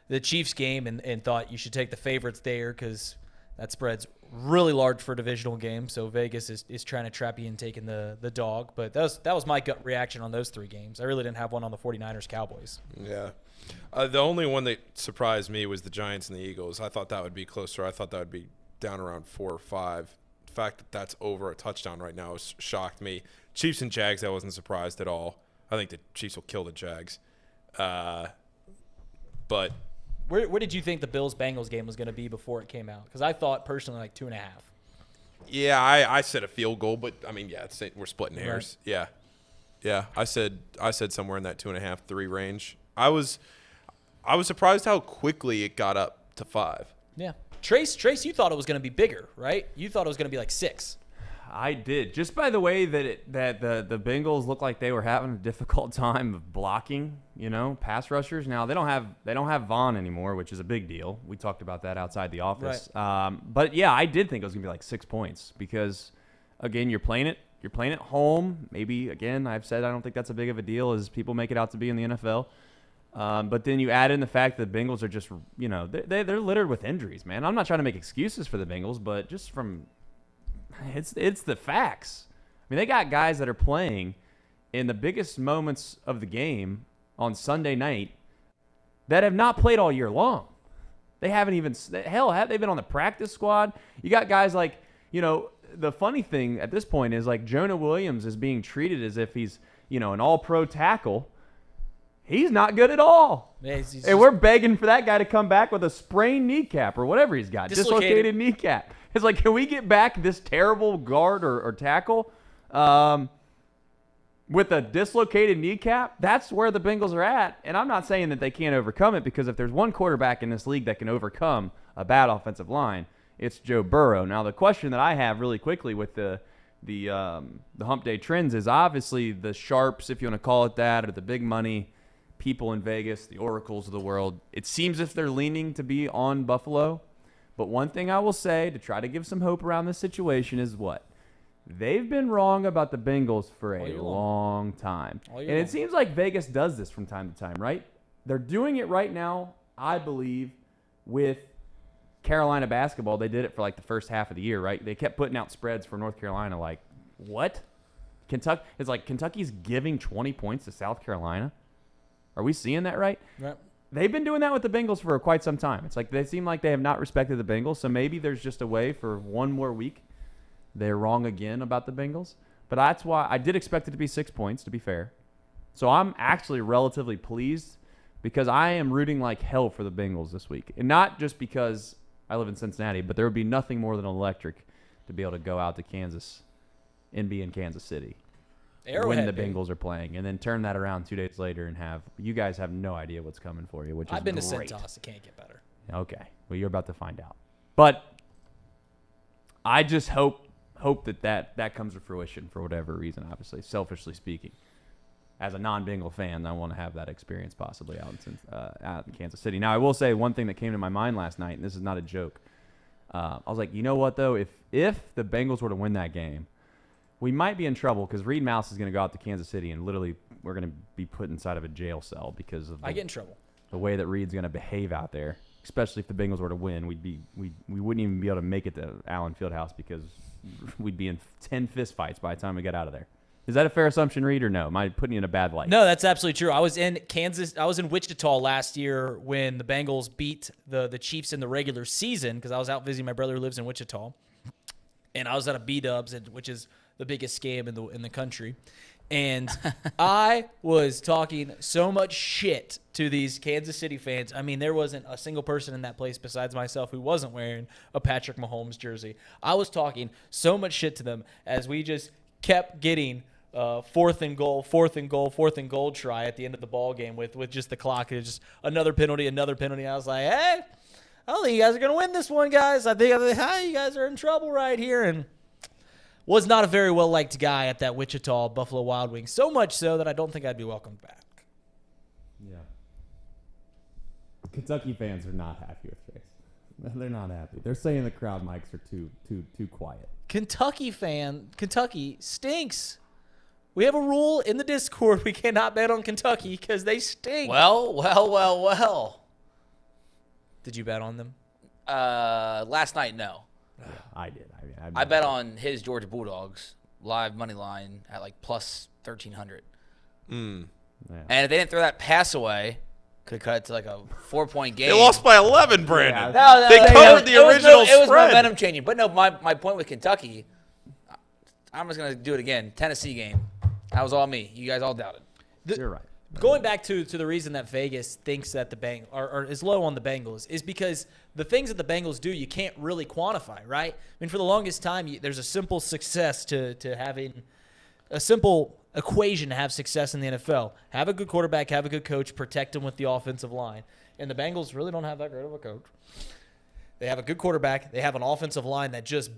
S9: the Chiefs game, and thought you should take the favorites there because that spread's really large for a divisional game. So Vegas is trying to trap you in taking the dog. But that was my gut reaction on those 3 games. I really didn't have one on the 49ers Cowboys.
S4: Yeah. The only one that surprised me was the Giants and the Eagles. I thought that would be closer. I thought that would be down around 4 or 5. The fact that that's over a touchdown right now has shocked me. Chiefs and Jags, I wasn't surprised at all. I think the Chiefs will kill the Jags. But
S9: where did you think the Bills-Bengals game was going to be before it came out? Because I thought personally like 2.5.
S4: Yeah, I said a field goal, but I mean, yeah, we're splitting hairs. Right. Yeah. I said somewhere in that 2.5, 3 range. I was surprised how quickly it got up to 5.
S9: Yeah, Trace, you thought it was going to be bigger, right? You thought it was going to be like 6.
S14: I did, just by the way that the Bengals looked like they were having a difficult time of blocking, pass rushers. Now they don't have Vaughn anymore, which is a big deal. We talked about that outside the office. Right. But yeah, I did think it was gonna be like 6 points because, again, you're playing at home. Maybe again, I've said I don't think that's a big of a deal as people make it out to be in the NFL. But then you add in the fact that the Bengals are just, they're littered with injuries, man. I'm not trying to make excuses for the Bengals, but just from it's the facts. I mean, they got guys that are playing in the biggest moments of the game on Sunday night that have not played all year long. They haven't even have they been on the practice squad? You got guys like, the funny thing at this point is like Jonah Williams is being treated as if he's, an all-pro tackle. He's not good at all. Yeah, and we're begging for that guy to come back with a sprained kneecap or whatever he's got. Dislocated kneecap. It's like, can we get back this terrible guard or tackle with a dislocated kneecap? That's where the Bengals are at. And I'm not saying that they can't overcome it, because if there's one quarterback in this league that can overcome a bad offensive line, it's Joe Burrow. Now, the question that I have really quickly with the hump day trends is obviously the sharps, if you want to call it that, or the big money people in Vegas, the oracles of the world. It seems as if they're leaning to be on Buffalo. But one thing I will say to try to give some hope around this situation is what? They've been wrong about the Bengals for a long time. And it seems like Vegas does this from time to time, right? They're doing it right now, I believe, with Carolina basketball. They did it for like the first half of the year, right? They kept putting out spreads for North Carolina like, what? Kentucky? It's like Kentucky's giving 20 points to South Carolina? Are we seeing that right?
S9: Yep.
S14: They've been doing that with the Bengals for quite some time. It's like they seem like they have not respected the Bengals, so maybe there's just a way for one more week. They're wrong again about the Bengals. But that's why I did expect it to be 6 points, to be fair. So I'm actually relatively pleased because I am rooting like hell for the Bengals this week. And not just because I live in Cincinnati, but there would be nothing more than electric to be able to go out to Kansas and be in Kansas City. When the Bengals are playing, and then turn that around 2 days later and you guys have no idea what's coming for you, which is
S9: I've been
S14: great.
S9: to Cintas. It can't get better.
S14: Okay. Well, you're about to find out. But I just hope that comes to fruition for whatever reason, obviously, selfishly speaking. As a non-Bengal fan, I want to have that experience possibly out in Kansas City. Now, I will say one thing that came to my mind last night, and this is not a joke. I was like, you know what, though? If the Bengals were to win that game, we might be in trouble because Reed Mouse is going to go out to Kansas City and literally we're going to be put inside of a jail cell because of
S9: I get in trouble.
S14: The way that Reed's going to behave out there, especially if the Bengals were to win. We wouldn't even be able to make it to Allen Fieldhouse because we'd be in 10 fist fights by the time we get out of there. Is that a fair assumption, Reed, or no? Am I putting you in a bad light?
S9: No, that's absolutely true. I was in Kansas. I was in Wichita last year when the Bengals beat the Chiefs in the regular season because I was out visiting my brother who lives in Wichita, and I was at a B-Dubs, which is the biggest scam in the country. And I was talking so much shit to these Kansas City fans. I mean, there wasn't a single person in that place besides myself who wasn't wearing a Patrick Mahomes jersey. I was talking so much shit to them as we just kept getting fourth and goal try at the end of the ball game with just the clock. It was just another penalty. I was like, hey, I don't think you guys are going to win this one, guys. I think you guys are in trouble right here. And was not a very well-liked guy at that Wichita Buffalo Wild Wings, so much so that I don't think I'd be welcomed back.
S14: Yeah. Kentucky fans are not happy with Trace. They're not happy. They're saying the crowd mics are too quiet.
S9: Kentucky stinks. We have a rule in the Discord. We cannot bet on Kentucky because they stink.
S15: Well.
S9: Did you bet on them?
S15: Last night, no.
S14: Yeah, I did.
S15: I bet on his Georgia Bulldogs live money line at like plus 1,300.
S14: Yeah.
S15: And if they didn't throw that pass away, could cut it to like a 4-point game.
S4: They lost by 11, Brandon.
S15: No,
S4: they covered the original spread.
S15: It was momentum changing. But no, my point with Kentucky, I'm just going to do it again. Tennessee game. That was all me. You guys all doubted.
S14: You're right.
S9: Going back to the reason that Vegas thinks that the Bengals or is low on the Bengals is because the things that the Bengals do you can't really quantify, right? I mean, for the longest time, there's a simple success to having a simple equation to have success in the NFL. Have a good quarterback, have a good coach, protect them with the offensive line. And the Bengals really don't have that great of a coach. They have a good quarterback. They have an offensive line that just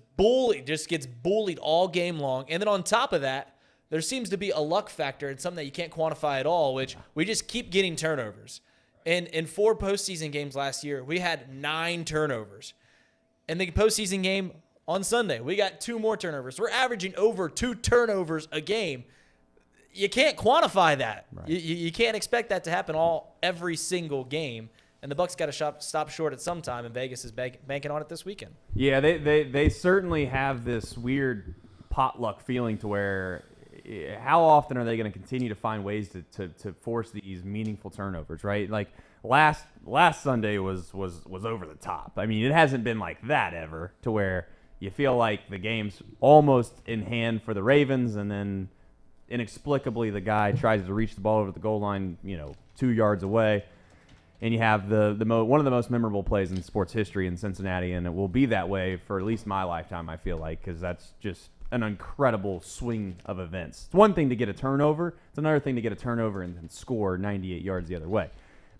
S9: gets bullied all game long. And then on top of that, there seems to be a luck factor and something that you can't quantify at all, which we just keep getting turnovers. And in 4 postseason games last year, we had 9 turnovers. In the postseason game on Sunday, we got 2 more turnovers. We're averaging over 2 turnovers a game. You can't quantify that. Right. You can't expect that to happen every single game. And the Bucs got to stop short at some time, and Vegas is banking on it this weekend.
S14: Yeah, they certainly have this weird potluck feeling to where how often are they going to continue to find ways to force these meaningful turnovers, right? Like last Sunday was over the top. I mean, it hasn't been like that ever to where you feel like the game's almost in hand for the Ravens, and then inexplicably the guy tries to reach the ball over the goal line, 2 yards away. And you have one of the most memorable plays in sports history in Cincinnati, and it will be that way for at least my lifetime, I feel like, because that's just an incredible swing of events. It's one thing to get a turnover. It's another thing to get a turnover and score 98 yards the other way.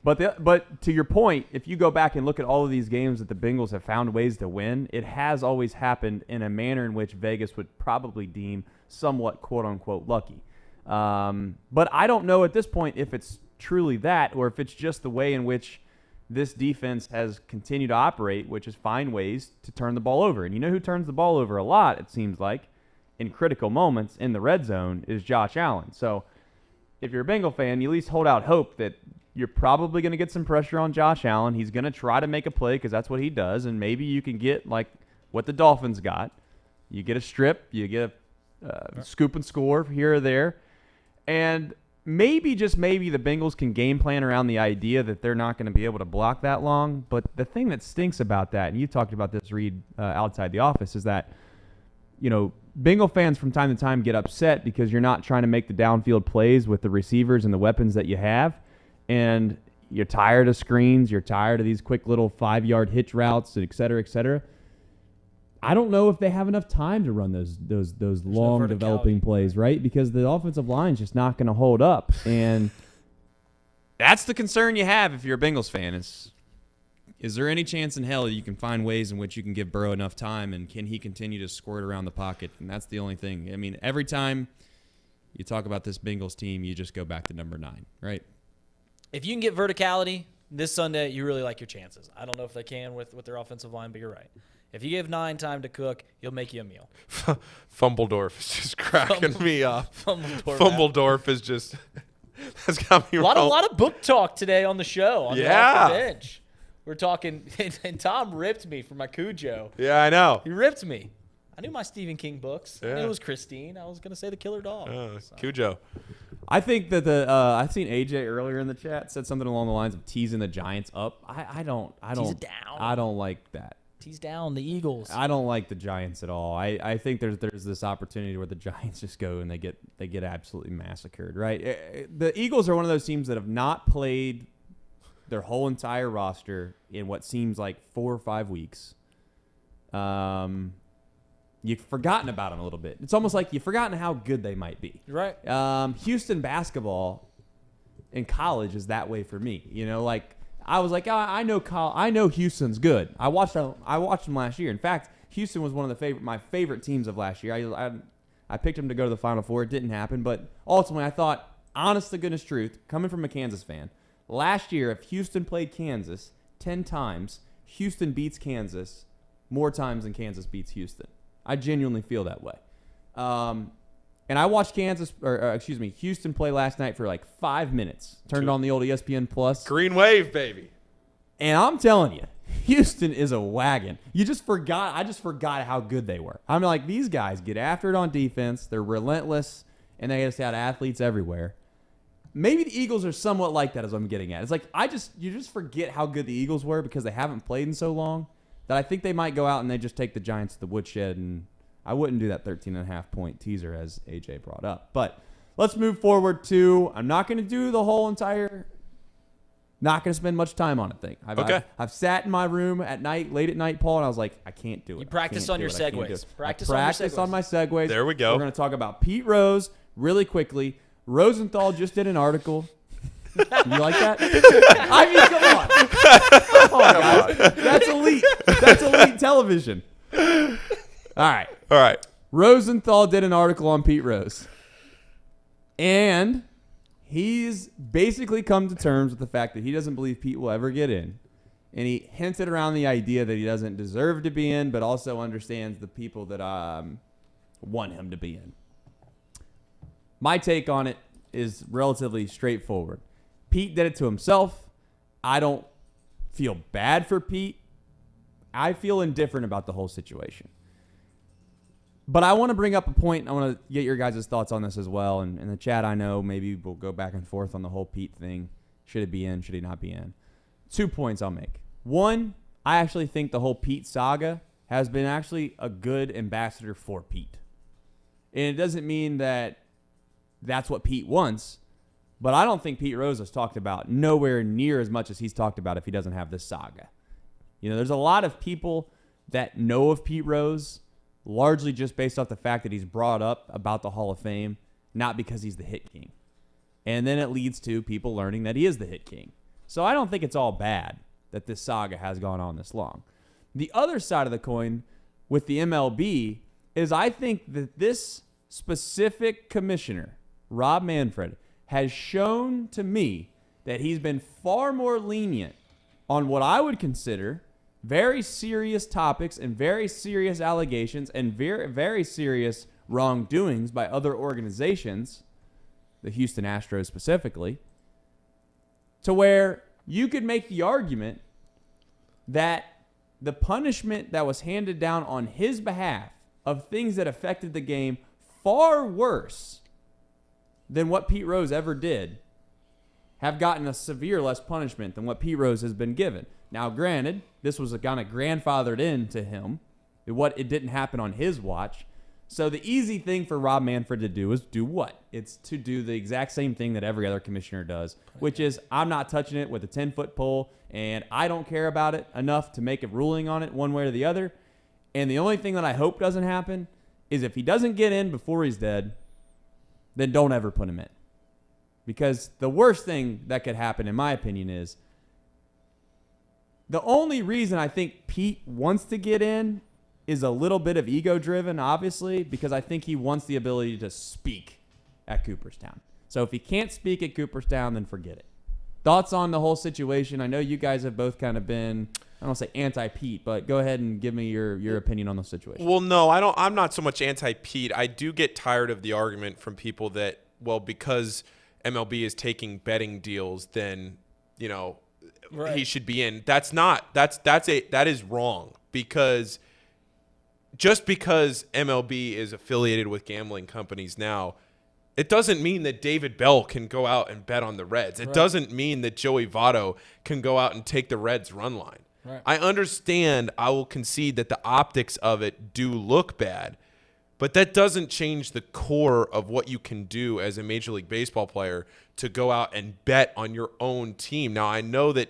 S14: But to your point, if you go back and look at all of these games that the Bengals have found ways to win, it has always happened in a manner in which Vegas would probably deem somewhat quote-unquote lucky. But I don't know at this point if it's truly that or if it's just the way in which this defense has continued to operate, which is find ways to turn the ball over. And you know who turns the ball over a lot, it seems like, in critical moments in the red zone is Josh Allen. So if you're a Bengal fan, you at least hold out hope that you're probably going to get some pressure on Josh Allen. He's going to try to make a play because that's what he does, and maybe you can get like what the Dolphins got. You get a strip, you get a scoop and score here or there, and maybe, just maybe, the Bengals can game plan around the idea that they're not going to be able to block that long. But the thing that stinks about that, and you talked about this, Reed, outside the office, is that, Bengal fans from time to time get upset because you're not trying to make the downfield plays with the receivers and the weapons that you have. And you're tired of screens. You're tired of these quick little 5-yard hitch routes, et cetera, et cetera. I don't know if they have enough time to run those long developing plays, right? Because the offensive line's just not going to hold up. And that's the concern you have if you're a Bengals fan is there any chance in hell that you can find ways in which you can give Burrow enough time, and can he continue to squirt around the pocket? And that's the only thing. I mean, every time you talk about this Bengals team, you just go back to number 9, right?
S9: If you can get verticality this Sunday, you really like your chances. I don't know if they can with their offensive line, but you're right. If you give 9 time to cook, he'll make you a meal.
S4: Fumbledorf is just cracking me up.
S9: Fumbledorf
S4: is just – that's got me
S9: a lot of book talk today on the show. On the Off the Bench. We're talking – and Thom ripped me for my Cujo.
S4: Yeah, I know.
S9: He ripped me. I knew my Stephen King books. I
S4: Yeah.
S9: knew it was Christine. I was going to say The Killer Dog.
S4: Cujo.
S14: I think that I've seen AJ earlier in the chat said something along the lines of teasing the Giants up. I don't
S9: Tease it down.
S14: I don't like that.
S9: Tease down the Eagles.
S14: I don't like the Giants at all. I think there's this opportunity where the Giants just go and they get absolutely massacred, right? The Eagles are one of those teams that have not played their whole entire roster in what seems like 4 or 5 weeks. You've forgotten about them a little bit. It's almost like you've forgotten how good they might be.
S9: Right.
S14: Houston basketball in college is that way for me. You know, like I was like, I know Houston's good. I watched them last year. In fact, Houston was one of my favorite teams of last year. I picked them to go to the Final Four. It didn't happen, but ultimately I thought, honest to goodness truth, coming from a Kansas fan, last year if Houston played Kansas 10 times, Houston beats Kansas more times than Kansas beats Houston. I genuinely feel that way. And I watched Houston play last night for like 5 minutes. Turned on the old ESPN Plus.
S4: Green wave, baby.
S14: And I'm telling you, Houston is a wagon. I just forgot how good they were. I'm like, these guys get after it on defense. They're relentless, and they just had athletes everywhere. Maybe the Eagles are somewhat like that, is what I'm getting at. It's like you just forget how good the Eagles were because they haven't played in so long that I think they might go out and they just take the Giants to the woodshed, and I wouldn't do that 13.5-point teaser as AJ brought up. But let's move forward to, I'm not going to do the whole entire, not going to spend much time on it thing. I've sat in my room at night, late at night, Paul, and I was like, I can't do it.
S9: You practice on your segues.
S14: Practice on my segues.
S4: There we go.
S14: We're going to talk about Pete Rose really quickly. Rosenthal just did an article. You like that? I mean, come on. Come on, guys. That's elite. That's elite television. All right. Rosenthal did an article on Pete Rose. And he's basically come to terms with the fact that he doesn't believe Pete will ever get in. And he hinted around the idea that he doesn't deserve to be in, but also understands the people that want him to be in. My take on it is relatively straightforward. Pete did it to himself. I don't feel bad for Pete. I feel indifferent about the whole situation. But I want to bring up a point. I want to get your guys' thoughts on this as well. And in the chat, I know maybe we'll go back and forth on the whole Pete thing. Should it be in? Should he not be in? 2 points I'll make. One, I actually think the whole Pete saga has been actually a good ambassador for Pete. And it doesn't mean that that's what Pete wants, but I don't think Pete Rose has talked about nowhere near as much as he's talked about if he doesn't have this saga. You know, there's a lot of people that know of Pete Rose largely just based off the fact that he's brought up about the Hall of Fame, not because he's the hit king. And then it leads to people learning that he is the hit king. So I don't think it's all bad that this saga has gone on this long. The other side of the coin with the MLB is I think that this specific commissioner, Rob Manfred, has shown to me that he's been far more lenient on what I would consider very serious topics and very serious allegations and very, very serious wrongdoings by other organizations, the Houston Astros specifically, to where you could make the argument that the punishment that was handed down on his behalf of things that affected the game far worse than what Pete Rose ever did have gotten a severe less punishment than what Pete Rose has been given. Now, granted, this was kind of grandfathered into him. It didn't happen on his watch. So the easy thing for Rob Manfred to do is do what? It's to do the exact same thing that every other commissioner does, which is I'm not touching it with a 10-foot pole, and I don't care about it enough to make a ruling on it one way or the other. And the only thing that I hope doesn't happen is if he doesn't get in before he's dead, then don't ever put him in. Because the worst thing that could happen, in my opinion, is the only reason I think Pete wants to get in is a little bit of ego-driven, obviously, because I think he wants the ability to speak at Cooperstown. So if he can't speak at Cooperstown, then forget it. Thoughts on the whole situation? I know you guys have both kind of been, I don't say anti-Pete, but go ahead and give me your opinion on the situation.
S4: Well, no, I'm not so much anti-Pete. I do get tired of the argument from people that, well, because MLB is taking betting deals, then, you know, right, he should be in. That is wrong, because just because MLB is affiliated with gambling companies now, it doesn't mean that David Bell can go out and bet on the Reds. It doesn't mean that Joey Votto can go out and take the Reds run line.
S15: Right.
S4: I understand, I will concede that the optics of it do look bad, but that doesn't change the core of what you can do as a Major League Baseball player to go out and bet on your own team. Now, I know that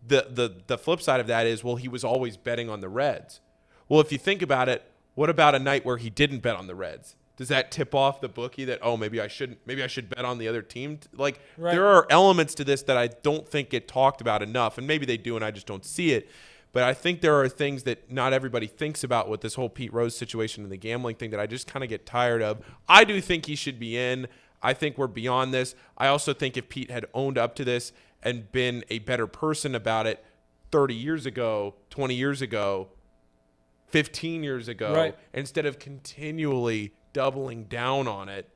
S4: the flip side of that is, well, he was always betting on the Reds. Well, if you think about it, what about a night where he didn't bet on the Reds? Does that tip off the bookie that, oh, maybe I should bet on the other team? Like, there are elements to this that I don't think get talked about enough, and maybe they do and I just don't see it. But I think there are things that not everybody thinks about with this whole Pete Rose situation and the gambling thing that I just kind of get tired of. I do think he should be in. I think we're beyond this. I also think if Pete had owned up to this and been a better person about it 30 years ago, 20 years ago, 15 years ago, instead of continually doubling down on it,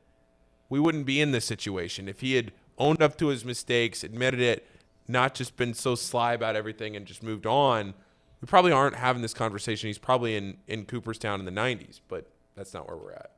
S4: we wouldn't be in this situation. If he had owned up to his mistakes, admitted it, not just been so sly about everything and just moved on, we probably aren't having this conversation. He's probably in Cooperstown in the 90s, but that's not where we're at.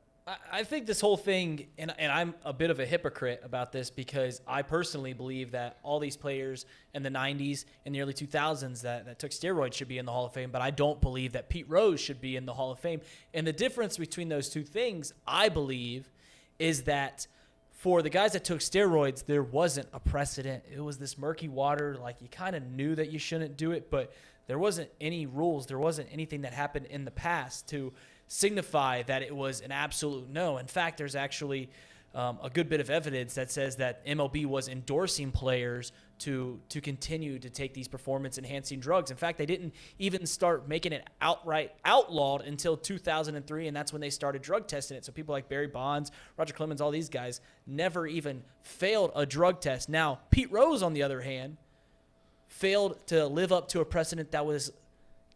S9: I think this whole thing, and I'm a bit of a hypocrite about this because I personally believe that all these players in the 90s and the early 2000s that took steroids should be in the Hall of Fame, but I don't believe that Pete Rose should be in the Hall of Fame. And the difference between those two things, I believe, is that for the guys that took steroids, there wasn't a precedent. It was this murky water. Like, you kind of knew that you shouldn't do it, but there wasn't any rules. There wasn't anything that happened in the past to signify that it was an absolute no. In fact, there's actually a good bit of evidence that says that MLB was endorsing players to continue to take these performance-enhancing drugs. In fact, they didn't even start making it outright outlawed until 2003, and that's when they started drug testing it. So people like Barry Bonds, Roger Clemens, all these guys never even failed a drug test. Now, Pete Rose, on the other hand, failed to live up to a precedent that was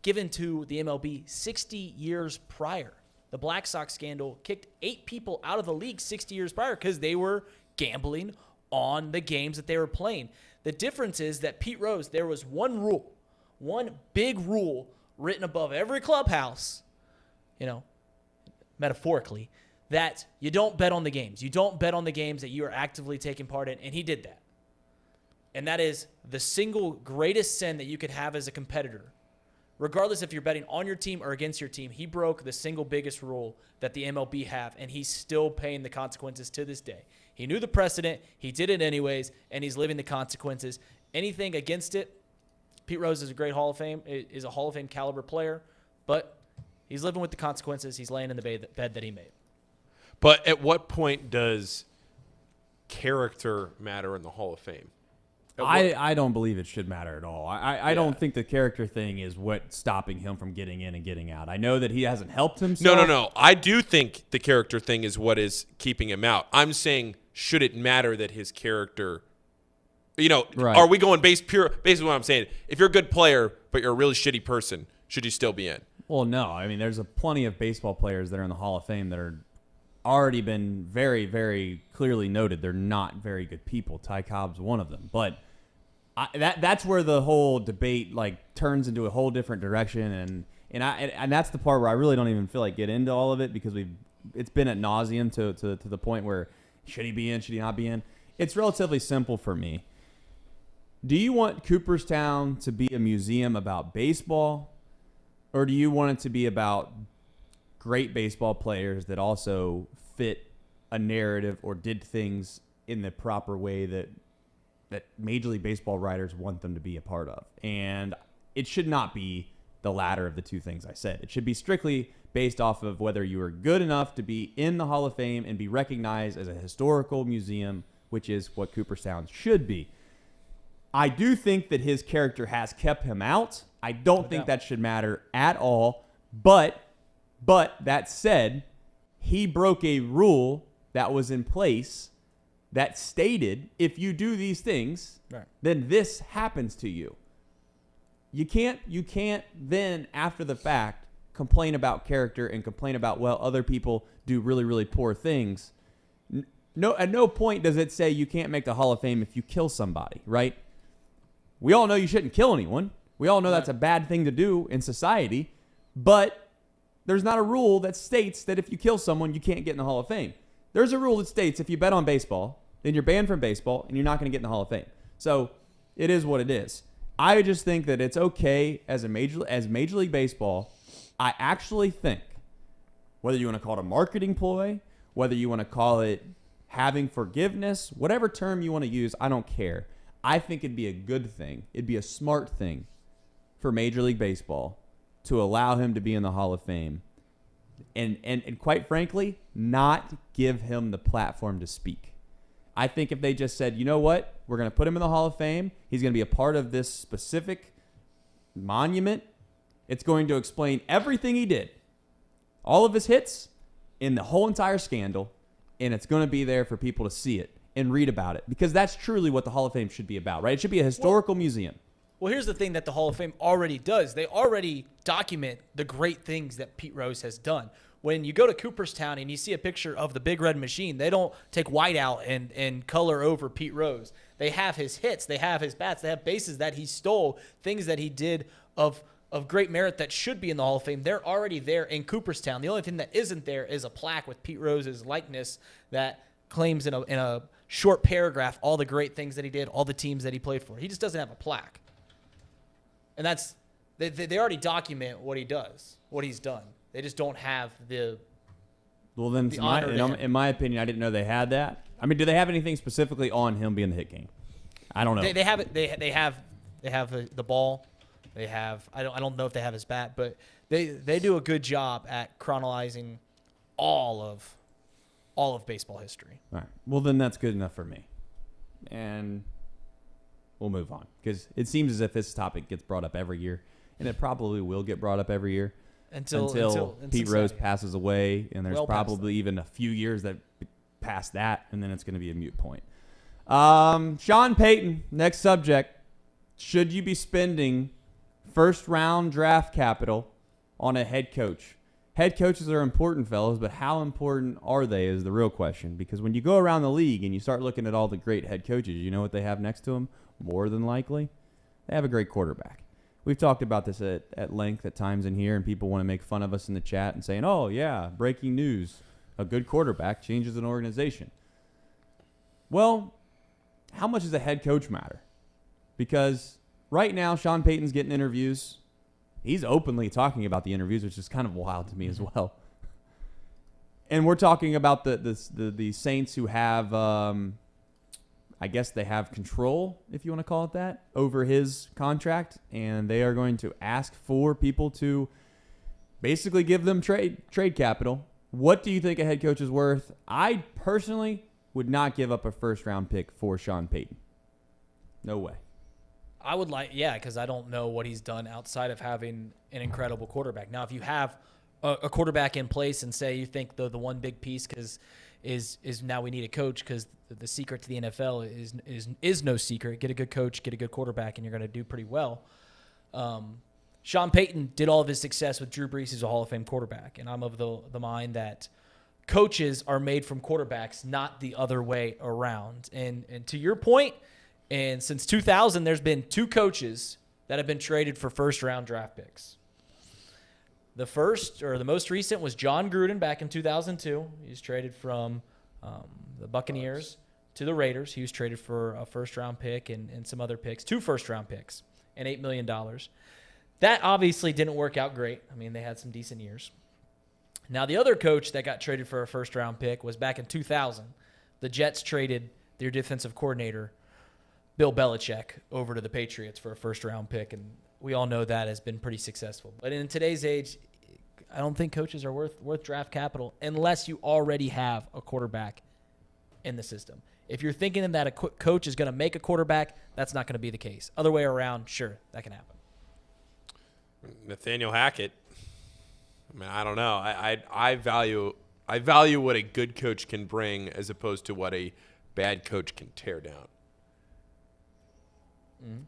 S9: given to the MLB 60 years prior. The Black Sox scandal kicked 8 people out of the league 60 years prior because they were gambling on the games that they were playing. The difference is that Pete Rose, there was one rule, one big rule written above every clubhouse, metaphorically, that you don't bet on the games. You don't bet on the games that you are actively taking part in, and he did that. And that is the single greatest sin that you could have as a competitor. Regardless if you're betting on your team or against your team, he broke the single biggest rule that the MLB have, and he's still paying the consequences to this day. He knew the precedent, he did it anyways, and he's living the consequences. Anything against it, Pete Rose is a great Hall of Fame, is a Hall of Fame caliber player, but he's living with the consequences. He's laying in the bed that he made.
S4: But at what point does character matter in the Hall of Fame?
S14: I don't believe it should matter at all. I don't think the character thing is what's stopping him from getting in and getting out. I know that he hasn't helped himself.
S4: No. I do think the character thing is what is keeping him out. I'm saying, should it matter that his character, are we going basically what I'm saying? If you're a good player, but you're a really shitty person, should you still be in?
S14: Well, no. I mean, there's plenty of baseball players that are in the Hall of Fame that are already been very, very clearly noted. They're not very good people. Ty Cobb's one of them. But that's where the whole debate turns into a whole different direction, and that's the part where I really don't even feel like get into all of it because it's been ad nauseum to the point where should he be in, should he not be in? It's relatively simple for me. Do you want Cooperstown to be a museum about baseball, or do you want it to be about great baseball players that also fit a narrative or did things in the proper way that Major League Baseball writers want them to be a part of? And it should not be the latter of the two things I said. It should be strictly based off of whether you are good enough to be in the Hall of Fame and be recognized as a historical museum, which is what Cooperstown should be. I do think that his character has kept him out. I don't think that should matter at all. But that said, he broke a rule that was in place that stated if you do these things, then this happens to you. You can't then, after the fact, complain about character and complain about, well, other people do really, really poor things. No, at no point does it say you can't make the Hall of Fame if you kill somebody, right? We all know you shouldn't kill anyone. We all know that's a bad thing to do in society, but there's not a rule that states that if you kill someone, you can't get in the Hall of Fame. There's a rule that states if you bet on baseball, then you're banned from baseball and you're not going to get in the Hall of Fame. So it is what it is. I just think that it's okay as Major League Baseball. I actually think, whether you want to call it a marketing ploy, whether you want to call it having forgiveness, whatever term you want to use, I don't care. I think it'd be a good thing. It'd be a smart thing for Major League Baseball to allow him to be in the Hall of Fame. And quite frankly, not give him the platform to speak. I think if they just said, you know what, we're going to put him in the Hall of Fame. He's going to be a part of this specific monument. It's going to explain everything he did, all of his hits in the whole entire scandal, and it's going to be there for people to see it and read about it, because that's truly what the Hall of Fame should be about, right? It should be a historical museum.
S9: Well, here's the thing that the Hall of Fame already does. They already document the great things that Pete Rose has done. When you go to Cooperstown and you see a picture of the Big Red Machine, they don't take white out and color over Pete Rose. They have his hits. They have his bats. They have bases that he stole, things that he did of great merit that should be in the Hall of Fame. They're already there in Cooperstown. The only thing that isn't there is a plaque with Pete Rose's likeness that claims in a short paragraph all the great things that he did, all the teams that he played for. He just doesn't have a plaque. And that's they already document what he does, what he's done. They just don't have the.
S14: Well, then, in my opinion, I didn't know they had that. I mean, do they have anything specifically on him being the hit king? I don't know.
S9: They have it. They have the ball. They have. I don't know if they have his bat, but they do a good job at chronicling all of baseball history.
S14: All right. Well, then that's good enough for me, and we'll move on, because it seems as if this topic gets brought up every year, and it probably will get brought up every year. Until Pete Rose passes away, and there's probably even a few years that past that, and then it's going to be a moot point. Sean Payton, next subject. Should you be spending first-round draft capital on a head coach? Head coaches are important, fellas, but how important are they is the real question. Because when you go around the league and you start looking at all the great head coaches, you know what they have next to them? More than likely, they have a great quarterback. We've talked about this at length at times in here, and people want to make fun of us in the chat and saying, oh, yeah, breaking news. A good quarterback changes an organization. Well, how much does a head coach matter? Because right now, Sean Payton's getting interviews. He's openly talking about the interviews, which is kind of wild to me as well. And we're talking about the Saints who have, I guess they have control, if you want to call it that, over his contract. And they are going to ask for people to basically give them trade capital. What do you think a head coach is worth? I personally would not give up a first-round pick for Sean Payton. No way.
S9: I would because I don't know what he's done outside of having an incredible quarterback. Now, if you have a quarterback in place and say you think the one big piece is now we need a coach, because the secret to the NFL is no secret. Get a good coach, get a good quarterback, and you're going to do pretty well. Sean Payton did all of his success with Drew Brees, who's a Hall of Fame quarterback, and I'm of the mind that coaches are made from quarterbacks, not the other way around. And to your point, and since 2000, there's been 2 coaches that have been traded for first-round draft picks. The first, or the most recent, was John Gruden back in 2002. He was traded from the Buccaneers to the Raiders. He was traded for a first-round pick and some other picks, 2 first-round picks, and $8 million. That obviously didn't work out great. I mean, they had some decent years. Now, the other coach that got traded for a first-round pick was back in 2000. The Jets traded their defensive coordinator, Bill Belichick, over to the Patriots for a first-round pick, and we all know that has been pretty successful. But in today's age, I don't think coaches are worth draft capital unless you already have a quarterback in the system. If you're thinking that a coach is going to make a quarterback, that's not going to be the case. Other way around, sure, that can happen.
S4: Nathaniel Hackett. I mean, I don't know. I value what a good coach can bring as opposed to what a bad coach can tear down.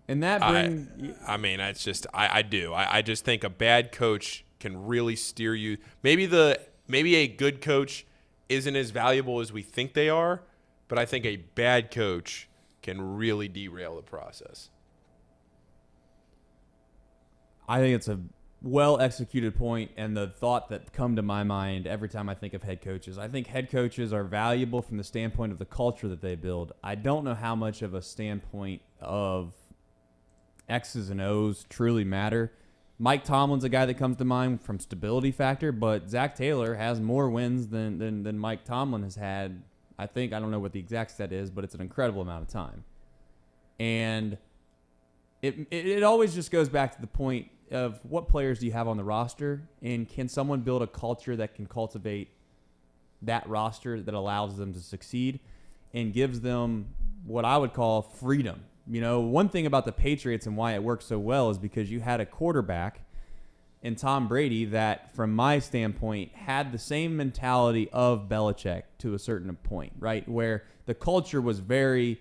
S14: And that brings...
S4: I mean, it's just I do. I just think a bad coach can really steer you. Maybe a good coach isn't as valuable as we think they are, but I think a bad coach can really derail the process.
S14: I think it's a well-executed point and the thought that come to my mind every time I think of head coaches. I think head coaches are valuable from the standpoint of the culture that they build. I don't know how much of a standpoint of X's and O's truly matter. Mike Tomlin's a guy that comes to mind from stability factor, but Zach Taylor has more wins than Mike Tomlin has had. I don't know what the exact stat is, but it's an incredible amount of time. And it always just goes back to the point of what players do you have on the roster, and can someone build a culture that can cultivate that roster that allows them to succeed and gives them what I would call freedom. One thing about the Patriots and why it worked so well is because you had a quarterback in Tom Brady that, from my standpoint, had the same mentality of Belichick to a certain point, right? Where the culture was very,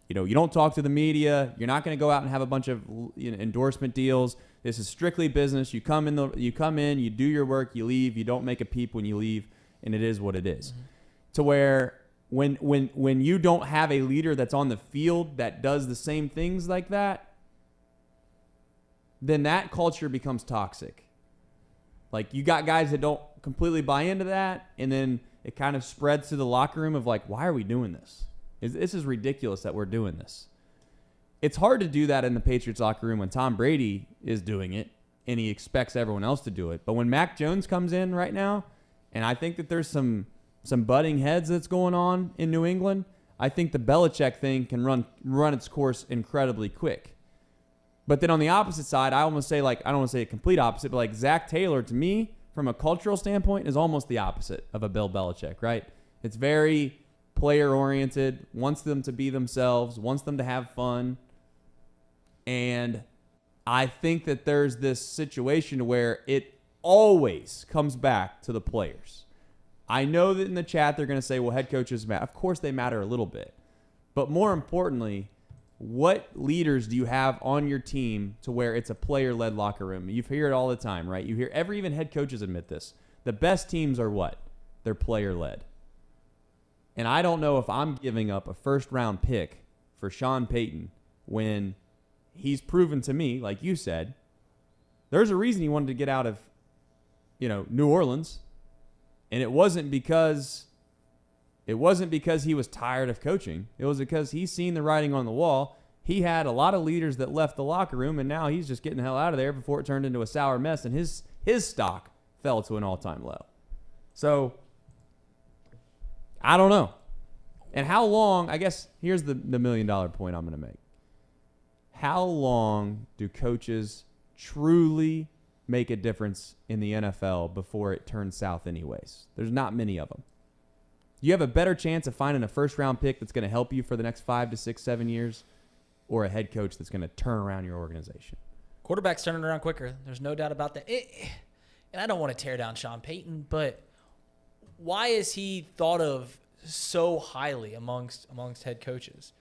S14: you don't talk to the media. You're not going to go out and have a bunch of endorsement deals. This is strictly business. You come in, you do your work, you leave. You don't make a peep when you leave, and it is what it is. Mm-hmm. To where when you don't have a leader that's on the field that does the same things like that, then that culture becomes toxic. Like, you got guys that don't completely buy into that, and then it kind of spreads to the locker room of like, why are we doing this? This is ridiculous that we're doing this. It's hard to do that in the Patriots locker room when Tom Brady is doing it and he expects everyone else to do it. But when Mac Jones comes in right now, and I think that there's some butting heads that's going on in New England, I think the Belichick thing can run its course incredibly quick. But then on the opposite side, I almost say, like, I don't want to say a complete opposite, but like Zach Taylor, to me, from a cultural standpoint, is almost the opposite of a Bill Belichick, right? It's very player-oriented, wants them to be themselves, wants them to have fun. And I think that there's this situation where it always comes back to the players. I know that in the chat they're going to say, well, head coaches matter. Of course they matter a little bit. But more importantly, what leaders do you have on your team to where it's a player-led locker room? You hear it all the time, right? You hear even head coaches admit this. The best teams are what? They're player-led. And I don't know if I'm giving up a first-round pick for Sean Payton when he's proven to me, like you said, there's a reason he wanted to get out of, New Orleans. And it wasn't because he was tired of coaching. It was because he's seen the writing on the wall. He had a lot of leaders that left the locker room, and now he's just getting the hell out of there before it turned into a sour mess, and his stock fell to an all-time low. So I don't know. And how long, I guess here's the $1 million point I'm going to make. How long do coaches truly make a difference in the NFL before it turns south anyways? There's not many of them. You have a better chance of finding a first-round pick that's going to help you for the next 5 to 6, 7 years, or a head coach that's going to turn around your organization.
S15: Quarterback's turning around quicker. There's no doubt about that. And I don't want to tear down Sean Payton, but why is he thought of so highly amongst head coaches?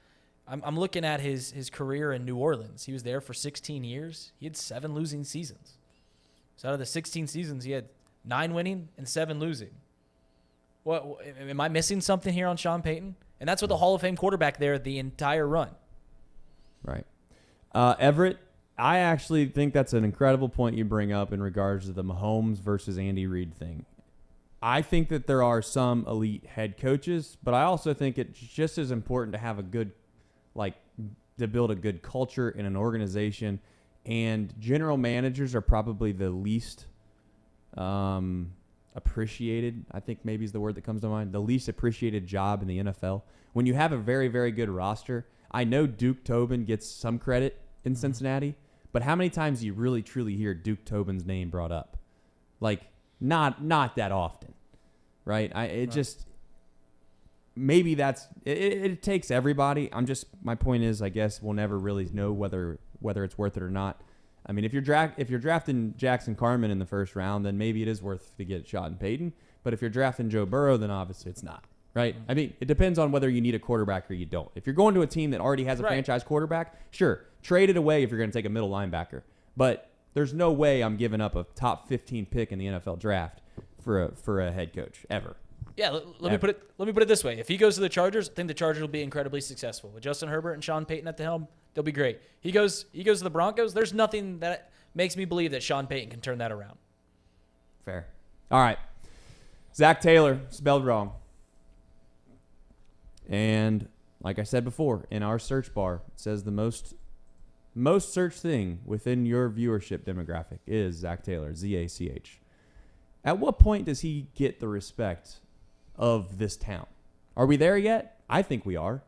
S15: I'm looking at his career in New Orleans. He was there for 16 years. He had 7 losing seasons. So out of the 16 seasons, he had 9 winning and 7 losing. What am I missing something here on Sean Payton? And that's with the Hall of Fame quarterback there the entire run.
S14: Right. Everett, I actually think that's an incredible point you bring up in regards to the Mahomes versus Andy Reid thing. I think that there are some elite head coaches, but I also think it's just as important to have a good, to build a good culture in an organization. And general managers are probably the least appreciated, I think maybe is the word that comes to mind, the least appreciated job in the NFL. When you have a very, very good roster, I know Duke Tobin gets some credit in Cincinnati, but how many times do you really, truly hear Duke Tobin's name brought up? Not that often, right? Maybe that's it takes everybody. My point is, I guess we'll never really know whether it's worth it or not. I mean, if you're drafting Jackson Carman in the first round, then maybe it is worth to get Sean Payton. But if you're drafting Joe Burrow, then obviously it's not, right? I mean, it depends on whether you need a quarterback or you don't. If you're going to a team that already has a franchise quarterback, sure, trade it away if you're going to take a middle linebacker. But there's no way I'm giving up a top 15 pick in the NFL draft for a head coach ever.
S15: Yeah, let me put it this way. If he goes to the Chargers, I think the Chargers will be incredibly successful. With Justin Herbert and Sean Payton at the helm, they'll be great. He goes to the Broncos, there's nothing that makes me believe that Sean Payton can turn that around.
S14: Fair. All right. Zach Taylor, spelled wrong. And like I said before, in our search bar, it says the most searched thing within your viewership demographic is Zach Taylor, Z-A-C-H. At what point does he get the respect of this town? Are we there yet? I think we are.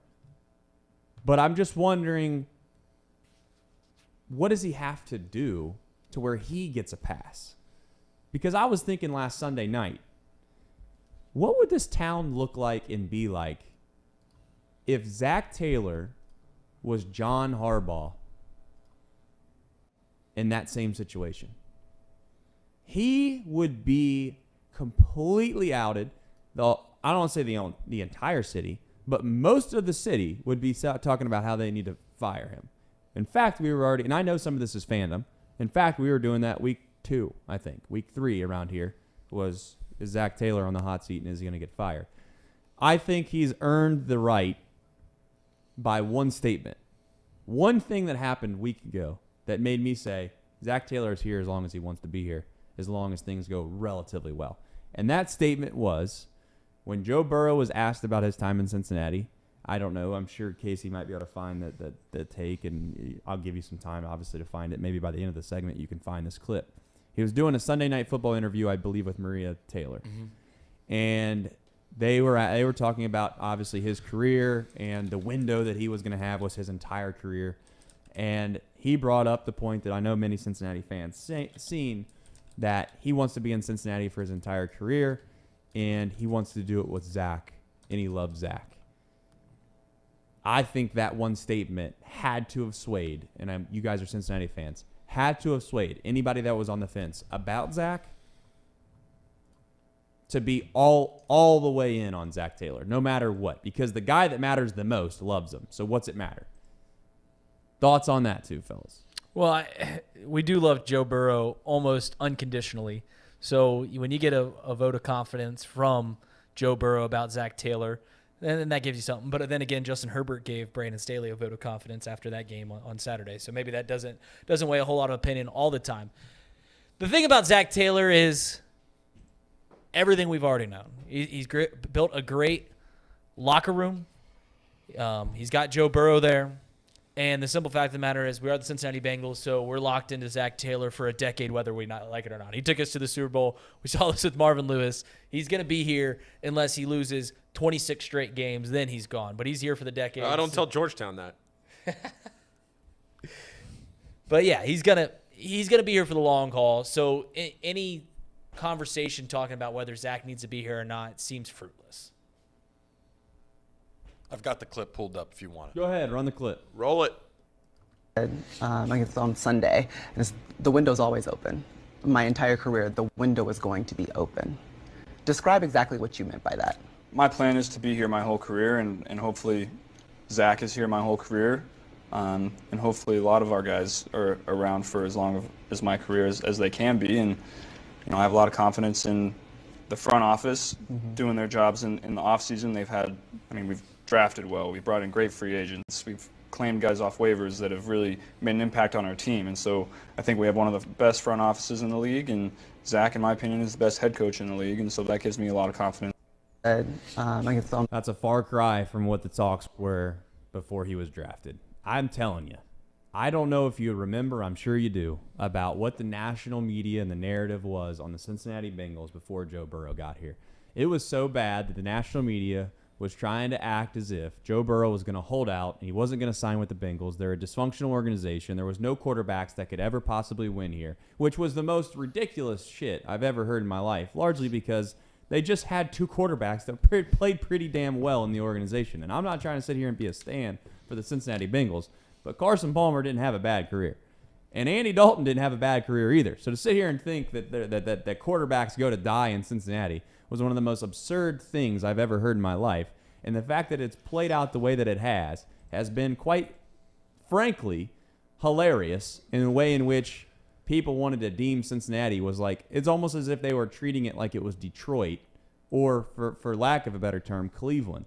S14: But I'm just wondering, what does he have to do to where he gets a pass? Because I was thinking last Sunday night, what would this town look like and be like if Zach Taylor was John Harbaugh in that same situation? He would be completely outed. I don't want to say the entire city, but most of the city would be talking about how they need to fire him. In fact, we were already, and I know some of this is fandom. In fact, we were doing that week 2, I think. Week 3 around here is Zach Taylor on the hot seat and is he going to get fired? I think he's earned the right by one statement. One thing that happened a week ago that made me say, Zach Taylor is here as long as he wants to be here, as long as things go relatively well. And that statement was when Joe Burrow was asked about his time in Cincinnati. I don't know. I'm sure Casey might be able to find the take, and I'll give you some time, obviously, to find it. Maybe by the end of the segment, you can find this clip. He was doing a Sunday Night Football interview, I believe, with Maria Taylor. Mm-hmm. And they were talking about, obviously, his career, and the window that he was going to have was his entire career. And he brought up the point that I know many Cincinnati fans seen, that he wants to be in Cincinnati for his entire career, and he wants to do it with Zach, and he loves Zach. I think that one statement had to have swayed, and you guys are Cincinnati fans, had to have swayed anybody that was on the fence about Zach to be all the way in on Zach Taylor, no matter what, because the guy that matters the most loves him. So what's it matter? Thoughts on that too, fellas?
S15: Well, we do love Joe Burrow almost unconditionally. So when you get a vote of confidence from Joe Burrow about Zach Taylor, then that gives you something. But then again, Justin Herbert gave Brandon Staley a vote of confidence after that game on Saturday. So maybe that doesn't weigh a whole lot of opinion all the time. The thing about Zach Taylor is everything we've already known. He's built a great locker room. He's got Joe Burrow there. And the simple fact of the matter is we are the Cincinnati Bengals, so we're locked into Zach Taylor for a decade, whether we not like it or not. He took us to the Super Bowl. We saw this with Marvin Lewis. He's going to be here unless he loses 26 straight games. Then he's gone. But he's here for the decade.
S4: I don't tell Georgetown that.
S15: But, yeah, he's gonna be here for the long haul. So any conversation talking about whether Zach needs to be here or not seems fruitless.
S2: I've got the clip pulled up if you want it.
S14: Go ahead, run the clip.
S4: Roll it.
S16: Against on Sunday, and the window's always open. My entire career, the window is going to be open. Describe exactly what you meant by that.
S17: My plan is to be here my whole career, and hopefully Zach is here my whole career, and hopefully a lot of our guys are around for as long as my career as they can be. And I have a lot of confidence in the front office doing their jobs in the offseason. We've drafted well. We've brought in great free agents. We've claimed guys off waivers that have really made an impact on our team. And so I think we have one of the best front offices in the league. And Zach, in my opinion, is the best head coach in the league. And so that gives me a lot of confidence.
S14: That's a far cry from what the talks were before he was drafted. I'm telling you. I don't know if you remember, I'm sure you do, about what the national media and the narrative was on the Cincinnati Bengals before Joe Burrow got here. It was so bad that the national media was trying to act as if Joe Burrow was going to hold out and he wasn't going to sign with the Bengals. They're a dysfunctional organization. There was no quarterbacks that could ever possibly win here, which was the most ridiculous shit I've ever heard in my life, largely because they just had 2 quarterbacks that played pretty damn well in the organization. And I'm not trying to sit here and be a stan for the Cincinnati Bengals, but Carson Palmer didn't have a bad career. And Andy Dalton didn't have a bad career either. So to sit here and think that quarterbacks go to die in Cincinnati was one of the most absurd things I've ever heard in my life. And the fact that it's played out the way that it has been quite frankly hilarious in a way in which people wanted to deem Cincinnati was like, it's almost as if they were treating it like it was Detroit or, for lack of a better term, Cleveland.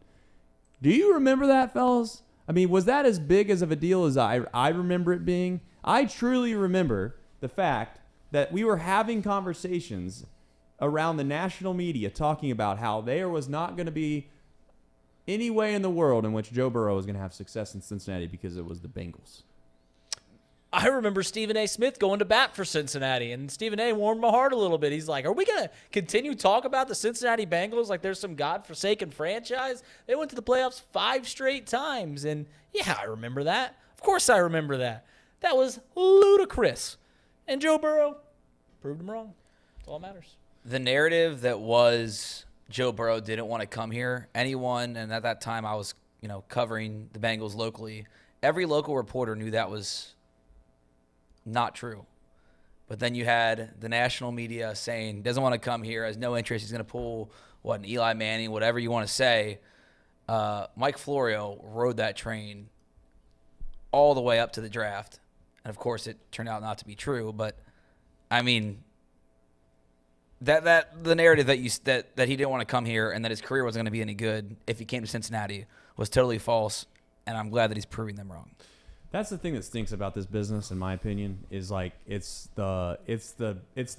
S14: Do you remember that, fellas? I mean, was that as big as of a deal as I remember it being? I truly remember the fact that we were having conversations around the national media talking about how there was not going to be any way in the world in which Joe Burrow was going to have success in Cincinnati because it was the Bengals.
S15: I remember Stephen A. Smith going to bat for Cincinnati, and Stephen A. warmed my heart a little bit. He's like, are we going to continue talk about the Cincinnati Bengals like there's some godforsaken franchise? They went to the playoffs 5 straight times, and yeah, I remember that. Of course I remember that. That was ludicrous. And Joe Burrow proved him wrong. That's all that matters.
S18: The narrative that was Joe Burrow didn't want to come here, anyone, and at that time I was, covering the Bengals locally, every local reporter knew that was not true. But then you had the national media saying doesn't want to come here, has no interest, he's going to pull an Eli Manning, whatever you want to say. Mike Florio rode that train all the way up to the draft. And of course it turned out not to be true, but I mean that the narrative that he didn't want to come here and that his career wasn't going to be any good if he came to Cincinnati was totally false, and I'm glad that he's proving them wrong.
S14: That's the thing that stinks about this business, in my opinion, is like it's the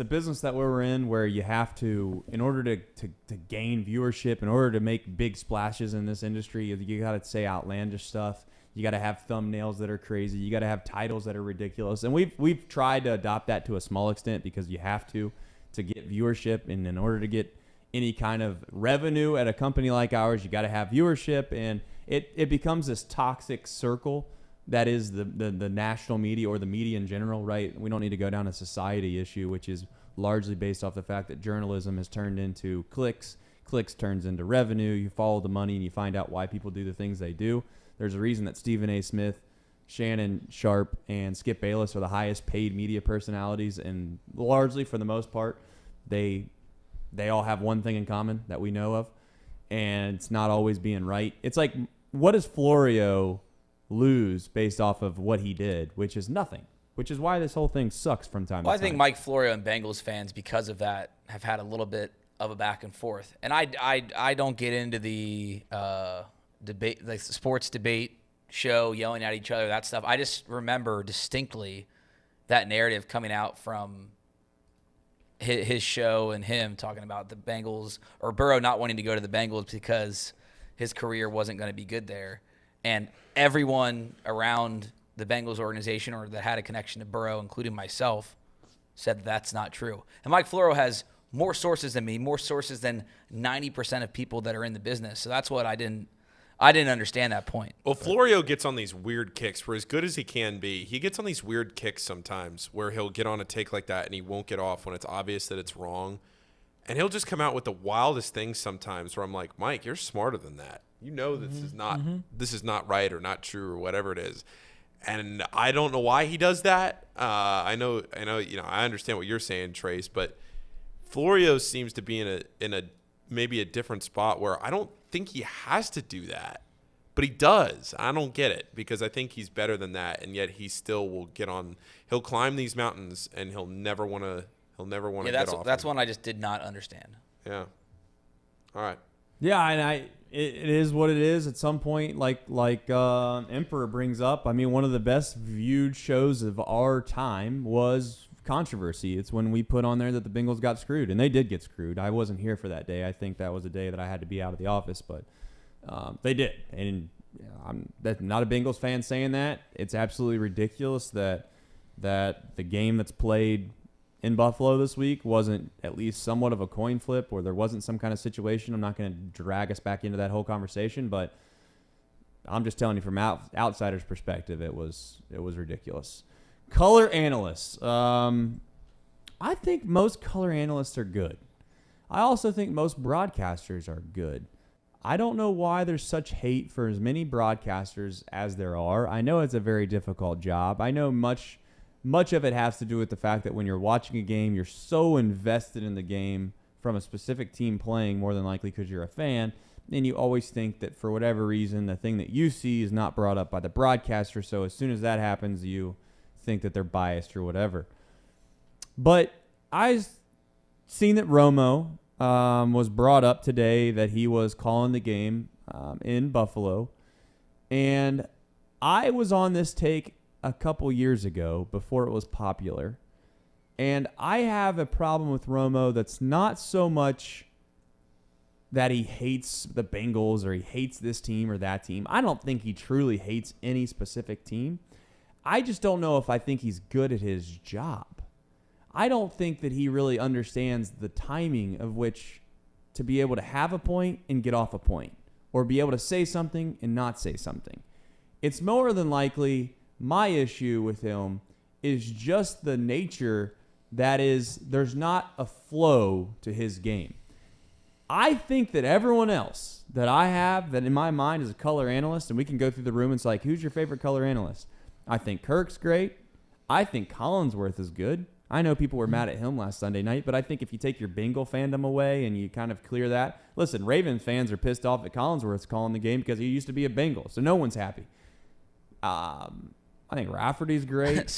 S14: business that we're in where you have to, in order to gain viewership, in order to make big splashes in this industry, you got to say outlandish stuff. You got to have thumbnails that are crazy. You got to have titles that are ridiculous, and we've tried to adopt that to a small extent because you have to get viewership, and in order to get any kind of revenue at a company like ours, you got to have viewership, and it becomes this toxic circle. That is the national media or the media in general, right? We don't need to go down a society issue, which is largely based off the fact that journalism has turned into clicks. Clicks turns into revenue. You follow the money and you find out why people do the things they do. There's a reason that Stephen A. Smith, Shannon Sharp, and Skip Bayless are the highest paid media personalities, and largely, for the most part, they all have one thing in common that we know of, and it's not always being right. It's like, what does Florio lose based off of what he did, which is nothing, which is why this whole thing sucks from time to time.
S18: I think Mike Florio and Bengals fans, because of that, have had a little bit of a back and forth. And I don't get into the debate, like the sports debate show, yelling at each other, that stuff. I just remember distinctly that narrative coming out from his show and him talking about the Bengals, or Burrow not wanting to go to the Bengals because his career wasn't going to be good there. And everyone around the Bengals organization or that had a connection to Burrow, including myself, said that's not true. And Mike Florio has more sources than me, more sources than 90% of people that are in the business. So that's what I didn't understand that point.
S4: Well, Florio gets on these weird kicks. For as good as he can be, he gets on these weird kicks sometimes where he'll get on a take like that and he won't get off when it's obvious that it's wrong. And he'll just come out with the wildest things sometimes where I'm like, Mike, you're smarter than that. You know this is not right or not true or whatever it is. And I don't know why he does that. I know, I understand what you're saying, Trace, but Florio seems to be in a maybe a different spot where I don't think he has to do that, but he does. I don't get it because I think he's better than that, and yet he still will get on. He'll climb these mountains, and he'll never want to get off.
S18: That's one I just did not understand.
S4: Yeah. All right.
S14: Yeah, and it is what it is. At some point, like Emperor brings up, I mean, one of the best viewed shows of our time was Controversy. It's when we put on there that the Bengals got screwed, and they did get screwed. I wasn't here for that day. I think that was a day that I had to be out of the office, but they did. And I'm not a Bengals fan saying that. It's absolutely ridiculous that the game that's played in Buffalo this week wasn't at least somewhat of a coin flip, or there wasn't some kind of situation. I'm not going to drag us back into that whole conversation, but I'm just telling you from outsider's perspective, it was ridiculous. Color analysts. I think most color analysts are good. I also think most broadcasters are good. I don't know why there's such hate for as many broadcasters as there are. I know it's a very difficult job. I know much of it has to do with the fact that when you're watching a game, you're so invested in the game from a specific team playing, more than likely because you're a fan, and you always think that for whatever reason, the thing that you see is not brought up by the broadcaster, so as soon as that happens, you think that they're biased or whatever. But I've seen that Romo was brought up today that he was calling the game in Buffalo, and I was on this take a couple years ago before it was popular, And I have a problem with Romo that's not so much that he hates the Bengals or he hates this team or that team. I don't think he truly hates any specific team. I just don't know if I think he's good at his job. I don't think that he really understands the timing of which to be able to have a point and get off a point, or be able to say something and not say something. It's more than likely my issue with him is just the nature that is there's not a flow to his game. I think that everyone else that I have that in my mind is a color analyst, and we can go through the room and it's like, who's your favorite color analyst? I think Kirk's great. I think Collinsworth is good. I know people were mad at him last Sunday night, but I think if you take your Bengal fandom away and you kind of clear that, listen, Raven fans are pissed off at Collinsworth's calling the game because he used to be a Bengal, so no one's happy. I think Rafferty's great.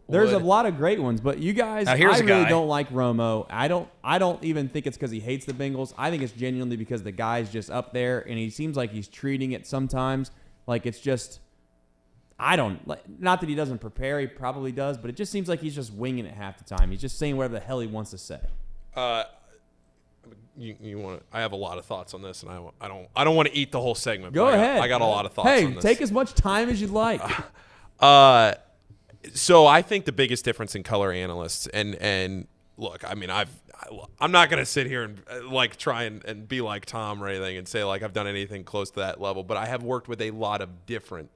S14: There's a lot of great ones, but you guys, I really don't like Romo. I don't even think it's because he hates the Bengals. I think it's genuinely because the guy's just up there, and he seems like he's treating it sometimes like it's just, not that he doesn't prepare, he probably does, but it just seems like he's just winging it half the time. He's just saying whatever the hell he wants to say.
S4: You want? I have a lot of thoughts on this, and I don't want to eat the whole segment.
S14: Go ahead.
S4: I got a lot of thoughts.
S14: Hey,
S4: on this.
S14: take as much time as you'd like.
S4: So I think the biggest difference in color analysts and look, I mean, I'm not gonna sit here and like try and be like Thom or anything and say like I've done anything close to that level, but I have worked with a lot of different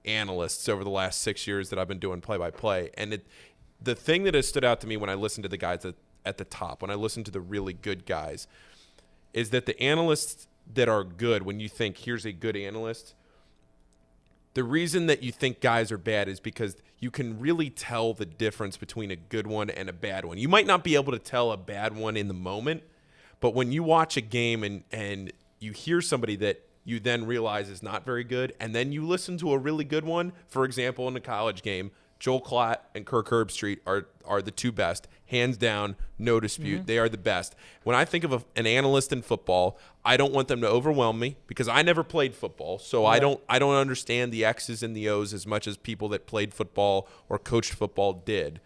S4: analysts over the last 6 years that I've been doing play-by-play, and the thing that has stood out to me when I listen to the guys at the top, when I listen to the really good guys, is that the analysts that are good, when you think here's a good analyst, the reason that you think guys are bad is because you can really tell the difference between a good one and a bad one. You might not be able to tell a bad one in the moment, but when you watch a game and you hear somebody that you then realize is not very good, and then you listen to a really good one, for example, in the college game, Joel Klatt and Kirk Herbstreit are the two best, hands down, no dispute. Mm-hmm. They are the best. When I think of an analyst in football, I don't want them to overwhelm me because I never played football, so right. I don't understand the X's and the O's as much as people that played football or coached football did.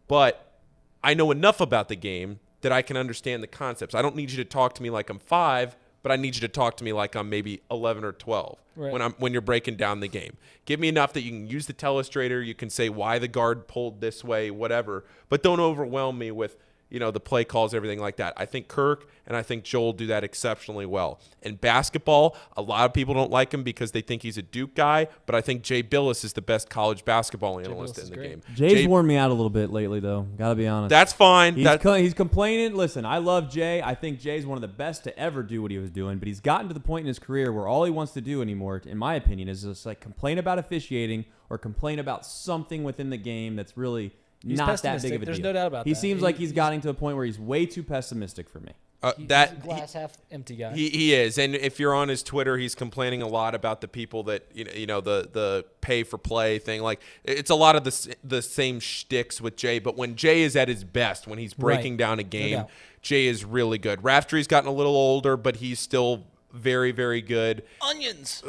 S4: But I know enough about the game that I can understand the concepts. I don't need you to talk to me like I'm 5, but I need you to talk to me like I'm maybe 11 or 12 right. when you're breaking down the game. Give me enough that you can use the telestrator, you can say why the guard pulled this way, whatever, but don't overwhelm me with, the play calls, everything like that. I think Kirk and I think Joel do that exceptionally well. In basketball, a lot of people don't like him because they think he's a Duke guy, but I think Jay Billis is the best college basketball analyst in the game.
S14: Jay's worn me out a little bit lately, though. Gotta be honest.
S4: That's fine.
S14: He's complaining. Listen, I love Jay. I think Jay's one of the best to ever do what he was doing, but he's gotten to the point in his career where all he wants to do anymore, in my opinion, is just like complain about officiating or complain about something within the game that's really not that big of a deal.
S15: There's no doubt about that.
S14: He seems like he's gotten to a point where he's way too pessimistic for me.
S15: He's a glass half empty guy.
S4: He is, and if you're on his Twitter, he's complaining a lot about the people that the pay for play thing. Like it's a lot of the same shticks with Jay. But when Jay is at his best, when he's breaking down a game, Jay is really good. Raftery's gotten a little older, but he's still very, very good.
S18: Onions.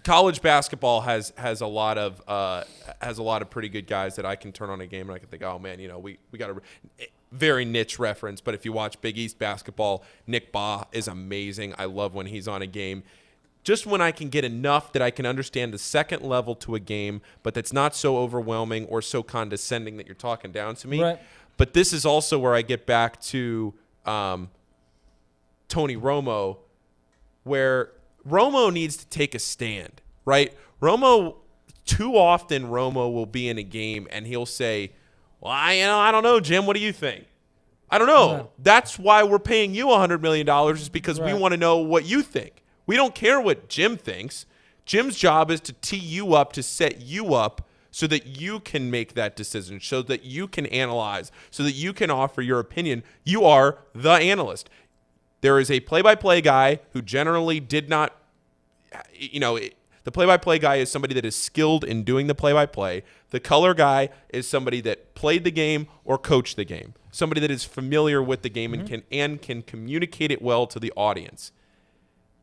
S4: College basketball has a lot of pretty good guys that I can turn on a game and I can think, oh man, we got a very niche reference. But if you watch Big East basketball, Nick Baugh is amazing. I love when he's on a game. Just when I can get enough that I can understand the second level to a game, but that's not so overwhelming or so condescending that you're talking down to me.
S15: Right.
S4: But this is also where I get back to Tony Romo, where Romo needs to take a stand, right? Too often Romo will be in a game and he'll say, well, I don't know, Jim, what do you think? I don't know. Yeah. That's why we're paying you $100 million is because we want to know what you think. We don't care what Jim thinks. Jim's job is to tee you up, to set you up so that you can make that decision, so that you can analyze, so that you can offer your opinion. You are the analyst. There is a play-by-play guy who generally did not, the play-by-play guy is somebody that is skilled in doing the play-by-play. The color guy is somebody that played the game or coached the game, somebody that is familiar with the game and can communicate it well to the audience.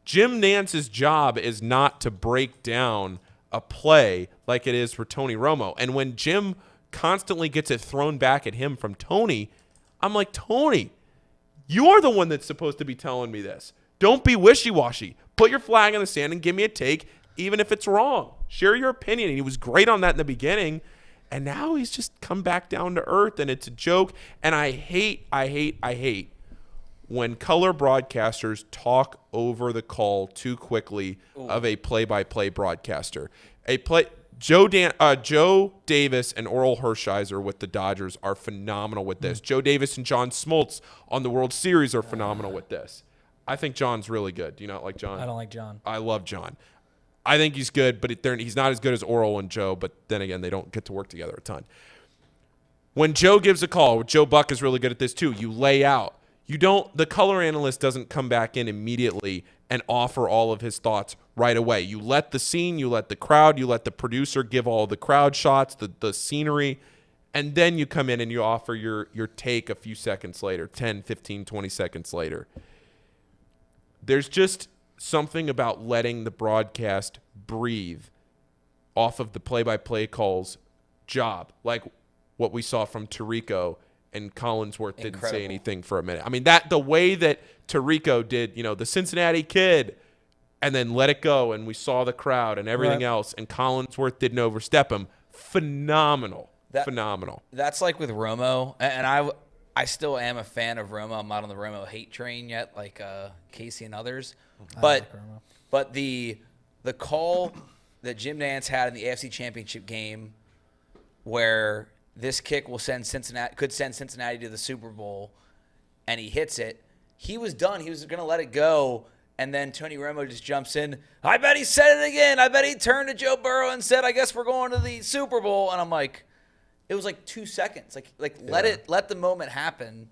S4: Jim Nance's job is not to break down a play like it is for Tony Romo. And when Jim constantly gets it thrown back at him from Tony. I'm like, Tony, you're the one that's supposed to be telling me this. Don't be wishy-washy. Put your flag in the sand and give me a take, even if it's wrong. Share your opinion. And he was great on that in the beginning. And now he's just come back down to earth, and it's a joke. And I hate when color broadcasters talk over the call too quickly of a play-by-play broadcaster. Joe Davis and Oral Hershiser with the Dodgers are phenomenal with this. Joe Davis and John Smoltz on the World Series are phenomenal with this. I think John's really good. Do you not like John?
S15: I don't like John.
S4: I love John. I think he's good, but he's not as good as Oral and Joe, but then again, they don't get to work together a ton. When Joe gives a call, Joe Buck is really good at this too. You lay out. The color analyst doesn't come back in immediately and offer all of his thoughts right away. You let the scene, you let the crowd, you let the producer give all the crowd shots, the scenery, and then you come in and you offer your take a few seconds later, 10, 15, 20 seconds later. There's just something about letting the broadcast breathe off of the play-by-play call's job, like what we saw from Tirico, and Collinsworth didn't say anything for a minute. I mean, the way that Tirico did, the Cincinnati kid, and then let it go, and we saw the crowd and everything else, and Collinsworth didn't overstep him. Phenomenal. Phenomenal.
S18: That's like with Romo, and I still am a fan of Romo. I'm not on the Romo hate train yet, like Casey and others. But the call that Jim Nantz had in the AFC Championship game, where this kick could send Cincinnati to the Super Bowl, and he hits it. He was done. He was going to let it go, and then Tony Romo just jumps in. I bet he said it again. I bet he turned to Joe Burrow and said, "I guess we're going to the Super Bowl." And I'm like, it was like 2 seconds. Let the moment happen.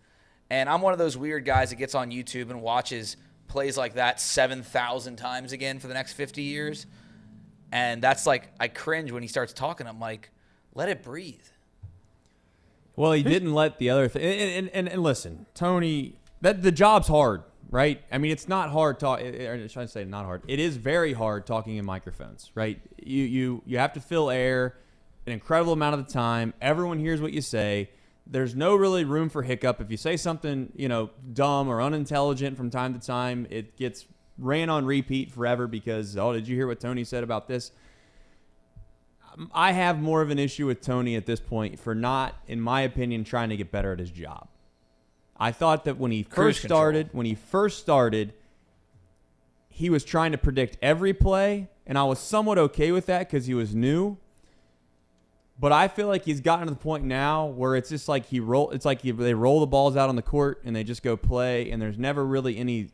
S18: And I'm one of those weird guys that gets on YouTube and watches plays like that 7,000 times again for the next 50 years. And that's like, I cringe when he starts talking. I'm like, let it breathe.
S14: Well, he didn't let the other thing. And listen, Tony, the job's hard, right? I mean, it's not hard or should I say not hard? It is very hard talking in microphones, right? You have to fill air an incredible amount of the time. Everyone hears what you say. There's no really room for hiccup. If you say something, dumb or unintelligent from time to time, it gets ran on repeat forever because, did you hear what Tony said about this? I have more of an issue with Tony at this point for not, in my opinion, trying to get better at his job. I thought that when he first started, he was trying to predict every play, and I was somewhat okay with that because he was new. But I feel like he's gotten to the point now where it's just like they roll the balls out on the court and they just go play, and there's never really any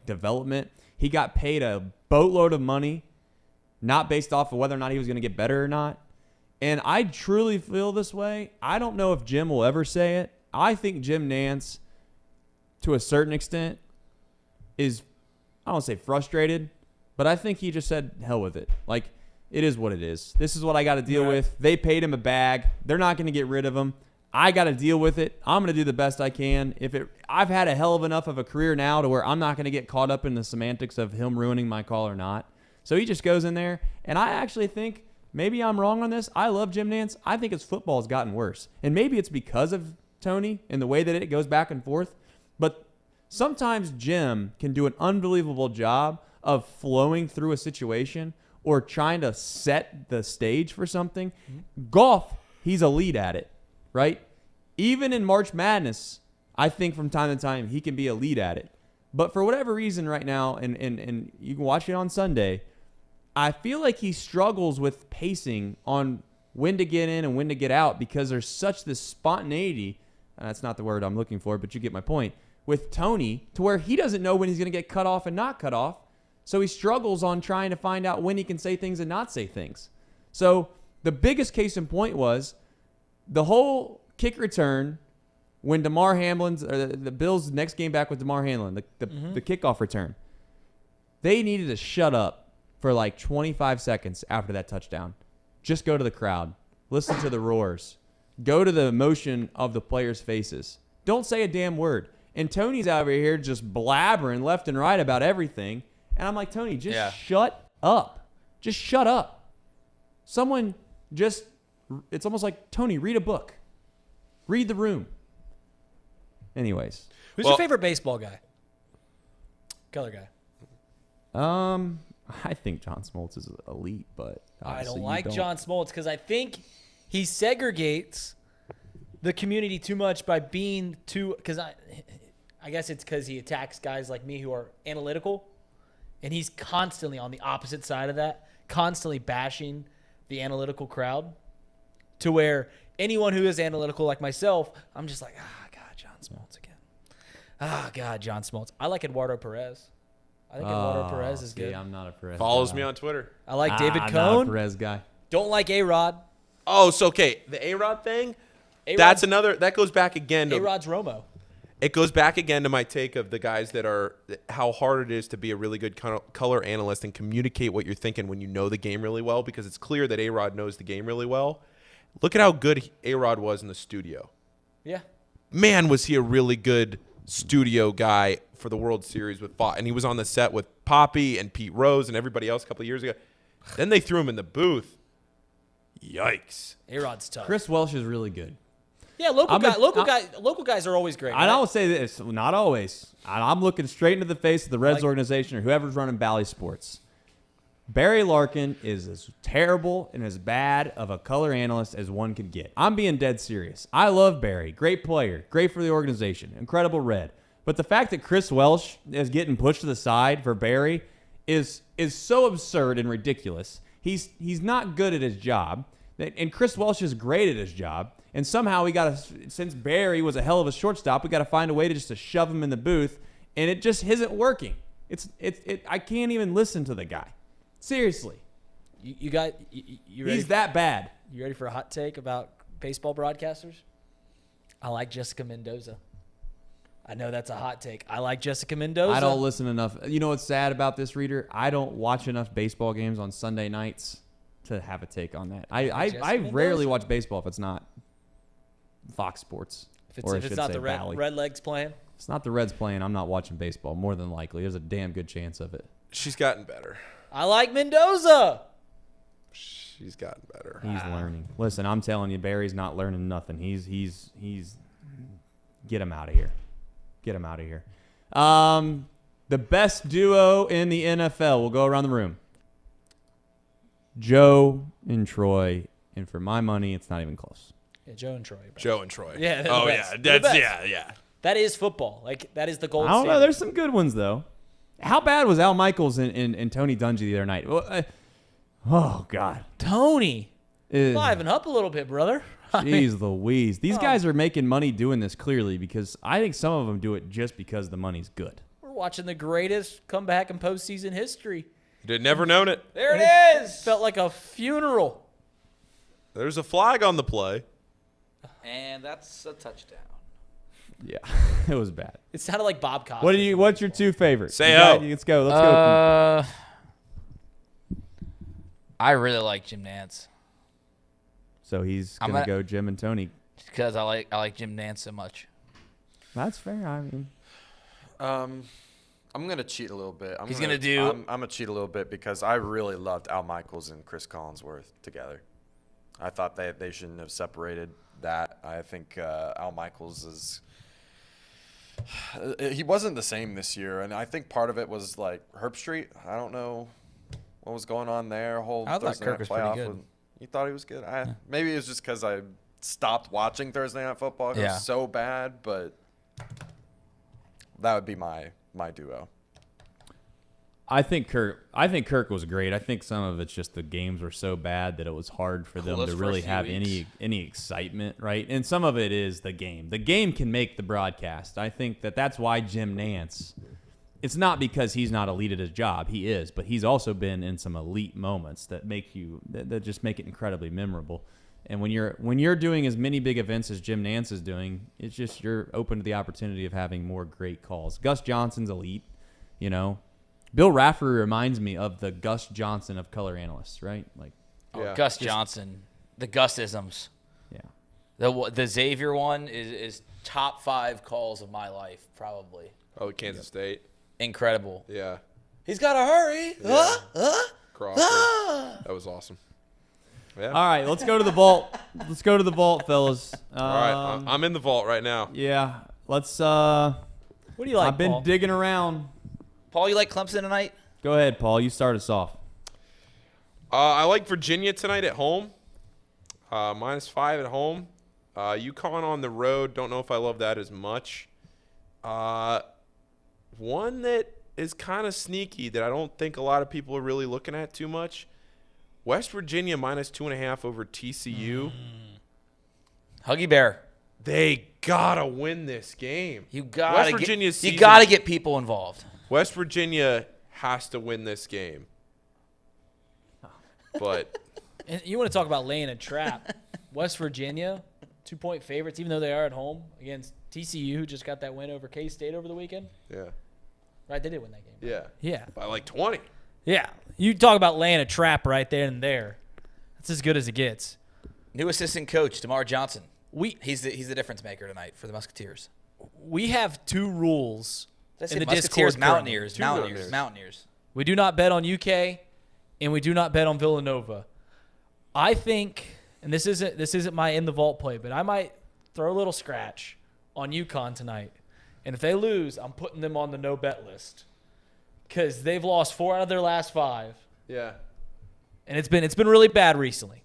S14: development. He got paid a boatload of money, not based off of whether or not he was going to get better or not. And I truly feel this way. I don't know if Jim will ever say it. I think Jim Nantz, to a certain extent, is, I don't want to say frustrated, but I think he just said, hell with it. Like, it is what it is. This is what I got to deal with. They paid him a bag. They're not going to get rid of him. I got to deal with it. I'm going to do the best I can. I've had a hell of enough of a career now to where I'm not going to get caught up in the semantics of him ruining my call or not. So he just goes in there, and I actually think, maybe I'm wrong on this. I love Jim Nantz. I think his football has gotten worse. And maybe it's because of Tony and the way that it goes back and forth. But sometimes Jim can do an unbelievable job of flowing through a situation or trying to set the stage for something. Golf, he's elite at it, right? Even in March Madness, I think from time to time he can be elite at it. But for whatever reason right now, and you can watch it on Sunday, I feel like he struggles with pacing on when to get in and when to get out because there's such this spontaneity, and that's not the word I'm looking for, but you get my point, with Tony, to where he doesn't know when he's going to get cut off and not cut off. So he struggles on trying to find out when he can say things and not say things. So the biggest case in point was the whole kick return when Damar Hamlin's, or the Bills' next game back with Damar Hamlin, the kickoff return. They needed to shut up for like 25 seconds after that touchdown. Just go to the crowd. Listen to the roars. Go to the emotion of the players' faces. Don't say a damn word. And Tony's over here just blabbering left and right about everything. And I'm like, Tony, just shut up. Just shut up. Someone just It's almost like, Tony, read a book. Read the room. Anyways.
S15: Who's your favorite baseball guy? Color guy.
S14: I think John Smoltz is elite, but
S15: I don't like John Smoltz because I think he segregates the community too much by being too. Because I guess it's because he attacks guys like me who are analytical, and he's constantly on the opposite side of that, constantly bashing the analytical crowd, to where anyone who is analytical like myself, I'm just like, God, John Smoltz again. God, John Smoltz. I like Eduardo Perez. I think Eduardo Perez is good.
S14: I'm not a Perez
S4: Follows
S14: guy.
S4: me on Twitter.
S15: I like David
S14: I'm
S15: Cohn.
S14: not a Perez guy.
S15: Don't like A-Rod.
S4: Oh, so okay. The A-Rod thing, that's another, that goes back again to
S15: A-Rod's Romo.
S4: It goes back again to my take of the guys that are, how hard it is to be a really good color analyst and communicate what you're thinking when you know the game really well, because it's clear that A-Rod knows the game really well. Look at how good A-Rod was in the studio.
S15: Yeah.
S4: Man, was he a really good studio guy for the World Series with Fox. And he was on the set with Poppy and Pete Rose and everybody else a couple of years ago. Then they threw him in the booth. Yikes.
S15: A-Rod's tough.
S14: Chris Welsh is really good.
S15: Yeah, local guys are always great.
S14: I
S15: right?
S14: don't say this, not always. I'm looking straight into the face of the Reds organization or whoever's running Bally Sports. Barry Larkin is as terrible and as bad of a color analyst as one could get. I'm being dead serious. I love Barry. Great player. Great for the organization. Incredible Red. But the fact that Chris Welsh is getting pushed to the side for Barry is so absurd and ridiculous. He's not good at his job. And Chris Welsh is great at his job. And somehow since Barry was a hell of a shortstop, we got to find a way to shove him in the booth. And it just isn't working. I can't even listen to the guy. Seriously.
S15: You ready?
S14: He's that bad.
S15: You ready for a hot take about baseball broadcasters? I like Jessica Mendoza. I know that's a hot take. I like Jessica Mendoza.
S14: I don't listen enough. You know what's sad about this, Reader? I don't watch enough baseball games on Sunday nights to have a take on that. I rarely watch baseball if it's not Fox Sports.
S15: If it's not the Red Legs playing?
S14: If it's not the Reds playing, I'm not watching baseball, more than likely. There's a damn good chance of it.
S4: She's gotten better.
S15: I like Mendoza.
S4: She's gotten better.
S14: He's learning. Listen, I'm telling you, Barry's not learning nothing. He's get him out of here. Get him out of here. The best duo in the NFL. We'll go around the room. Joe and Troy, and for my money, it's not even close.
S15: Yeah, Joe and Troy. Bro.
S4: Joe and Troy.
S15: Yeah.
S4: Oh yeah, that's yeah.
S15: That is football. Like that is the gold
S14: I don't
S15: standard.
S14: know. There's some good ones though. How bad was Al Michaels and Tony Dungy the other night? Oh God,
S15: Tony, liven up a little bit, brother.
S14: Jeez Louise. These guys are making money doing this clearly because I think some of them do it just because the money's good.
S15: We're watching the greatest comeback in postseason history.
S4: You'd never known it.
S15: There it is. Felt like a funeral.
S4: There's a flag on the play.
S18: And that's a touchdown.
S14: Yeah, it was bad.
S15: It sounded like Bob Costas.
S14: What's your two favorites?
S4: Say oh.
S14: Let's go.
S18: I really like Jim Nantz.
S14: So he's gonna go Jim and Tony.
S18: Because I like Jim Nantz so much.
S14: That's fair. I mean,
S2: I'm gonna cheat a little bit. I'm gonna cheat a little bit because I really loved Al Michaels and Chris Collinsworth together. I thought they shouldn't have separated that. I think Al Michaels he wasn't the same this year, and I think part of it was like Herb Street. I don't know what was going on there.
S18: I thought Kirk was pretty good.
S2: You thought he was good? Maybe it was just because I stopped watching Thursday Night Football. It was so bad, but that would be my duo.
S14: I think Kirk was great. I think some of it's just the games were so bad that it was hard for them to really have any excitement, right? And some of it is the game. The game can make the broadcast. I think that's why Jim Nantz. It's not because he's not elite at his job. He is, but he's also been in some elite moments that that just make it incredibly memorable. And when you're doing as many big events as Jim Nantz is doing, it's just you're open to the opportunity of having more great calls. Gus Johnson's elite, you know. Bill Raftery reminds me of the Gus Johnson of color analysts, right? Like,
S18: Gus Johnson, the Gusisms.
S14: Yeah.
S18: The Xavier one is top 5 calls of my life, probably.
S4: Oh, Kansas State.
S18: Incredible.
S4: Yeah.
S18: He's got to hurry.
S4: Yeah. Crawford. That was awesome. Yeah.
S14: All right, let's go to the vault. Let's go to the vault, fellas.
S4: All right, I'm in the vault right now.
S14: Yeah, let's.
S15: What do you like,
S14: I've been
S15: Paul?
S14: digging around.
S18: Paul, you like Clemson tonight?
S14: Go ahead, Paul. You start us off.
S4: I like Virginia tonight at home. -5 at home. UConn on the road. Don't know if I love that as much. One that is kind of sneaky that I don't think a lot of people are really looking at too much. West Virginia -2.5 over TCU.
S18: Huggy Bear.
S4: They gotta win this game.
S18: You gotta
S4: West
S18: get people involved.
S4: West Virginia has to win this game. But
S15: And you want to talk about laying a trap. West Virginia, 2-point favorites, even though they are at home against TCU, who just got that win over K-State over the weekend.
S4: yeah.
S15: Right, they did win that game.
S4: Yeah.
S15: Yeah.
S4: By like 20.
S15: Yeah. You talk about laying a trap right there and there. That's as good as it gets.
S18: New assistant coach, DeMar Johnson. He's the difference maker tonight for the Musketeers.
S15: We have 2 rules
S18: That's
S15: in the
S18: Musketeers,
S15: Discord.
S18: Mountaineers,
S15: currently.
S18: Mountaineers.
S15: We do not bet on UK, and we do not bet on Villanova. I think, and this isn't my in the vault play, but I might throw a little scratch on UConn tonight. And if they lose, I'm putting them on the no bet list because they've lost 4 out of their last 5.
S4: Yeah.
S15: And it's been really bad recently.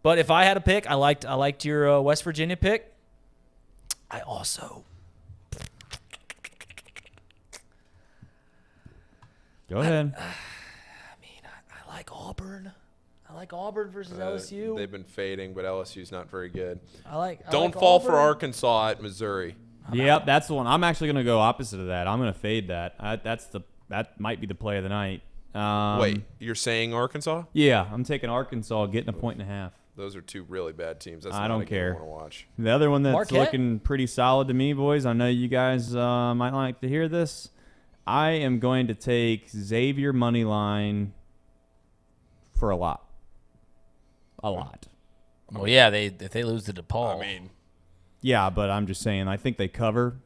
S15: But if I had a pick, I liked your West Virginia pick. I also
S14: Go ahead.
S15: I like Auburn. I like Auburn versus LSU.
S4: They've been fading, but LSU's not very good.
S15: I
S4: Don't
S15: like
S4: fall for
S15: Auburn.
S4: Arkansas at Missouri.
S14: Yep, that's the one. I'm actually going to go opposite of that. I'm going to fade that. That might be the play of the night.
S4: Wait, you're saying Arkansas?
S14: Yeah, I'm taking Arkansas, getting 1.5.
S4: Those are 2 really bad teams. That's
S14: I
S4: not
S14: don't
S4: a game
S14: care.
S4: I want to watch.
S14: The other one that's
S15: Marquette?
S14: looking pretty solid to me, boys. I know you guys might like to hear this. I am going to take Xavier money line for a lot. A lot.
S18: Well, yeah, if they lose to DePaul.
S4: I mean,
S14: yeah, but I'm just saying. I think they cover.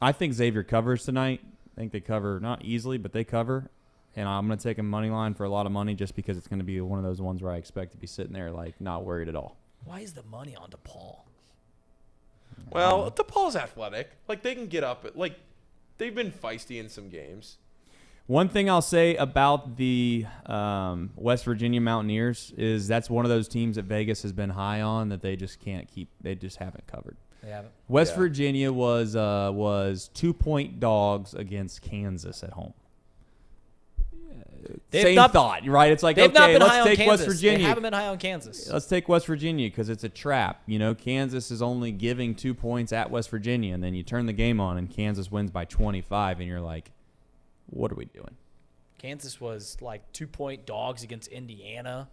S14: I think Xavier covers tonight. I think they cover not easily, but they cover. And I'm going to take a money line for a lot of money just because it's going to be one of those ones where I expect to be sitting there like not worried at all.
S15: Why is the money on DePaul?
S4: well, DePaul's athletic. Like, they can get up. Like, they've been feisty in some games.
S14: One thing I'll say about the West Virginia Mountaineers is that's one of those teams that Vegas has been high on that they just can't keep. They just haven't covered.
S15: They haven't.
S14: West Virginia was 2-point dogs against Kansas at home. Same thought, right? It's like,
S15: they've not
S14: okay,
S15: been high
S14: let's
S15: on
S14: take West
S15: Kansas.
S14: Virginia.
S15: They haven't been high on Kansas.
S14: Let's take West Virginia because it's a trap. You know, Kansas is only giving 2 points at West Virginia, and then you turn the game on, and Kansas wins by 25, and you're like, what are we doing?
S15: Kansas was like 2-point dogs against Indiana.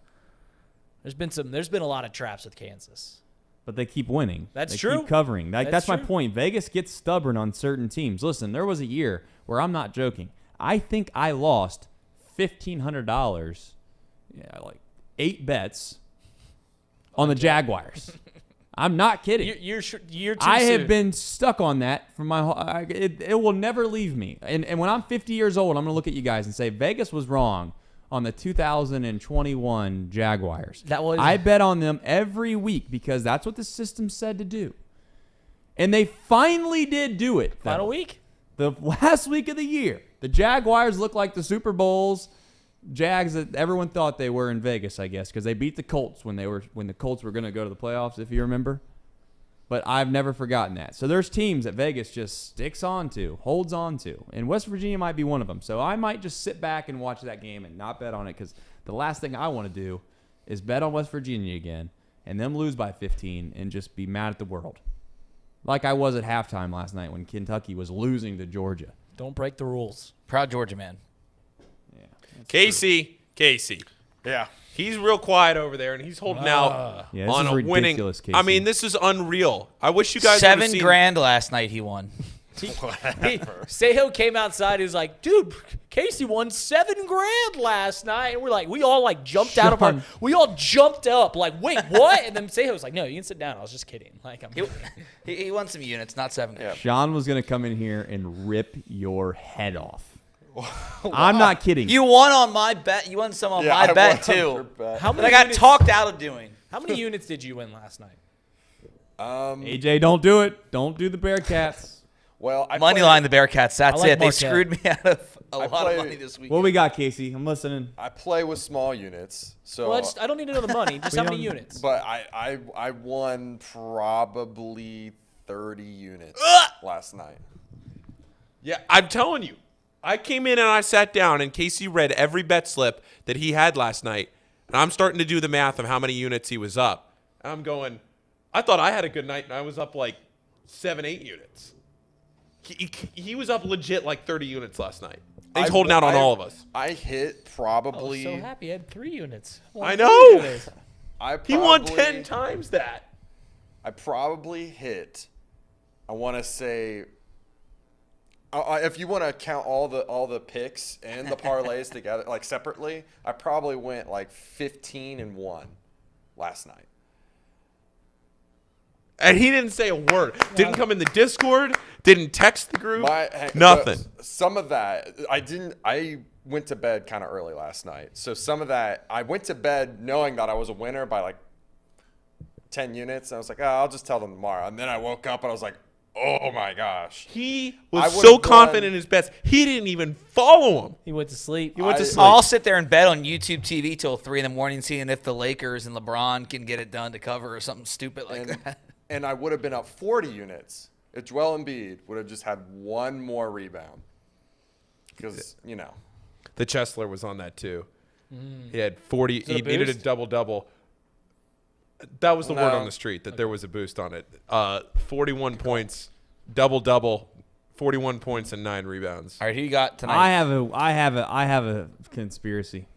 S15: There's been a lot of traps with Kansas.
S14: But they keep winning.
S15: That's
S14: they
S15: true.
S14: Keep covering. That's my
S15: true.
S14: point. Vegas gets stubborn on certain teams. Listen, there was a year where I'm not joking. I think I lost $1,500, like 8 bets on the Jaguars. I'm not kidding.
S15: You're too
S14: I
S15: soon.
S14: have been stuck on that for my whole. It will never leave me. And when I'm 50 years old, I'm going to look at you guys and say Vegas was wrong on the 2021 Jaguars. I bet on them every week because that's what the system said to do. And they finally did do it.
S15: Final week?
S14: The last week of the year. The Jaguars look like the Super Bowls Jags that everyone thought they were in Vegas, I guess, because they beat the Colts when the Colts were going to go to the playoffs, if you remember. But I've never forgotten that. So there's teams that Vegas just sticks on to, holds on to, and West Virginia might be one of them. So I might just sit back and watch that game and not bet on it because the last thing I want to do is bet on West Virginia again and them lose by 15 and just be mad at the world. Like I was at halftime last night when Kentucky was losing to Georgia.
S15: Don't break the rules.
S18: Proud Georgia man.
S4: Casey.
S2: Yeah.
S4: He's real quiet over there, and he's holding out
S14: Yeah, this
S4: on
S14: is
S4: a winning.
S14: ridiculous, Casey.
S4: I mean, this is unreal. I wish you guys would've seen-
S18: $7,000 last night he won.
S15: Seho came outside. He was like, "Dude, Casey won $7,000 last night," and we're like, we all like jumped out of our, we all jumped up like, "Wait, what?" And then Seho was like, "No, you can sit down." I was just kidding. Like,
S18: He won some units, not $7,000.
S14: Sean was going to come in here and rip your head off. I'm not kidding.
S18: You won on my bet. You won some on my bet too.
S15: How
S18: That
S15: many
S18: I got
S15: units-
S18: talked out of doing.
S15: How many units did you win last night?
S14: AJ, don't do it. Don't do the Bearcats.
S2: Well, I
S18: Money
S2: played-
S18: line the Bearcats. That's
S15: like
S18: it. They
S15: Marquette.
S18: screwed me out of a
S2: I
S18: lot
S2: play-
S18: of money this week.
S14: What we got, Casey? I'm listening.
S2: I play with small units, so
S15: Well, I don't need to know the money. Just how many units.
S2: But I won probably 30 units last night.
S4: Yeah, I'm telling you. I came in and I sat down, and Casey read every bet slip that he had last night. And I'm starting to do the math of how many units he was up. And I'm going, I thought I had a good night, and I was up like 7-8 units. He was up legit like 30 units last night. And he's holding out on all of us.
S2: I hit probably.
S15: I was so happy. I had 3 units.
S4: I know.
S2: He
S4: won 10 times that.
S2: I probably hit. I want to say. If you want to count all the picks and the parlays together, like separately, I probably went like 15-1 last night.
S4: And he didn't say a word. Didn't come in the Discord. Didn't text the group. Nothing.
S2: Some of that I went to bed kind of early last night, so some of that I went to bed knowing that I was a winner by like 10 units. And I was like, I'll just tell them tomorrow. And then I woke up and I was like, oh my gosh.
S4: He was so confident in his bets. He didn't even follow him.
S15: He went to sleep.
S18: I'll sit there and bet on YouTube TV till 3 a.m, seeing if the Lakers and LeBron can get it done to cover or something stupid like that.
S2: And I would have been up 40 units if Joel Embiid would have just had one more rebound. Because,
S4: The Chesler was on that too. He had 40. He needed a double-double. That was the word on the street, that there was a boost on it. 41 points, double-double, 41 points and 9 rebounds.
S18: All right, who you got tonight?
S14: I have a conspiracy.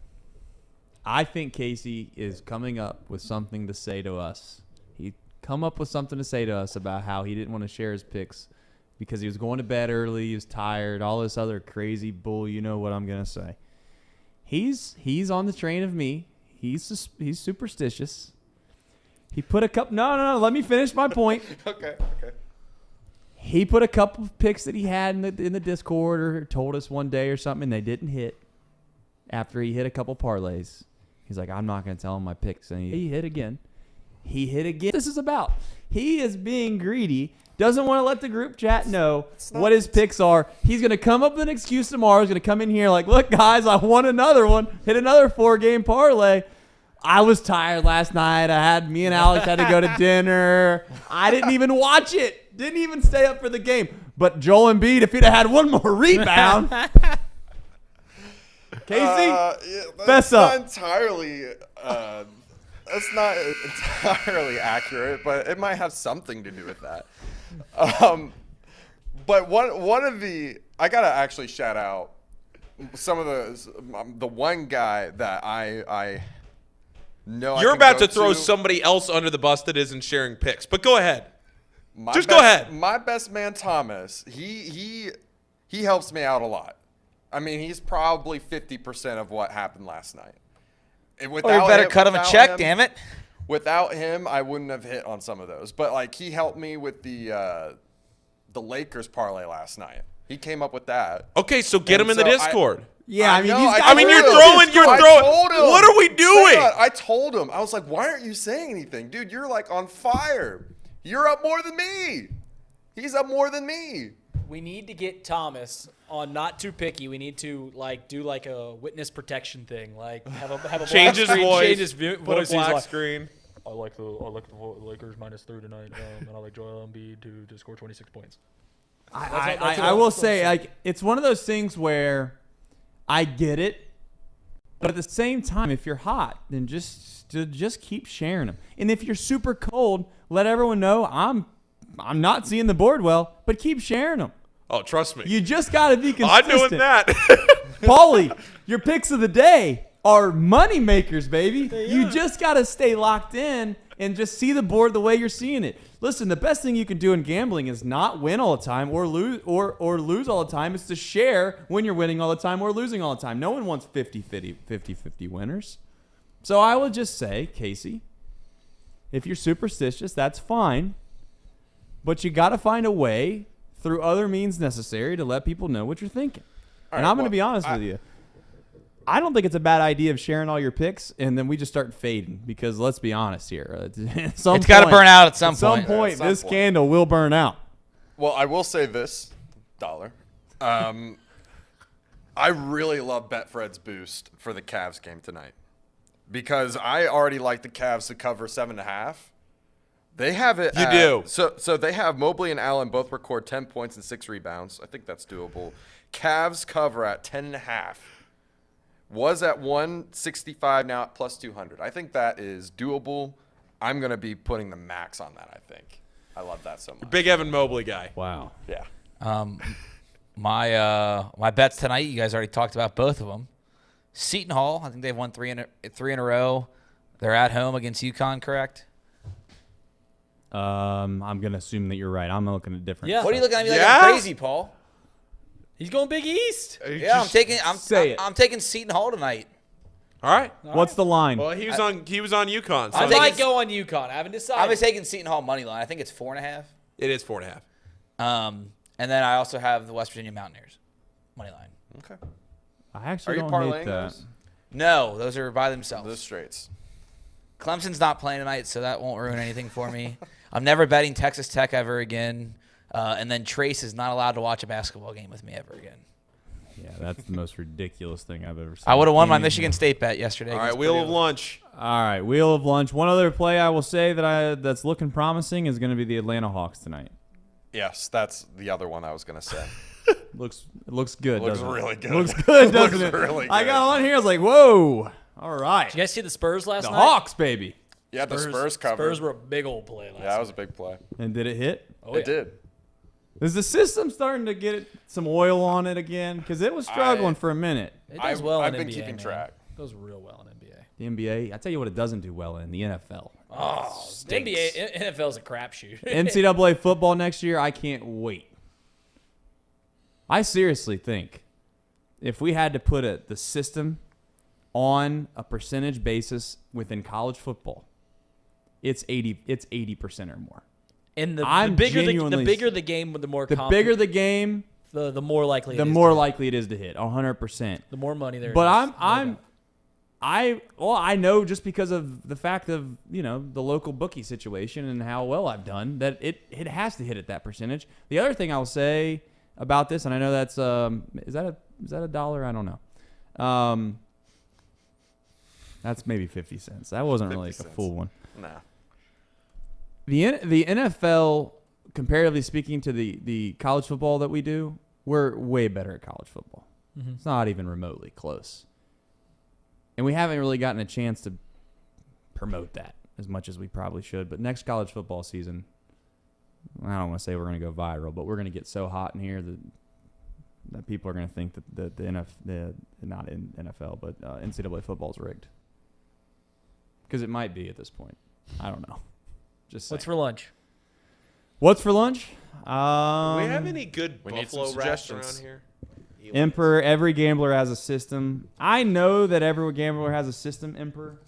S14: I think Casey is coming up with something to say to us. He come up with something to say to us about how he didn't want to share his picks because he was going to bed early, he was tired, all this other crazy bull. You know what I'm gonna say. He's on the train of me. He's superstitious. He put a couple. No. Let me finish my point.
S2: Okay.
S14: He put a couple of picks that he had in the Discord or told us one day or something, and they didn't hit. After he hit a couple parlays, he's like, "I'm not going to tell him my picks," and he hit again. He hit again. This is about. He is being greedy. Doesn't want to let the group chat know what his picks are. He's going to come up with an excuse tomorrow. He's going to come in here like, "Look, guys, I won another one. Hit another 4-game parlay. I was tired last night. Me and Alex had to go to dinner. I didn't even watch it. Didn't even stay up for the game. But Joel Embiid, if he'd have had one more rebound." Casey, fess up.
S2: That's not entirely accurate, but it might have something to do with that. But one of the, I gotta actually shout out some of the one guy that I know.
S4: You're about to throw somebody else under the bus that isn't sharing picks, but go ahead. Go ahead.
S2: My best man, Thomas, he helps me out a lot. I mean, he's probably 50% of what happened last night.
S18: You better cut him a check, damn it.
S2: Without him, I wouldn't have hit on some of those. But like, he helped me with the Lakers parlay last night. He came up with that.
S4: Okay, so get him in the Discord.
S14: You're throwing.
S4: What are we doing?
S2: I told him. I was like, why aren't you saying anything? Dude, you're like on fire. You're up more than me. He's up more than me.
S15: We need to get Thomas on Not Too Picky. We need to do a witness protection thing. Like have a
S4: change his voice.
S15: Change his voice.
S4: Put a black screen.
S15: I like the Lakers -3 tonight, and I like Joel Embiid to score 26 points.
S14: I will say, like, it's one of those things where I get it, but at the same time, if you're hot, then just keep sharing them. And if you're super cold, let everyone know I'm not seeing the board well, but keep sharing them.
S4: Oh, trust me.
S14: You just got to be consistent.
S4: I'm doing that.
S14: Paulie, your picks of the day are money makers, baby. You just got to stay locked in and just see the board the way you're seeing it. Listen, the best thing you can do in gambling is not win all the time or lose all the time. It's to share when you're winning all the time or losing all the time. No one wants 50-50 winners. So I would just say, Casey, if you're superstitious, that's fine. But you got to find a way through other means necessary to let people know what you're thinking. And I'm going to be honest with you. I don't think it's a bad idea of sharing all your picks and then we just start fading because let's be honest here. It's got
S18: to burn out at some point.
S14: At some point, this candle will burn out.
S2: Well, I will say this, Dollar. I really love Betfred's boost for the Cavs game tonight because I already like the Cavs to cover 7.5. They have it.
S4: You do.
S2: So they have Mobley and Allen both record 10 points and 6 rebounds. I think that's doable. Cavs cover at 10.5. Was at 165, now at plus 200. I think that is doable. I'm going to be putting the max on that, I think. I love that so much.
S4: Big Evan Mobley guy.
S14: Wow.
S2: Yeah.
S18: My bets tonight, you guys already talked about both of them. Seton Hall, I think they've won three in a row. They're at home against UConn, correct?
S14: I'm going to assume that you're right. I'm looking at different.
S15: Yeah.
S18: What are you looking at me like I'm crazy, Paul?
S15: He's going Big East.
S18: Yeah, I'm taking Seton Hall tonight.
S4: All right.
S14: What's the line?
S4: Well, he was on UConn. So
S15: I might go on UConn. I haven't decided.
S18: I'm taking Seton Hall money line. I think it's 4.5.
S4: It is 4.5.
S18: And then I also have the West Virginia Mountaineers money line.
S2: Okay.
S14: I actually
S2: Are you
S14: don't
S2: parlaying
S14: hate that.
S2: those?
S18: No, those are by themselves.
S2: Those straights.
S18: Clemson's not playing tonight, so that won't ruin anything for me. I'm never betting Texas Tech ever again. And then Trace is not allowed to watch a basketball game with me ever again.
S14: Yeah, that's the most ridiculous thing I've ever seen.
S18: I would have won my Michigan State bet yesterday.
S4: All right, Wheel of Lunch.
S14: All right, Wheel of Lunch. One other play I will say that's looking promising is going to be the Atlanta Hawks tonight.
S2: Yes, that's the other one I was going to say.
S14: Looks good.
S2: Looks
S14: doesn't it?
S2: really good.
S14: Looks good, doesn't
S2: Looks
S14: it?
S2: really good.
S14: I got on here. I was like, whoa. All right.
S15: Did you guys see the Spurs last night?
S14: The Hawks, baby.
S2: Yeah, the Spurs covered.
S15: Spurs were a big old play last night.
S2: Yeah, that was a big play.
S14: And did it hit?
S15: Oh,
S2: It did.
S14: Is the system starting to get some oil on it again? Because it was struggling for a minute.
S15: It does well
S2: I've
S15: in
S2: been
S15: NBA,
S2: keeping
S15: man.
S2: track.
S15: It goes real well in NBA.
S14: The NBA, I tell you what, it doesn't do well in the NFL.
S15: Oh, the NBA, NFL's a crapshoot.
S14: NCAA football next year, I can't wait. I seriously think if we had to put the system on a percentage basis within college football, it's 80% or more.
S15: And the bigger the game, the more
S14: bigger the game,
S15: the more likely
S14: the more likely it is to hit 100%.
S15: The more money there is.
S14: But I know just because of the fact of the local bookie situation and how well I've done that it has to hit at that percentage. The other thing I'll say about this, and I know that's is that a dollar? I don't know. That's maybe 50 cents. That wasn't really a full one.
S2: Nah.
S14: The NFL, comparatively speaking to the college football that we do, we're way better at college football.
S15: Mm-hmm.
S14: It's not even remotely close. And we haven't really gotten a chance to promote that as much as we probably should. But next college football season, I don't want to say we're going to go viral, but we're going to get so hot in here that people are going to think that not in NFL, but NCAA football is rigged. Because it might be at this point. I don't know. Just saying.
S15: What's for lunch?
S14: What's for lunch?
S4: Do we have any good
S2: we need
S4: buffalo
S2: some
S4: wraps
S2: suggestions.
S4: around here?
S14: Emperor, every gambler has a system. I know that every gambler has a system, Emperor.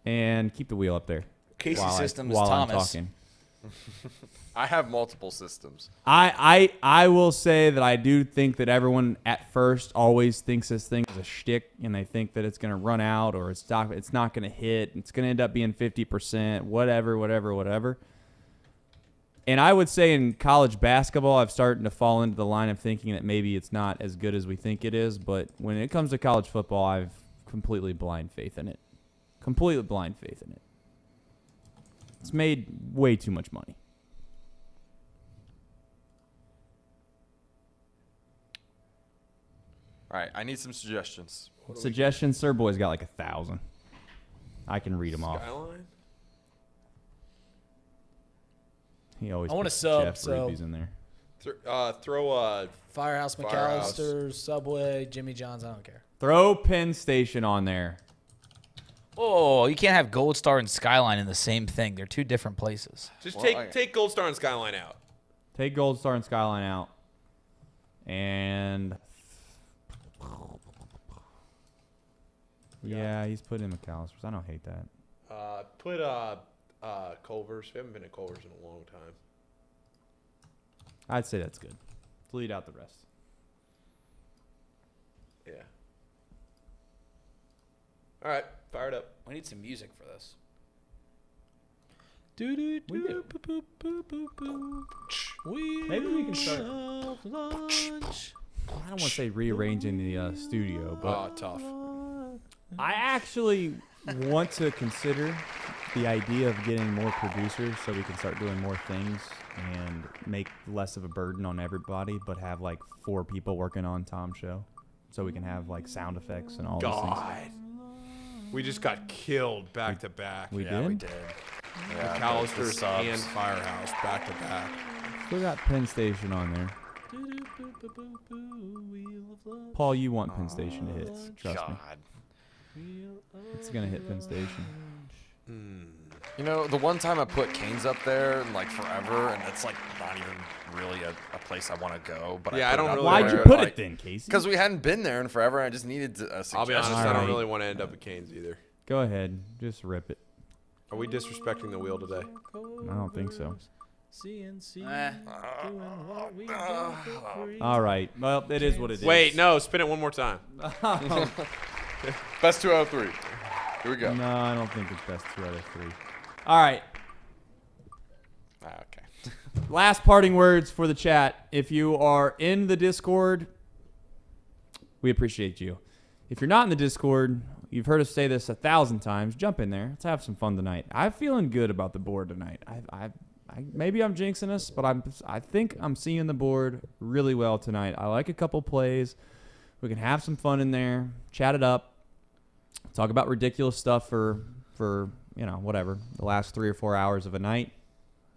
S14: And keep the wheel up there.
S18: Casey's system is
S14: while I'm
S18: Thomas.
S14: talking.
S2: I have multiple systems.
S14: I will say that I do think that everyone at first always thinks this thing is a shtick, and they think that it's going to run out or it's not going to hit. It's going to end up being 50%, whatever. And I would say in college basketball, I've started to fall into the line of thinking that maybe it's not as good as we think it is. But when it comes to college football, I've completely blind faith in it. It's made way too much money.
S2: All right, I need some suggestions.
S14: Suggestions? Sir Boy's got like 1,000. I can read them off.
S4: Skyline?
S14: He always
S15: I want a
S14: puts
S15: sub,
S14: Jeff
S15: so-
S14: Ruby's in there.
S4: Throw a
S15: Firehouse McAllister, Subway, Jimmy John's. I don't care.
S14: Throw Penn Station on there.
S18: Oh, you can't have Gold Star and Skyline in the same thing. They're two different places.
S4: Just take Gold Star and Skyline out.
S14: Take Gold Star and Skyline out. And yeah, he's put in McAllister's. I don't hate that.
S4: Put Culver's. We haven't been to Culver's in a long time.
S14: I'd say that's good. Bleed out the rest.
S4: Yeah. All right, fire it up.
S18: We need some music for this.
S14: Maybe we can start. I don't want to say rearranging the studio, but
S4: tough.
S14: I actually want to consider the idea of getting more producers so we can start doing more things and make less of a burden on everybody, but have like 4 people working on Thom's show so we can have like sound effects and all those things.
S4: We just got killed back to back.
S14: We
S2: Yeah,
S14: did?
S2: we did. Yeah,
S4: McAllister's
S2: but the
S4: and
S2: subs.
S4: Firehouse back to back.
S14: Still got Penn Station on there. Paul, you want Penn Station to hit. Trust me. It's going to hit Penn Station.
S2: You know, the one time I put Canes up there in like forever, and it's like not even really a place I want to go. But
S4: Yeah, I don't really.
S14: Why'd you put it then, Casey?
S2: Because we hadn't been there in forever, and I just needed a suggestion.
S4: I'll be honest, I don't really want to end up at Canes either.
S14: Go ahead. Just rip it.
S4: Are we disrespecting the wheel today?
S14: I don't think so.
S15: CNC.
S14: All right. Well, it is what it is.
S4: Wait, no, spin it one more time.
S2: Best 2 out of 3. Here we go.
S14: No, I don't think it's best 2 out of 3. All right.
S2: Okay.
S14: Last parting words for the chat. If you are in the Discord, we appreciate you. If you're not in the Discord, you've heard us say this 1,000 times. Jump in there. Let's have some fun tonight. I'm feeling good about the board tonight. Maybe I'm jinxing us, but I think I'm seeing the board really well tonight. I like a couple plays. We can have some fun in there, chat it up, talk about ridiculous stuff for whatever, the last 3 or 4 hours of a night.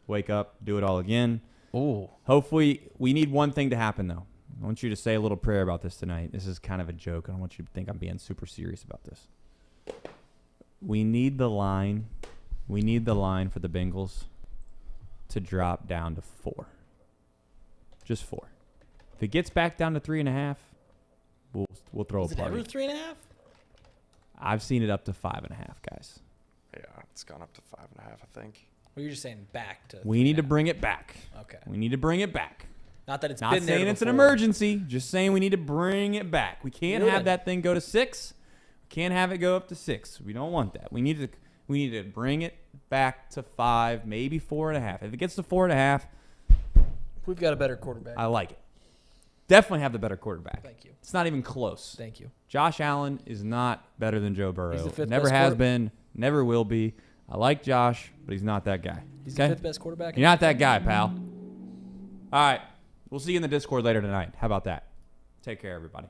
S14: Wake up, do it all again.
S18: Ooh.
S14: Hopefully, we need one thing to happen, though. I want you to say a little prayer about this tonight. This is kind of a joke. I don't want you to think I'm being super serious about this. We need the line. We need the line for the Bengals to drop down to 4. Just 4. If it gets back down to 3.5, we'll throw
S15: Is
S14: a
S15: it
S14: party.
S15: ever 3.5?
S14: I've seen it up to 5.5, guys.
S2: Yeah, it's gone up to 5.5, I think.
S15: Well, you're just saying back to.
S14: We need to bring it back.
S15: Okay.
S14: We need to bring it back.
S15: Not that it's
S14: Not
S15: been there
S14: saying it's an
S15: before.
S14: emergency. Just saying we need to bring it back. We can't have that thing go to 6. We can't have it go up to 6. We don't want that. We need to bring it back to 5, maybe 4.5. If it gets to 4.5,
S15: We've got a better quarterback.
S14: I like it. Definitely have the better quarterback.
S15: Thank you.
S14: It's not even close.
S15: Thank you.
S14: Josh Allen is not better than Joe Burrow.
S15: He's the 5th
S14: Never
S15: best
S14: has been, never will be. I like Josh, but he's not that guy.
S15: He's the 5th best quarterback.
S14: You're not that guy, pal. All right. We'll see you in the Discord later tonight. How about that? Take care, everybody.